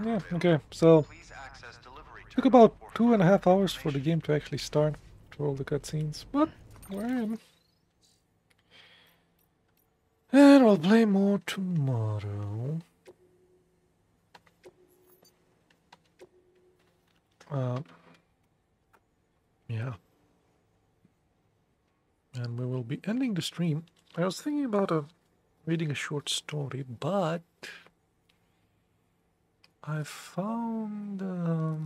A: Yeah, okay, so took about 2.5 hours for the game to actually start for all the cutscenes, but we're in. And we'll play more tomorrow. Yeah. And we will be ending the stream. I was thinking about reading a short story, but I found a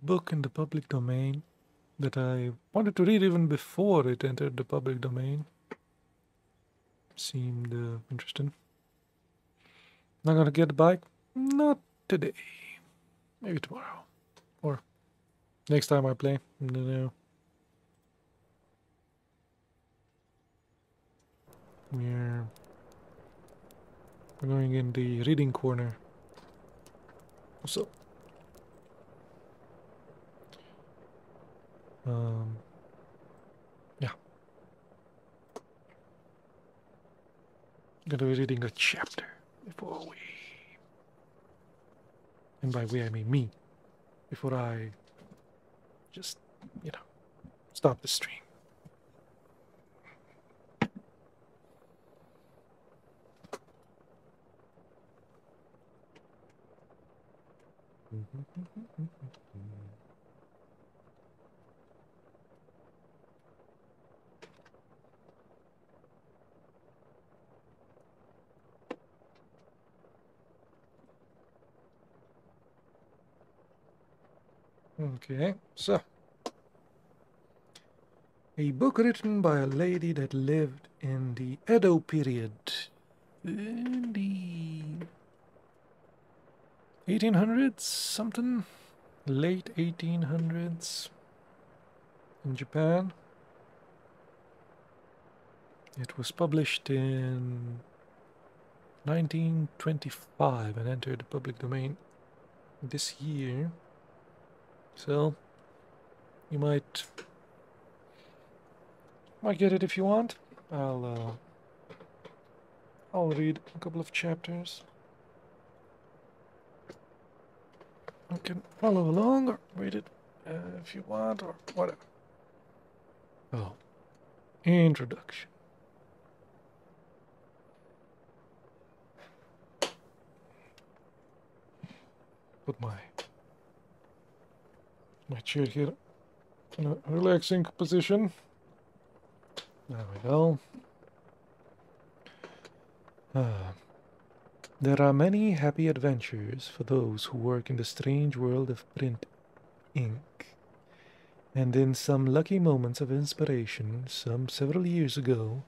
A: book in the public domain that I wanted to read even before it entered the public domain. Seemed interesting. Not gonna get the bike? Not today. Maybe tomorrow. Or next time I play. I don't know. We're going in the reading corner. So yeah. Gonna be reading a chapter before we, and by we I mean me, before I just, stop the stream. Okay, so a book written by a lady that lived in the Edo period, in the 1800s, something, late 1800s, in Japan. It was published in 1925 and entered the public domain this year. So you might get it if you want. I'll read a couple of chapters. You can follow along or read it if you want, or whatever. Oh, introduction. Put my chair here in a relaxing position. There we go. There are many happy adventures for those who work in the strange world of print ink. And in some lucky moments of inspiration, some several years ago,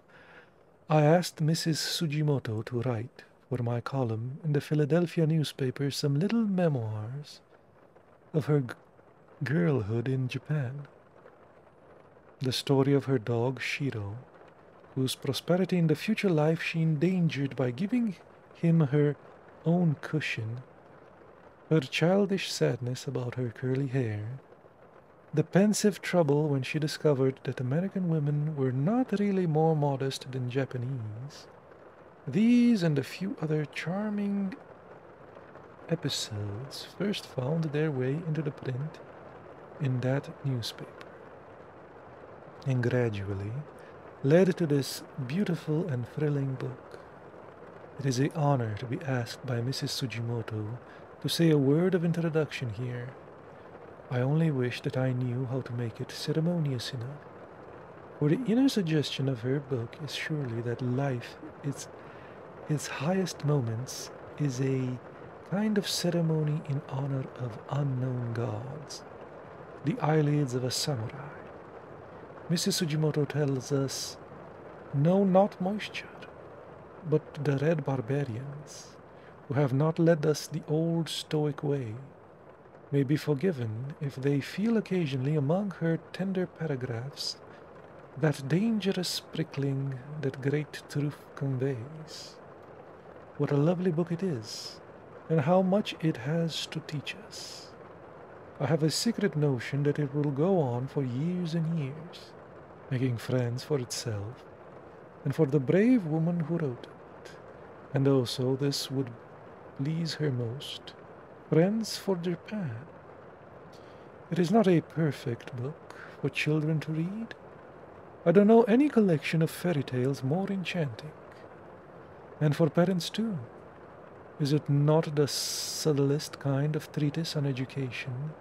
A: I asked Mrs. Sugimoto to write for my column in the Philadelphia newspaper some little memoirs of her girlhood in Japan. The story of her dog Shiro, whose prosperity in the future life she endangered by giving him her own cushion, her childish sadness about her curly hair, the pensive trouble when she discovered that American women were not really more modest than Japanese. These and a few other charming episodes first found their way into the print in that newspaper, and gradually led to this beautiful and thrilling book. It is an honor to be asked by Mrs. Sugimoto to say a word of introduction here. I only wish that I knew how to make it ceremonious enough, for the inner suggestion of her book is surely that life, its highest moments, is a kind of ceremony in honor of unknown gods, the eyelids of a samurai. Mrs. Sugimoto tells us, no, not moisture, but the red barbarians, who have not led us the old stoic way, may be forgiven if they feel occasionally among her tender paragraphs that dangerous prickling that great truth conveys. What a lovely book it is, and how much it has to teach us. I have a secret notion that it will go on for years and years, making friends for itself, and for the brave woman who wrote it. And also, this would please her most, friends for Japan. It is not a perfect book for children to read. I don't know any collection of fairy tales more enchanting. And for parents too. Is it not the subtlest kind of treatise on education,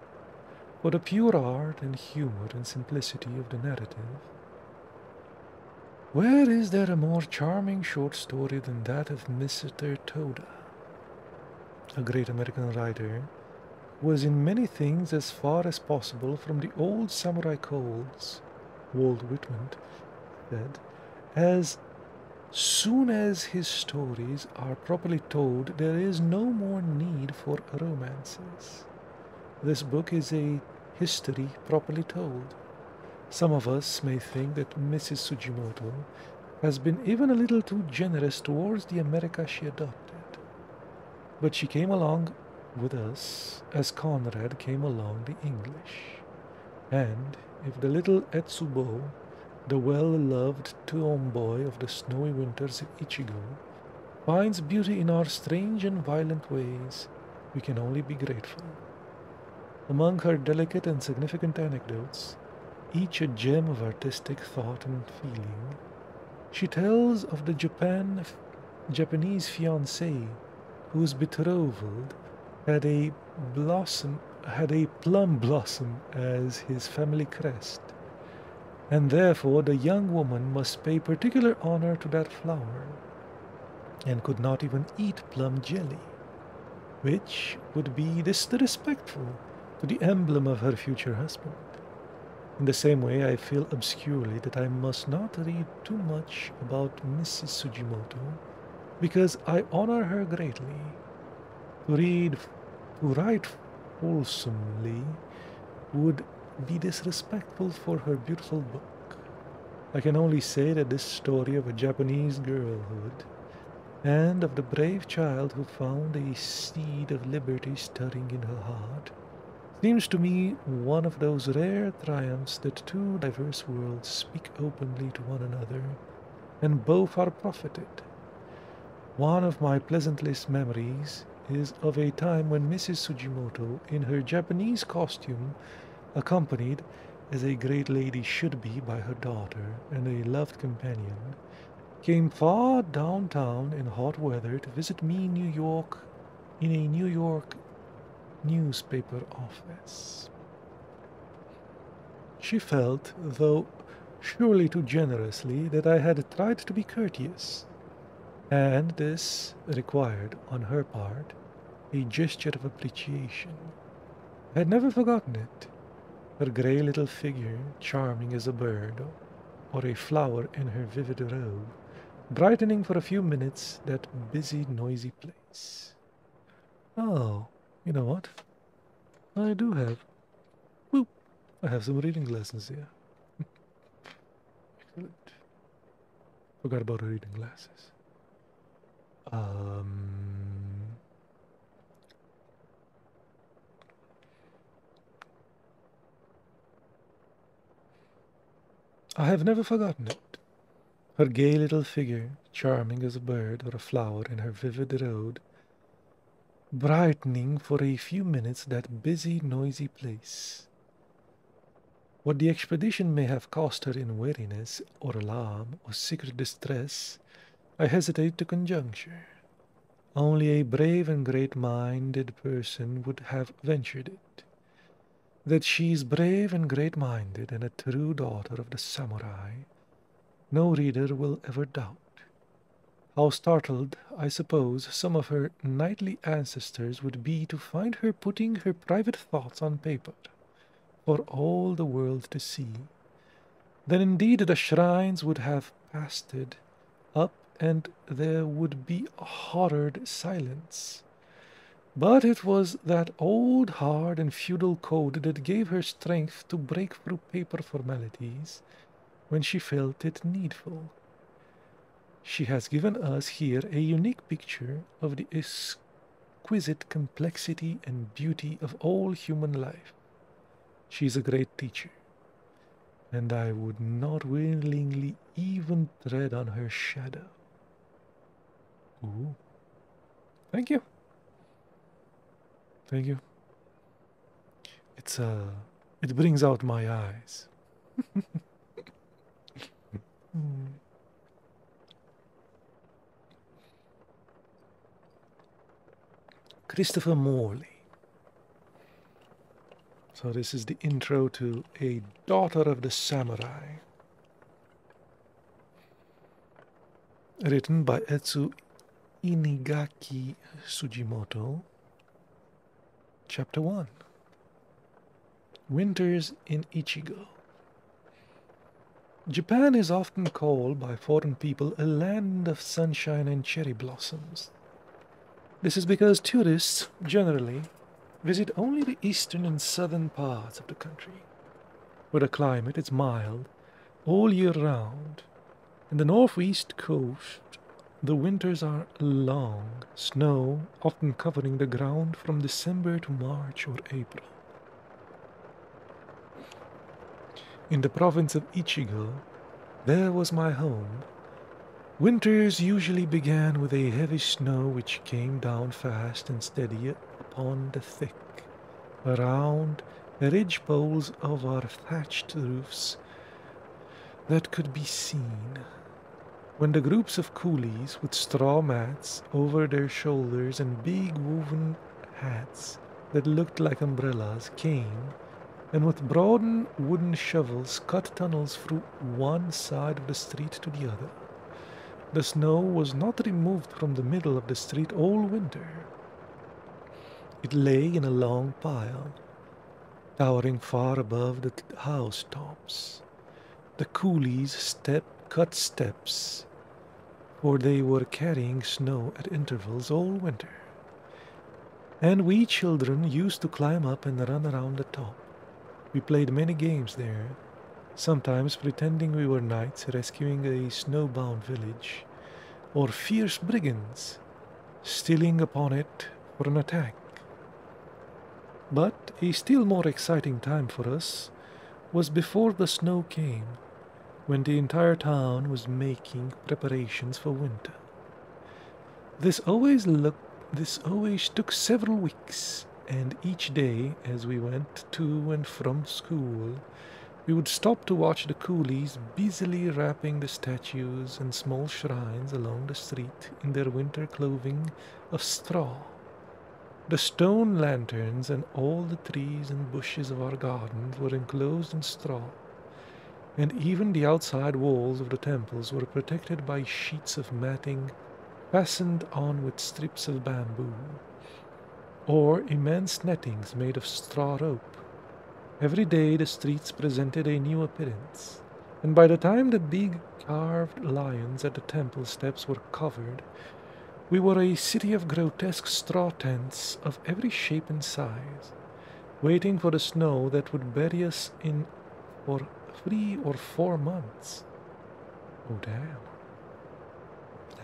A: for the pure art and humor and simplicity of the narrative? Where is there a more charming short story than that of Mr. Toda, a great American writer who was in many things as far as possible from the old samurai codes, Walt Whitman said, as soon as his stories are properly told, there is no more need for romances. This book is a history properly told. Some of us may think that Mrs. Sugimoto has been even a little too generous towards the America she adopted. But she came along with us as Conrad came along the English. And if the little Etsubo, the well-loved tomboy of the snowy winters of Ichigo, finds beauty in our strange and violent ways, we can only be grateful. Among her delicate and significant anecdotes, each a gem of artistic thought and feeling, she tells of the Japanese fiancé whose betrothed had a plum blossom as his family crest, and therefore the young woman must pay particular honor to that flower, and could not even eat plum jelly, which would be disrespectful to the emblem of her future husband. In the same way, I feel obscurely that I must not read too much about Mrs. Sugimoto, because I honor her greatly. To write wholesomely would be disrespectful for her beautiful book. I can only say that this story of a Japanese girlhood, and of the brave child who found a seed of liberty stirring in her heart, seems to me one of those rare triumphs that two diverse worlds speak openly to one another, and both are profited. One of my pleasantest memories is of a time when Mrs. Sugimoto, in her Japanese costume, accompanied, as a great lady should be, by her daughter and a loved companion, came far downtown in hot weather to visit me in New York, in a New York newspaper office. She felt, though surely too generously, that I had tried to be courteous, and this required, on her part, a gesture of appreciation. I had never forgotten it. Her grey little figure, charming as a bird, or a flower in her vivid robe, brightening for a few minutes that busy, noisy place. Oh, you know what? I do have. Whoop! I have some reading lessons here. Excellent. Forgot about reading glasses. I have never forgotten it. Her gay little figure, charming as a bird or a flower in her vivid robe, brightening for a few minutes that busy, noisy place. What the expedition may have cost her in weariness, or alarm, or secret distress, I hesitate to conjecture. Only a brave and great-minded person would have ventured it. That she is brave and great-minded and a true daughter of the samurai, no reader will ever doubt. How startled, I suppose, some of her knightly ancestors would be to find her putting her private thoughts on paper, for all the world to see. Then indeed the shrines would have passed up, and there would be a horrid silence. But it was that old, hard, and feudal code that gave her strength to break through paper formalities when she felt it needful. She has given us here a unique picture of the exquisite complexity and beauty of all human life. She is a great teacher, and I would not willingly even tread on her shadow. Ooh. Thank you. Thank you. It brings out my eyes. Christopher Morley. So this is the intro to A Daughter of the Samurai. written by Etsu Inagaki Sugimoto. Chapter 1. Winters in Ichigo. Japan is often called by foreign people a land of sunshine and cherry blossoms. This is because tourists, generally, visit only the eastern and southern parts of the country, where the climate is mild all year round. In the northeast coast, the winters are long, snow often covering the ground from December to March or April. In the province of Ichigo, there was my home. Winters usually began with a heavy snow which came down fast and steady upon the thick, round ridge poles of our thatched roofs that could be seen. When the groups of coolies with straw mats over their shoulders and big woven hats that looked like umbrellas came, and with broadened wooden shovels cut tunnels through one side of the street to the other, the snow was not removed from the middle of the street all winter. It lay in a long pile, towering far above the house tops. The coolies cut steps, for they were carrying snow at intervals all winter. And we children used to climb up and run around the top. We played many games there, sometimes pretending we were knights rescuing a snowbound village, or fierce brigands stealing upon it for an attack. But a still more exciting time for us was before the snow came, when the entire town was making preparations for winter. This always took several weeks, and each day as we went to and from school, we would stop to watch the coolies busily wrapping the statues and small shrines along the street in their winter clothing of straw. The stone lanterns and all the trees and bushes of our gardens were enclosed in straw, and even the outside walls of the temples were protected by sheets of matting fastened on with strips of bamboo, or immense nettings made of straw rope. Every day the streets presented a new appearance, and by the time the big carved lions at the temple steps were covered, we were a city of grotesque straw tents of every shape and size, waiting for the snow that would bury us in for 3 or 4 months. Oh damn.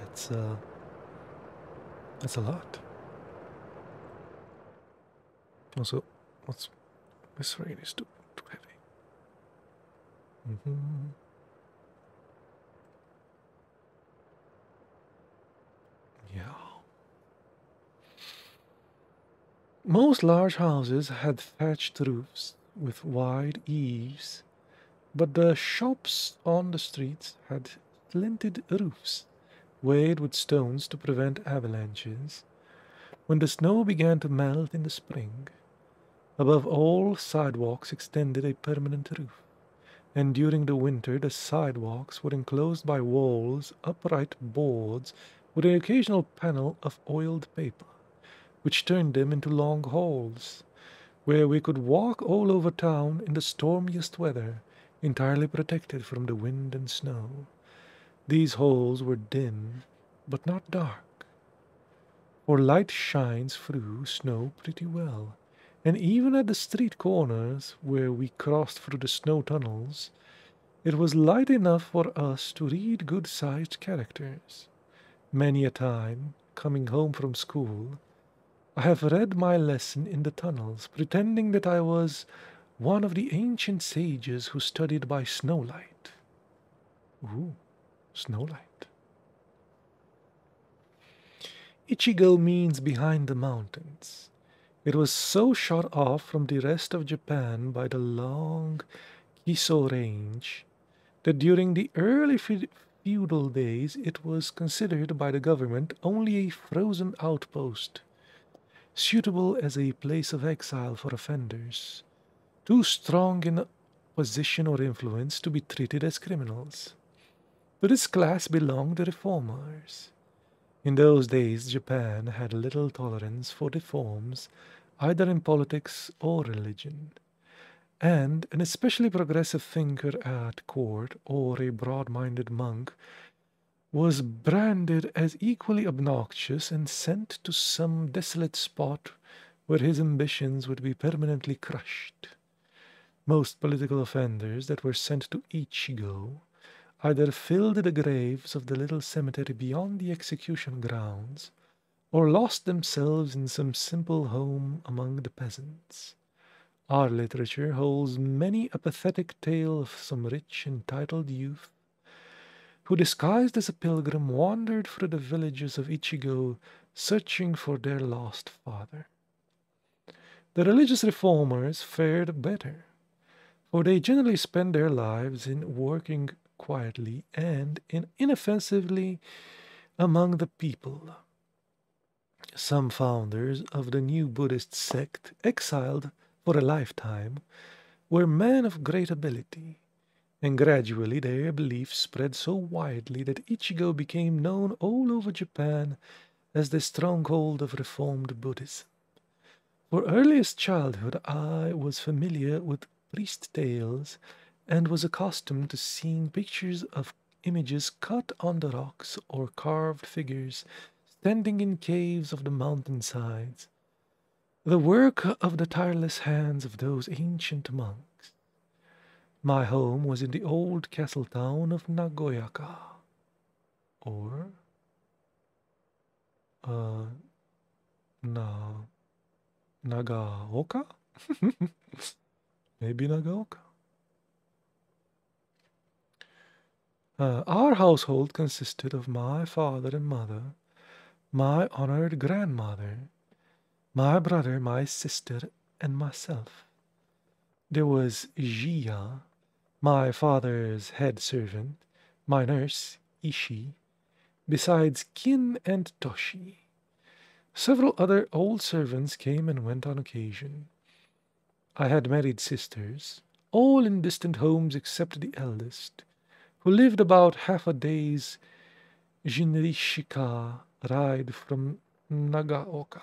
A: That's a lot. Also, this rain is too heavy. Yeah. Most large houses had thatched roofs with wide eaves, but the shops on the streets had slanted roofs, weighted with stones to prevent avalanches. When the snow began to melt in the spring, above all sidewalks extended a permanent roof, and during the winter the sidewalks were enclosed by walls, upright boards, with an occasional panel of oiled paper, which turned them into long halls, where we could walk all over town in the stormiest weather, entirely protected from the wind and snow. These halls were dim, but not dark, for light shines through snow pretty well, and even at the street corners where we crossed through the snow tunnels, it was light enough for us to read good-sized characters. Many a time, coming home from school, I have read my lesson in the tunnels, pretending that I was one of the ancient sages who studied by snowlight. Ooh, snowlight. Ichigo means behind the mountains. It was so shut off from the rest of Japan by the long Kiso range that during the early feudal days it was considered by the government only a frozen outpost, suitable as a place of exile for offenders, too strong in position or influence to be treated as criminals. To this class belonged the reformers. In those days, Japan had little tolerance for reforms, either in politics or religion, and an especially progressive thinker at court or a broad-minded monk was branded as equally obnoxious and sent to some desolate spot where his ambitions would be permanently crushed. Most political offenders that were sent to Ichigo either filled the graves of the little cemetery beyond the execution grounds, or lost themselves in some simple home among the peasants. Our literature holds many a pathetic tale of some rich and titled youth who, disguised as a pilgrim, wandered through the villages of Ichigo searching for their lost father. The religious reformers fared better, for they generally spent their lives in working quietly and inoffensively among the people. Some founders of the new Buddhist sect, exiled for a lifetime, were men of great ability, and gradually their beliefs spread so widely that Ichigo became known all over Japan as the stronghold of reformed Buddhism. For earliest childhood I was familiar with priest tales and was accustomed to seeing pictures of images cut on the rocks or carved figures standing in caves of the mountainsides, the work of the tireless hands of those ancient monks. My home was in the old castle town of Nagoyaka, or Na Nagaoka? Maybe Nagaoka. Our household consisted of my father and mother, my honored grandmother, my brother, my sister, and myself. There was Jia, my father's head servant, my nurse, Ishi, besides Kin and Toshi. Several other old servants came and went on occasion. I had married sisters, all in distant homes except the eldest, who lived about half a day's jinrishika ride from Nagaoka.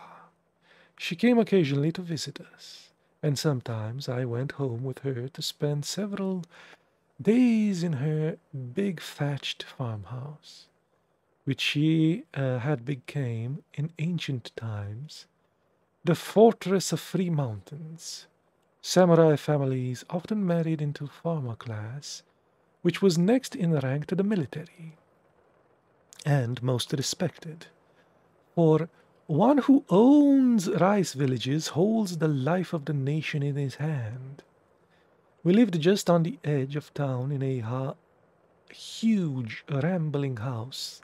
A: She came occasionally to visit us, and sometimes I went home with her to spend several days in her big thatched farmhouse, which she had become in ancient times the fortress of 3 mountains. Samurai families often married into farmer class, which was next in rank to the military, and most respected. For one who owns rice villages holds the life of the nation in his hand. We lived just on the edge of town in a huge, rambling house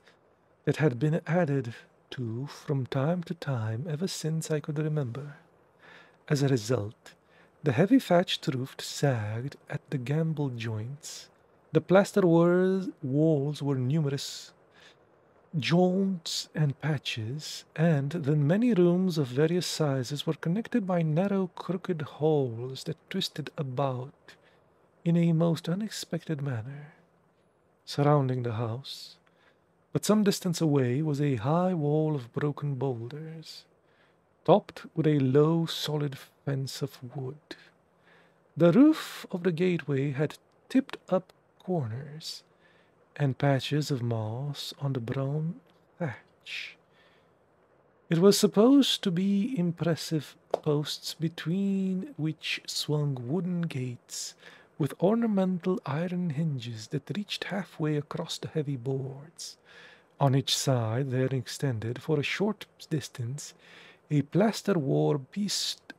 A: that had been added to from time to time ever since I could remember. As a result, the heavy thatched roof sagged at the gable joints. The plaster walls were numerous joints and patches, and the many rooms of various sizes were connected by narrow, crooked halls that twisted about in a most unexpected manner. Surrounding the house, but some distance away, was a high wall of broken boulders, topped with a low, solid fence of wood. The roof of the gateway had tipped up corners, and patches of moss on the brown thatch. It was supposed to be impressive posts between which swung wooden gates with ornamental iron hinges that reached halfway across the heavy boards. On each side there extended for a short distance a plaster wall pieced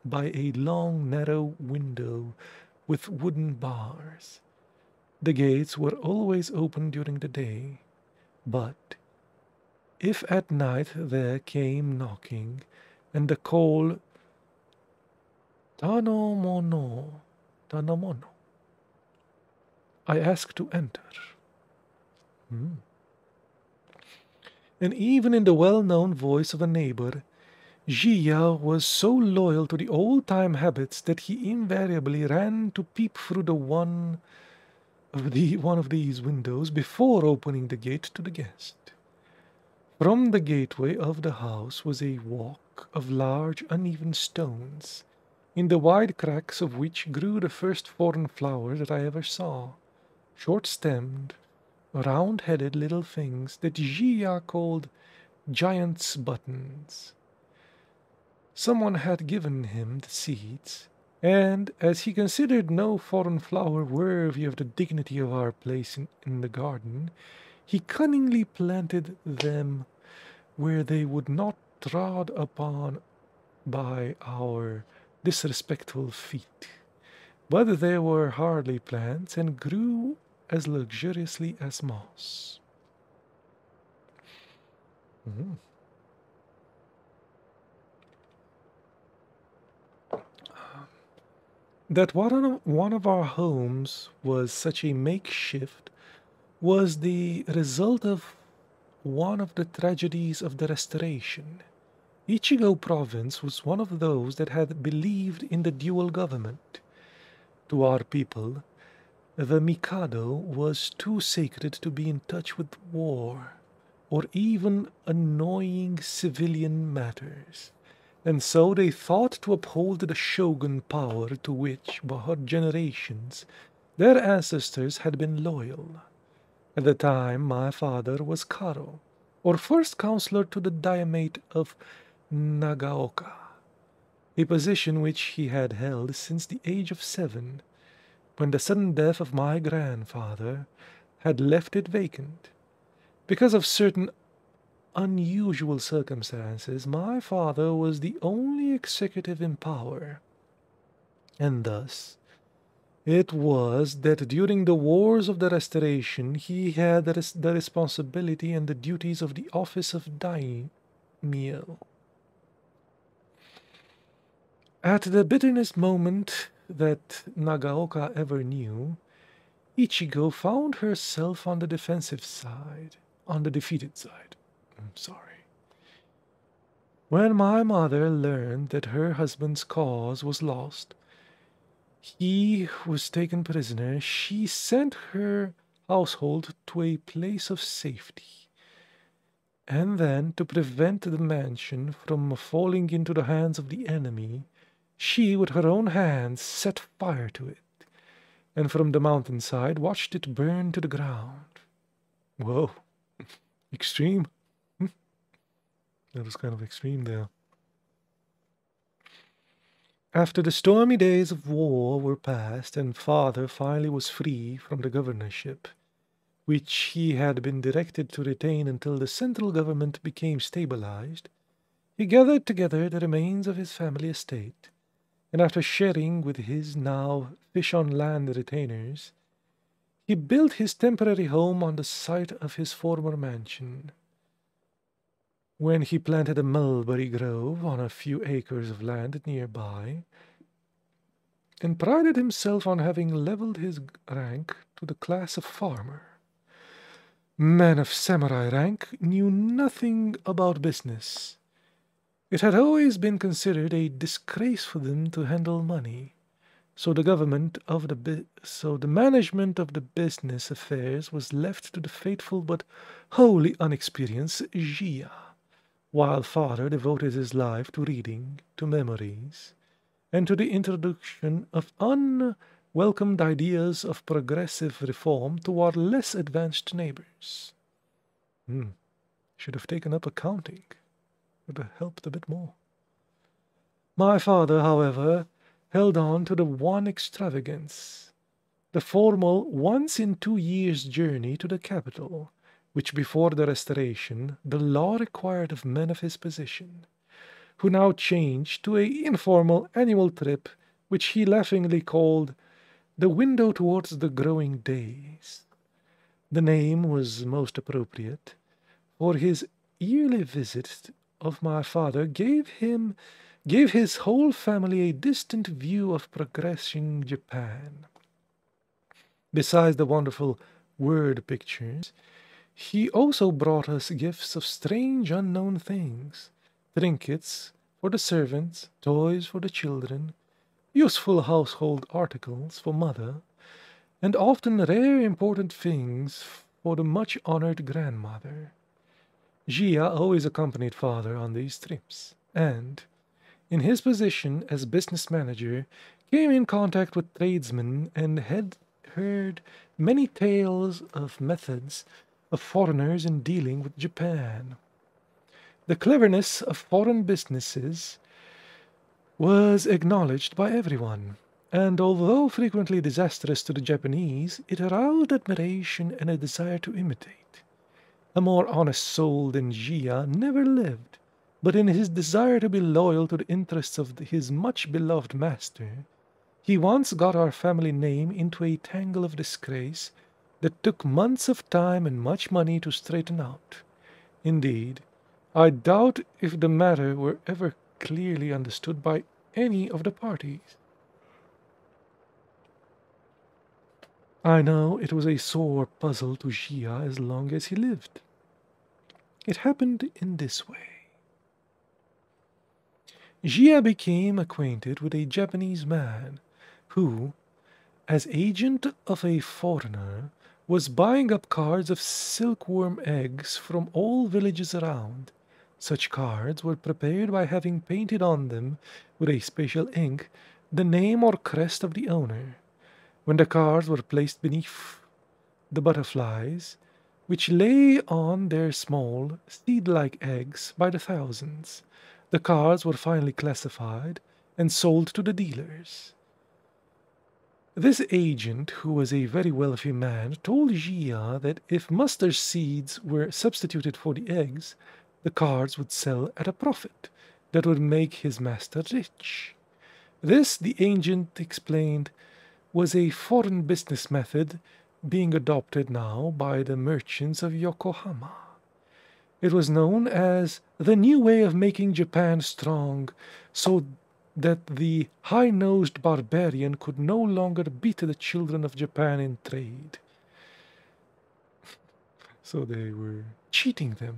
A: by a long, narrow window with wooden bars. The gates were always open during the day, but if at night there came knocking and the call Tanomono, Tanomono, I asked to enter. And even in the well-known voice of a neighbor, Jia was so loyal to the old-time habits that he invariably ran to peep through the one of one of these windows before opening the gate to the guest. From the gateway of the house was a walk of large uneven stones, in the wide cracks of which grew the first foreign flowers that I ever saw, short-stemmed, round-headed little things that Gia called giant's buttons. Someone had given him the seeds, and as he considered no foreign flower worthy of the dignity of our place in the garden, he cunningly planted them where they would not trod upon by our disrespectful feet. But they were hardly plants and grew as luxuriously as moss. Mm. That one of our homes was such a makeshift was the result of one of the tragedies of the Restoration. Ichigo province was one of those that had believed in the dual government. To our people, the Mikado was too sacred to be in touch with war, or even annoying civilian matters, and so they thought to uphold the shogun power to which, for generations, their ancestors had been loyal. At the time, my father was Karo, or first counselor to the Daimate of Nagaoka, a position which he had held since the age of 7, when the sudden death of my grandfather had left it vacant. Because of certain unusual circumstances, my father was the only executive in power, and thus it was that during the wars of the Restoration he had the responsibility and the duties of the office of daimyo. At the bitterest moment that Nagaoka ever knew, Ichigo found herself on the defensive side, on the defeated side. I'm sorry. When my mother learned that her husband's cause was lost, he was taken prisoner, she sent her household to a place of safety. And then, to prevent the mansion from falling into the hands of the enemy, she, with her own hands, set fire to it, and from the mountainside watched it burn to the ground. Whoa, extreme. That was kind of extreme there. After the stormy days of war were past and father finally was free from the governorship, which he had been directed to retain until the central government became stabilized, he gathered together the remains of his family estate, and after sharing with his now fish-on-land retainers, he built his temporary home on the site of his former mansion. When he planted a mulberry grove on a few acres of land nearby, and prided himself on having leveled his rank to the class of farmer. Men of samurai rank knew nothing about business. It had always been considered a disgrace for them to handle money, so the management of the business affairs was left to the faithful but wholly unexperienced Gia, while father devoted his life to reading, to memories, and to the introduction of unwelcomed ideas of progressive reform toward less advanced neighbors. Should have taken up accounting. Would have helped a bit more. My father, however, held on to the one extravagance, the formal once-in-2 years journey to the capital, which before the Restoration the law required of men of his position, who now changed to an informal annual trip which he laughingly called the window towards the growing days. The name was most appropriate, for his yearly visit of my father gave his whole family a distant view of progressing Japan. Besides the wonderful word pictures, he also brought us gifts of strange unknown things, trinkets for the servants, toys for the children, useful household articles for mother, and often rare important things for the much-honored grandmother. Gia always accompanied father on these trips, and, in his position as business manager, came in contact with tradesmen and had heard many tales of methods of foreigners in dealing with Japan. The cleverness of foreign businesses was acknowledged by everyone, and although frequently disastrous to the Japanese, it aroused admiration and a desire to imitate. A more honest soul than Gia never lived, but in his desire to be loyal to the interests of his much-beloved master, he once got our family name into a tangle of disgrace that took months of time and much money to straighten out. Indeed, I doubt if the matter were ever clearly understood by any of the parties. I know it was a sore puzzle to Gia as long as he lived. It happened in this way. Gia became acquainted with a Japanese man who, as agent of a foreigner, was buying up cards of silkworm eggs from all villages around. Such cards were prepared by having painted on them with a special ink the name or crest of the owner. When the cards were placed beneath the butterflies, which lay on their small, seed-like eggs by the thousands, the cards were finally classified and sold to the dealers. This agent, who was a very wealthy man, told Gia that if mustard seeds were substituted for the eggs, the cards would sell at a profit that would make his master rich. This, the agent explained, was a foreign business method being adopted now by the merchants of Yokohama. It was known as the new way of making Japan strong, so that the high-nosed barbarian could no longer beat the children of Japan in trade. So they were cheating them.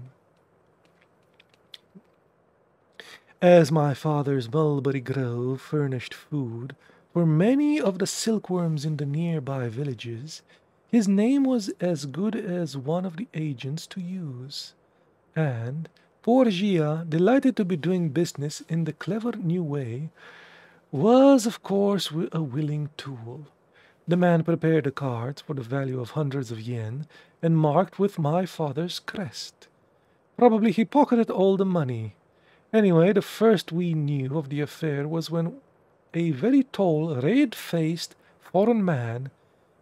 A: As my father's mulberry grove furnished food for many of the silkworms in the nearby villages, his name was as good as one of the agents to use. And poor Gia, delighted to be doing business in the clever new way, was of course a willing tool. The man prepared the cards for the value of hundreds of yen and marked with my father's crest. Probably he pocketed all the money. Anyway, the first we knew of the affair was when a very tall, red-faced foreign man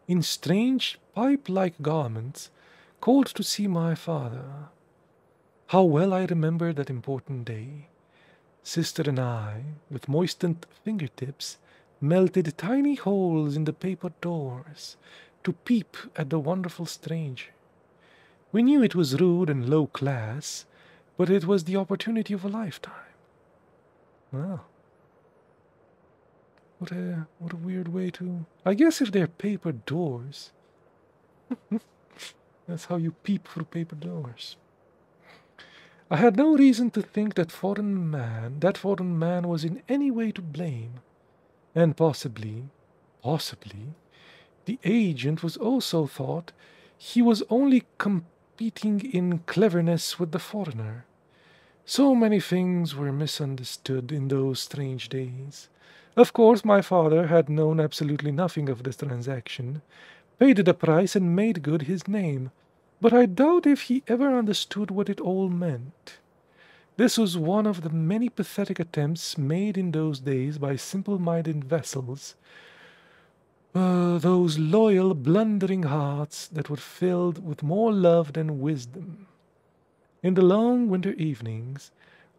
A: in strange pipe-like garments called to see my father. How well I remember that important day. Sister and I, with moistened fingertips, melted tiny holes in the paper doors to peep at the wonderful stranger. We knew it was rude and low class, but it was the opportunity of a lifetime. Well, what a weird way to... I guess if they're paper doors, that's how you peep through paper doors. I had no reason to think that foreign man was in any way to blame, and possibly, the agent was also thought he was only competing in cleverness with the foreigner. So many things were misunderstood in those strange days. Of course, my father had known absolutely nothing of this transaction, paid the price and made good his name, but I doubt if he ever understood what it all meant. This was one of the many pathetic attempts made in those days by simple-minded vessels, those loyal, blundering hearts that were filled with more love than wisdom. In the long winter evenings,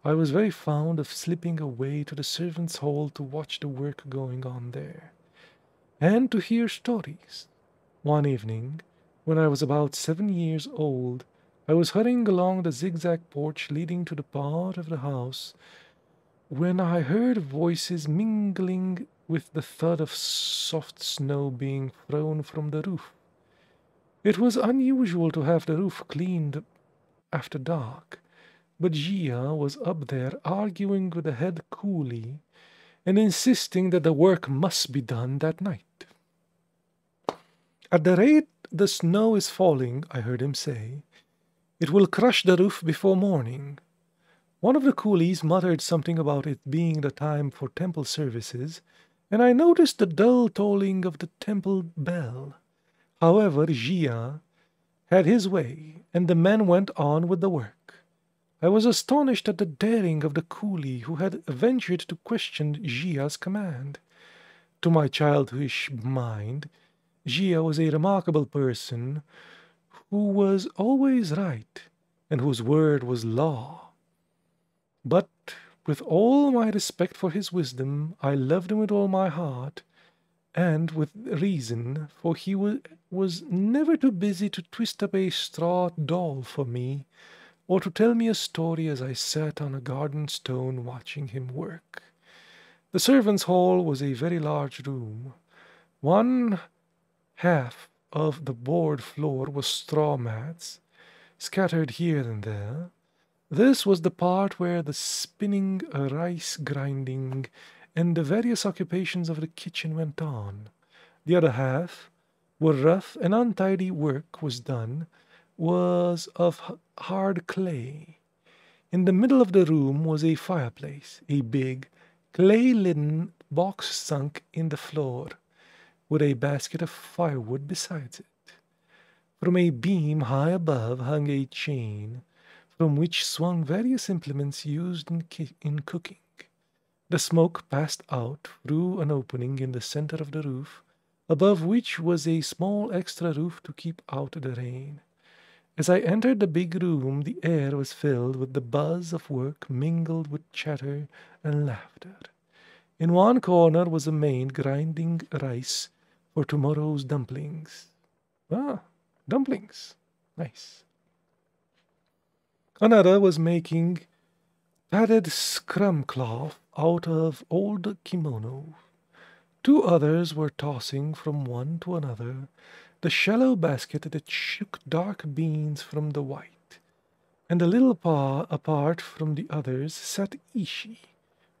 A: I was very fond of slipping away to the servants' hall to watch the work going on there, and to hear stories. One evening, when I was about 7 years old, I was hurrying along the zigzag porch leading to the part of the house when I heard voices mingling with the thud of soft snow being thrown from the roof. It was unusual to have the roof cleaned after dark, but Gia was up there arguing with the head coolie and insisting that the work must be done that night. At the rate the snow is falling, I heard him say, it will crush the roof before morning. One of the coolies muttered something about it being the time for temple services, and I noticed the dull tolling of the temple bell. However, Jia had his way, and the men went on with the work. I was astonished at the daring of the coolie who had ventured to question Jia's command. To my childish mind, Jia was a remarkable person who was always right and whose word was law. But with all my respect for his wisdom, I loved him with all my heart, and with reason, for he was never too busy to twist up a straw doll for me, or to tell me a story as I sat on a garden stone watching him work. The servants' hall was a very large room. One half of the board floor was straw mats, scattered here and there. This was the part where the spinning, rice grinding, and the various occupations of the kitchen went on. The other half, where rough and untidy work was done, was of hard clay. In the middle of the room was a fireplace, a big, clay-laden box sunk in the floor, with a basket of firewood besides it. From a beam high above hung a chain, from which swung various implements used in cooking. The smoke passed out through an opening in the center of the roof, above which was a small extra roof to keep out the rain. As I entered the big room, the air was filled with the buzz of work mingled with chatter and laughter. In one corner was a maid grinding rice for tomorrow's dumplings. Ah, dumplings. Nice. Another was making padded scrum cloth out of old kimono. Two others were tossing from one to another the shallow basket that shook dark beans from the white, and a little apart from the others sat Ishi,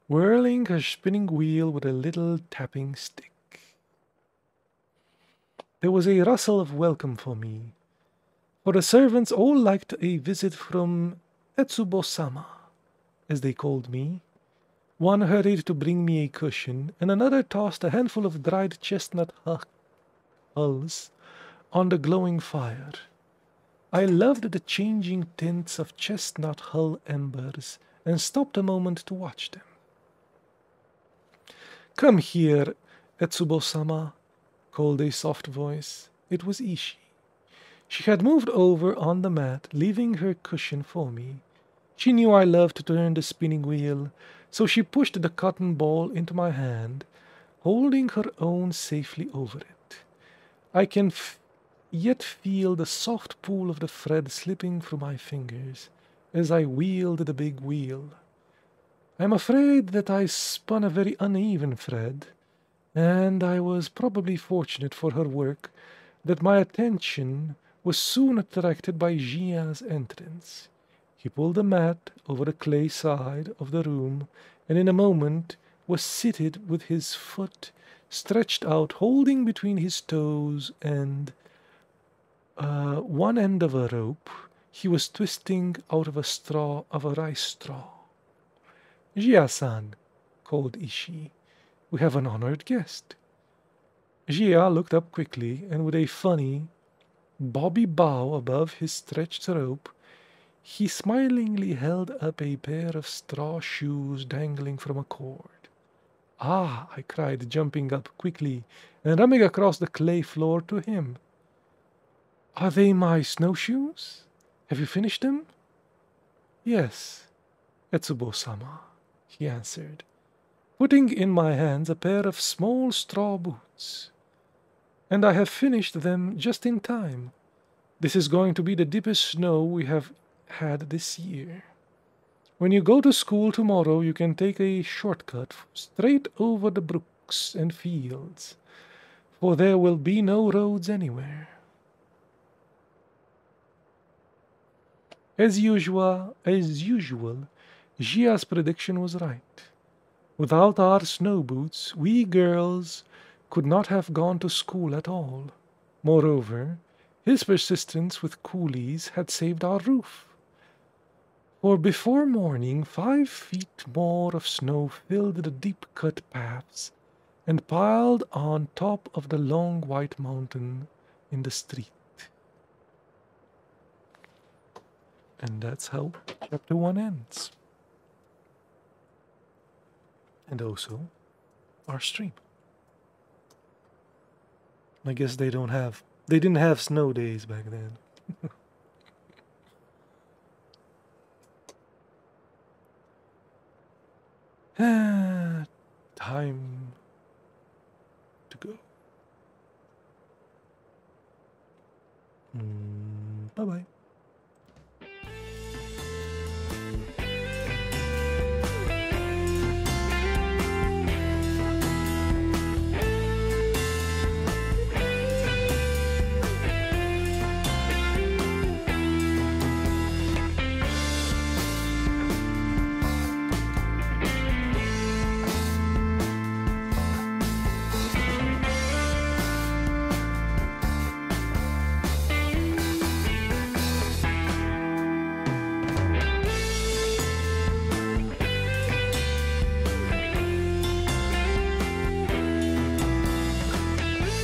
A: whirling her spinning wheel with a little tapping stick. There was a rustle of welcome for me, for the servants all liked a visit from Etsubo-sama, as they called me. One hurried to bring me a cushion, and another tossed a handful of dried chestnut hulls on the glowing fire. I loved the changing tints of chestnut hull embers, and stopped a moment to watch them. "Come here, Etsubo-sama," called a soft voice. It was Ishi. She had moved over on the mat, leaving her cushion for me. She knew I loved to turn the spinning wheel, so she pushed the cotton ball into my hand, holding her own safely over it. I can yet feel the soft pull of the thread slipping through my fingers as I wheeled the big wheel. I am afraid that I spun a very uneven thread, and I was probably fortunate for her work that my attention was soon attracted by Jia's entrance. He pulled the mat over the clay side of the room, and in a moment was seated with his foot stretched out, holding between his toes and one end of a rope he was twisting out of a rice straw. "Jia-san," called Ishi, "we have an honored guest." Jia looked up quickly, and with a funny, bobby bow above his stretched rope, he smilingly held up a pair of straw shoes dangling from a cord. "Ah!" I cried, jumping up quickly and running across the clay floor to him. "Are they my snowshoes? Have you finished them?" "Yes, Etsubo-sama," he answered, putting in my hands a pair of small straw boots. "And I have finished them just in time. This is going to be the deepest snow we have had this year. When you go to school tomorrow, you can take a shortcut straight over the brooks and fields, for there will be no roads anywhere." As usual, Jia's prediction was right. Without our snow boots, we girls could not have gone to school at all. Moreover, his persistence with coolies had saved our roof. For before morning, 5 feet more of snow filled the deep-cut paths and piled on top of the long white mountain in the street. And that's how chapter 1 ends. And also our stream. I guess they didn't have snow days back then. Time to go. Bye-bye.